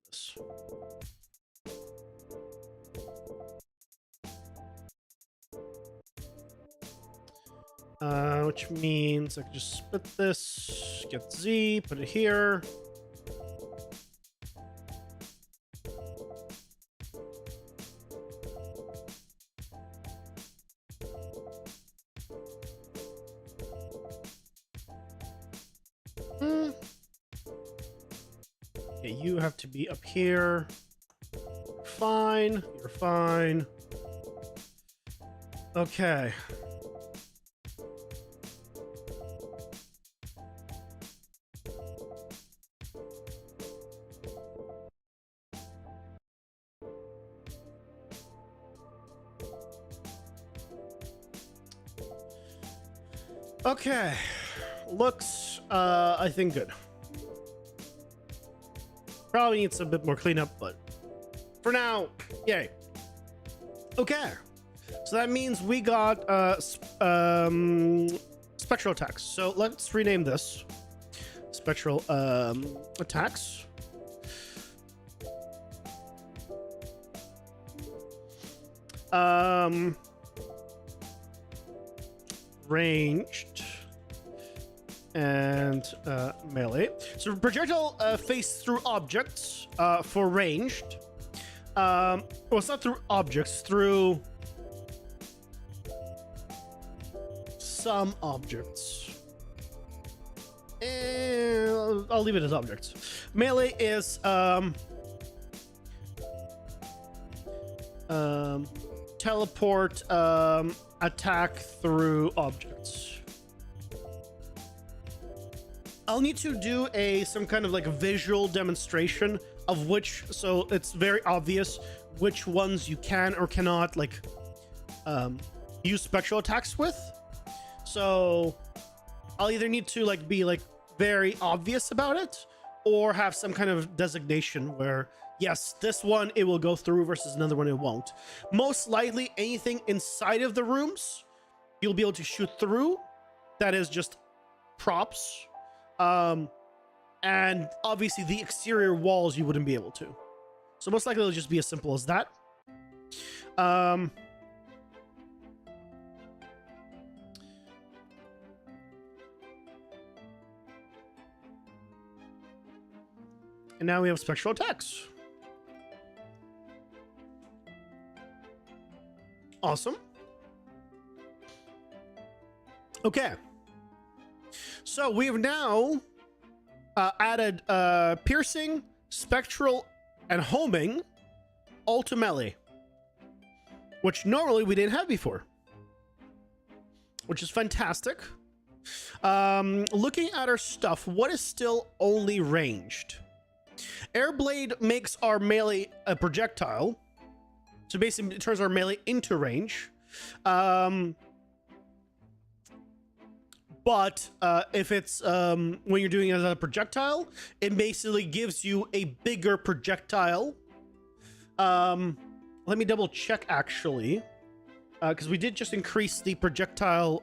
Let's do this. Which means I can just split this, get Z, put it here. Okay, you have to be up here. Fine, you're fine. Okay. Okay, looks, I think good. Probably needs a bit more cleanup, but for now, yay. Okay, so that means we got spectral attacks. So let's rename this spectral attacks. Ranged and melee. So projectile face through objects for ranged. Well, it's not through objects, through some objects. And I'll leave it as objects. Melee is teleport attack through objects. I'll need to do some kind of like a visual demonstration of which, so it's very obvious which ones you can or cannot like use spectral attacks with. So I'll either need to like be like very obvious about it, or have some kind of designation where yes, this one it will go through versus another one it won't. Most likely anything inside of the rooms you'll be able to shoot through. That is just props. And obviously the exterior walls you wouldn't be able to. So most likely it'll just be as simple as that. And now we have spectral attacks. Awesome. Okay. So we've now added piercing, spectral, and homing all to melee, which normally we didn't have before, which is fantastic. Looking at our stuff, what is still only ranged? Airblade makes our melee a projectile, so basically it turns our melee into range. But if it's when you're doing it as a projectile, it basically gives you a bigger projectile. Let me double check actually, because we did just increase the projectile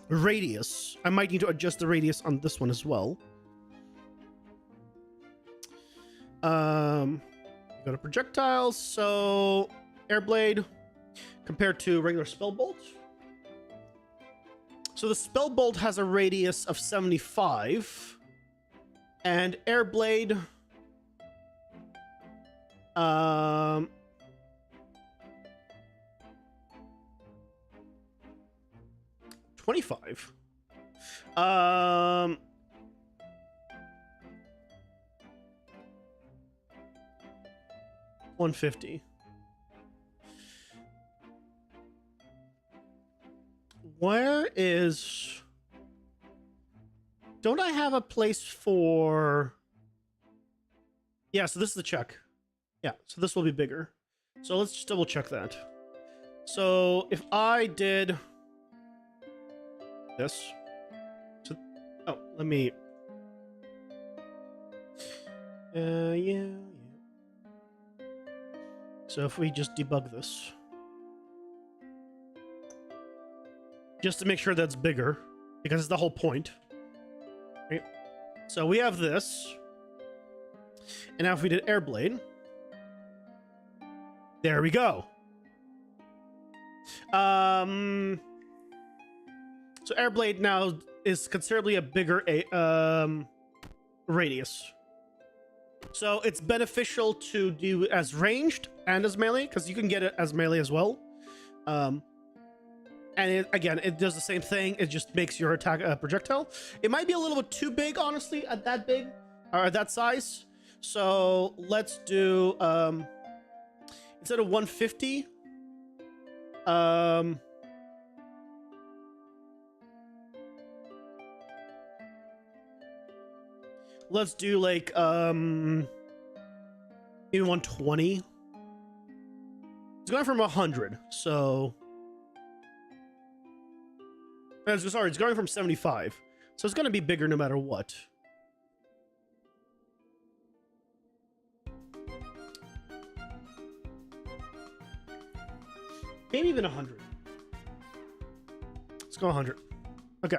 radius. I might need to adjust the radius on this one as well. Go to projectiles. So Airblade compared to regular Spellbolt. So the Spellbolt has a radius of 75, and Airblade 25. 150. Where is... Don't I have a place for... Yeah, so this is the check. Yeah, so this will be bigger. So let's just double check that. So if I did this... So, oh, let me... yeah. So if we just debug this. Just to make sure that's bigger, because it's the whole point. Right? So we have this. And now if we did Airblade. There we go. So Airblade now is considerably a bigger radius. So it's beneficial to do as ranged and as melee, because you can get it as melee as well. And again, it does the same thing. It just makes your attack a projectile. It might be a little bit too big, honestly, at that big or at that size. So let's do instead of 150. Let's do like maybe 120. It's going from 100, so sorry, it's going from 75, so it's going to be bigger no matter what. Maybe even 100. Let's go 100. Okay,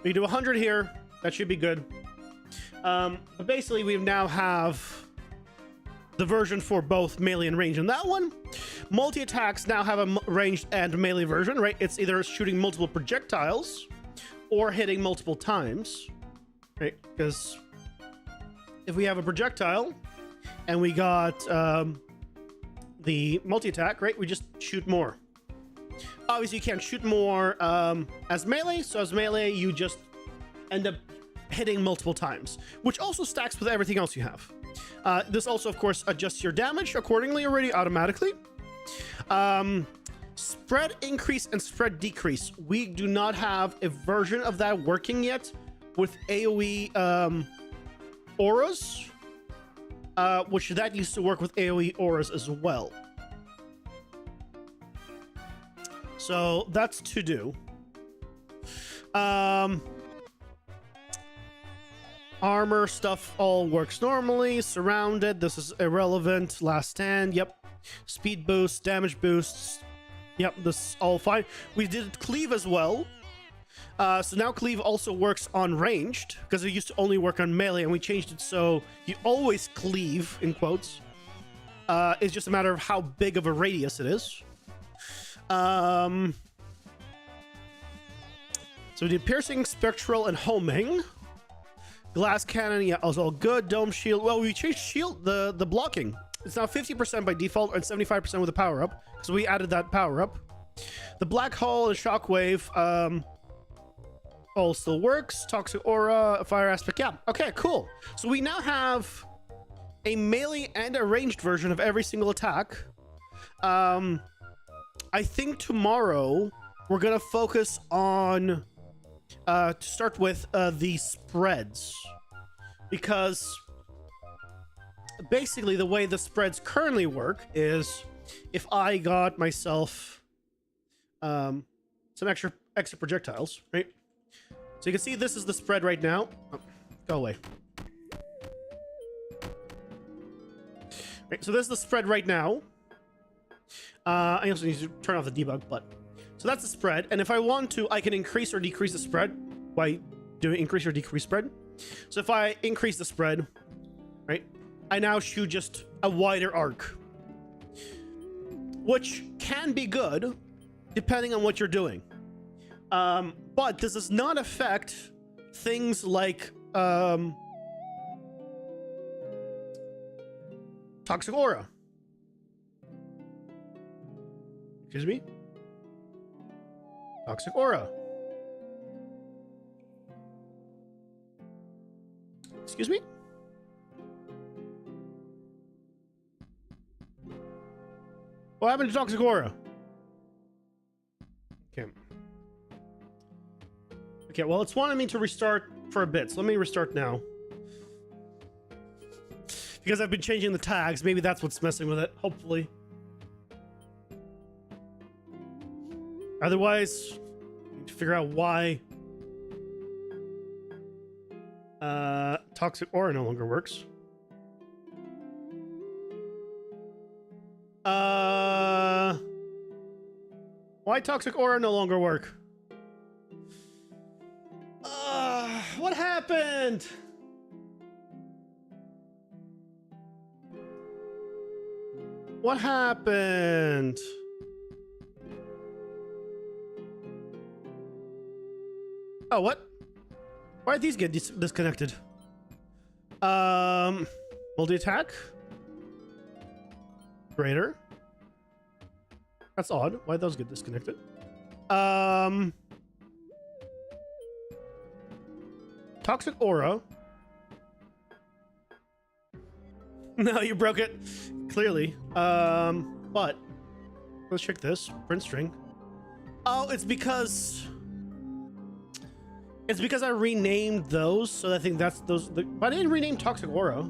we do 100 here. That should be good. But basically, we now have the version for both melee and range in that one. Multi-attacks now have a ranged and melee version, right? It's either shooting multiple projectiles or hitting multiple times, right? Because if we have a projectile and we got the multi-attack, right? We just shoot more. Obviously, you can't shoot more as melee, so as melee, you just end up hitting multiple times, which also stacks with everything else you have. This also, of course, adjusts your damage accordingly already automatically. Spread increase and spread decrease. We do not have a version of that working yet with AoE auras, which that used to work with AoE auras as well. So that's to do. Armor stuff all works normally. Surrounded, this is irrelevant. Last stand, yep. Speed boost, damage boosts, yep, this is all fine. We did cleave as well. So now cleave also works on ranged, because it used to only work on melee, and we changed it so you always cleave, in quotes. It's just a matter of how big of a radius it is. So we did piercing, spectral, and homing. Glass cannon, yeah, was all good. Dome shield. Well, we changed shield, the blocking. It's now 50% by default and 75% with a power up, because we added that power up. The black hole and shockwave, all still works. Toxic aura, fire aspect, yeah. Okay, cool. So we now have a melee and a ranged version of every single attack. I think tomorrow we're gonna focus on to start with the spreads, because basically the way the spreads currently work is if I got myself some extra projectiles, right? So you can see this is the spread right now. Oh, go away. Right, so this is the spread right now. I also need to turn off the debug, but so that's the spread. And if I want to, I can increase or decrease the spread by doing increase or decrease spread. So if I increase the spread, right, I now shoot just a wider arc, which can be good depending on what you're doing. But this does not affect things like toxic aura. Excuse me? Toxic aura. Excuse me? What happened to Toxic Aura? Okay. Okay, well, it's wanting me to restart for a bit, so let me restart now. Because I've been changing the tags, maybe that's what's messing with it, hopefully. Otherwise, I need to figure out why Toxic Aura no longer works. Why Toxic Aura no longer work? What happened? What happened? Oh, what? Why did these get disconnected? Multi-attack? Greater? That's odd. Why'd those get disconnected? Toxic Aura. No, you broke it. Clearly. But let's check this. Print string. Oh, it's because I renamed those, so I think that's those. But I didn't rename Toxic Aura.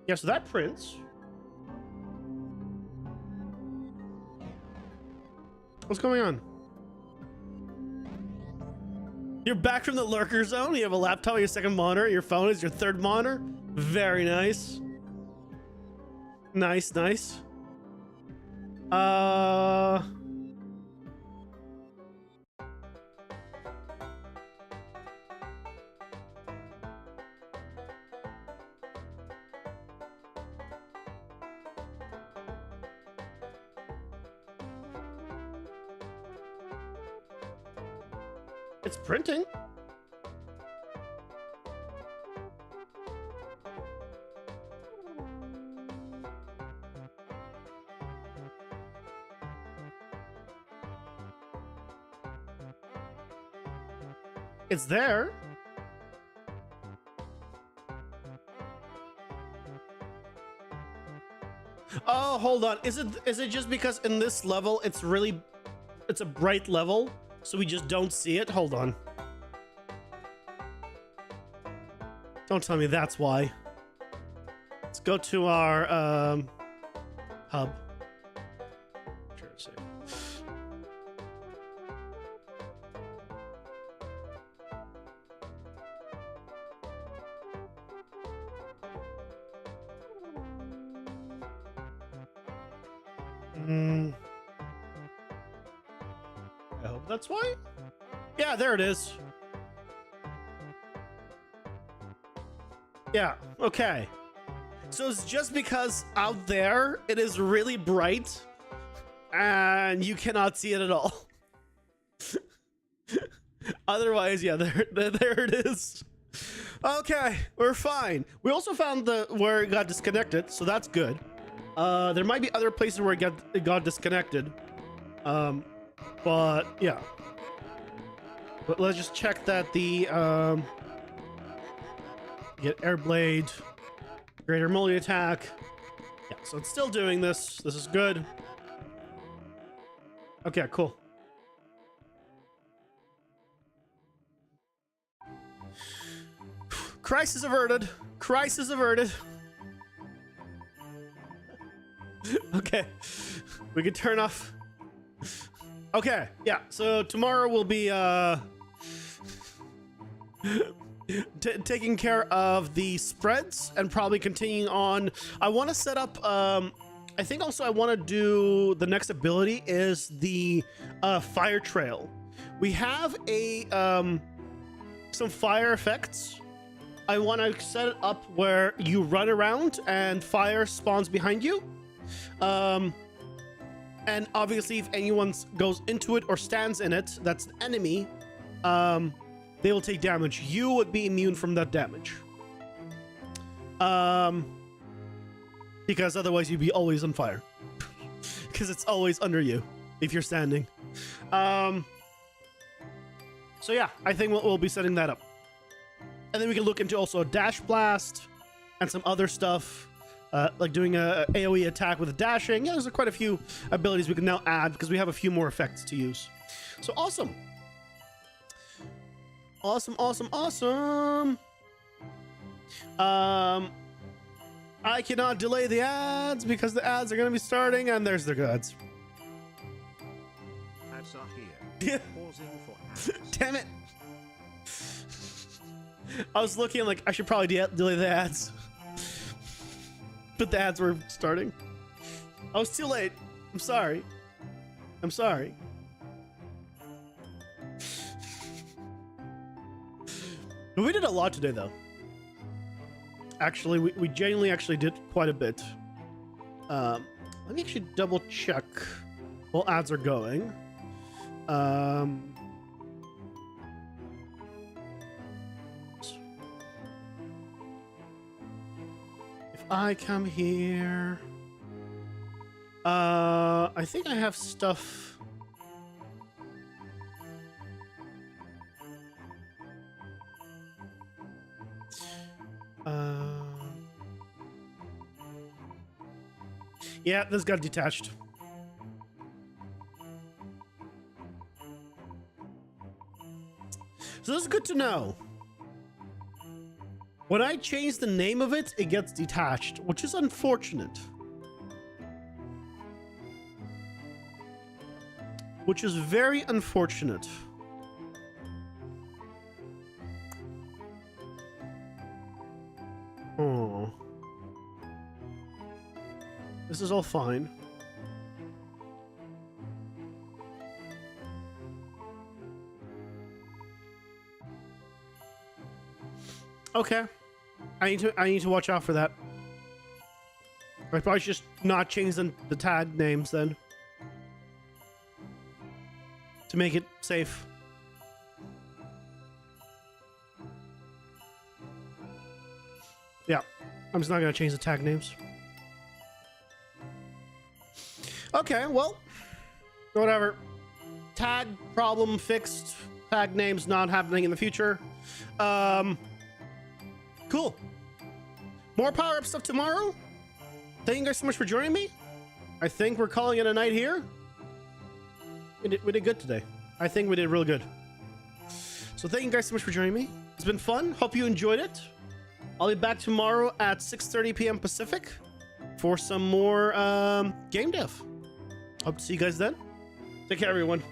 Yeah, so that prints. What's going on? You're back from the lurker zone. You have a laptop on your second monitor. Your phone is your third monitor. Very nice. Nice, nice. It's printing. It's there. Oh, hold on. Is it just because in this level it's a bright level, so we just don't see it? Hold on. Don't tell me that's why. Let's go to our hub. Sure, see. I hope that's why. Yeah, there it is. Yeah, okay. So it's just because out there it is really bright and you cannot see it at all. Otherwise, yeah, there it is. Okay, we're fine. We also found where it got disconnected, so that's good. There might be other places where it got disconnected. But yeah. But let's just check that the get air blade, greater multi attack. Yeah, so it's still doing this. This is good. Okay, cool. Crisis averted. Crisis averted. Okay, we can turn off. Okay, yeah, so tomorrow we'll be taking care of the spreads and probably continuing on. I want to set up I think also I want to do the next ability is the fire trail. We have a some fire effects. I want to set it up where you run around and fire spawns behind you. And obviously if anyone goes into it or stands in it, that's an enemy, they will take damage. You would be immune from that damage. Because otherwise you'd be always on fire. Because it's always under you if you're standing. So yeah, I think we'll be setting that up. And then we can look into also a dash blast and some other stuff, like doing a AoE attack with a dashing. Yeah, there's quite a few abilities we can now add because we have a few more effects to use. So awesome. Awesome, awesome, awesome. I cannot delay the ads because the ads are going to be starting, and there's the ads. Ads are here. Yeah. Pausing for ads. Damn it. I was looking like I should probably delay the ads. But the ads were starting. I was too late. I'm sorry. I'm sorry. But we did a lot today, though. Actually, we genuinely actually did quite a bit. Let me actually double check while ads are going. If I come here, I think I have stuff. Yeah, this got detached. So this is good to know. When I change the name of it, it gets detached, which is unfortunate. Which is very unfortunate. Oh. This is all fine. Okay. I need to watch out for that. I probably should just not change the tag names then. To make it safe. Yeah. I'm just not gonna change the tag names. Okay, well, whatever. Tag problem fixed. Tag names not happening in the future. Cool. More power-up stuff tomorrow. Thank you guys so much for joining me. I think we're calling it a night here. We did good today. I think we did real good. So thank you guys so much for joining me. It's been fun. Hope you enjoyed it. I'll be back tomorrow at 6:30 p.m. Pacific for some more game dev. Hope to see you guys then. Take care, everyone.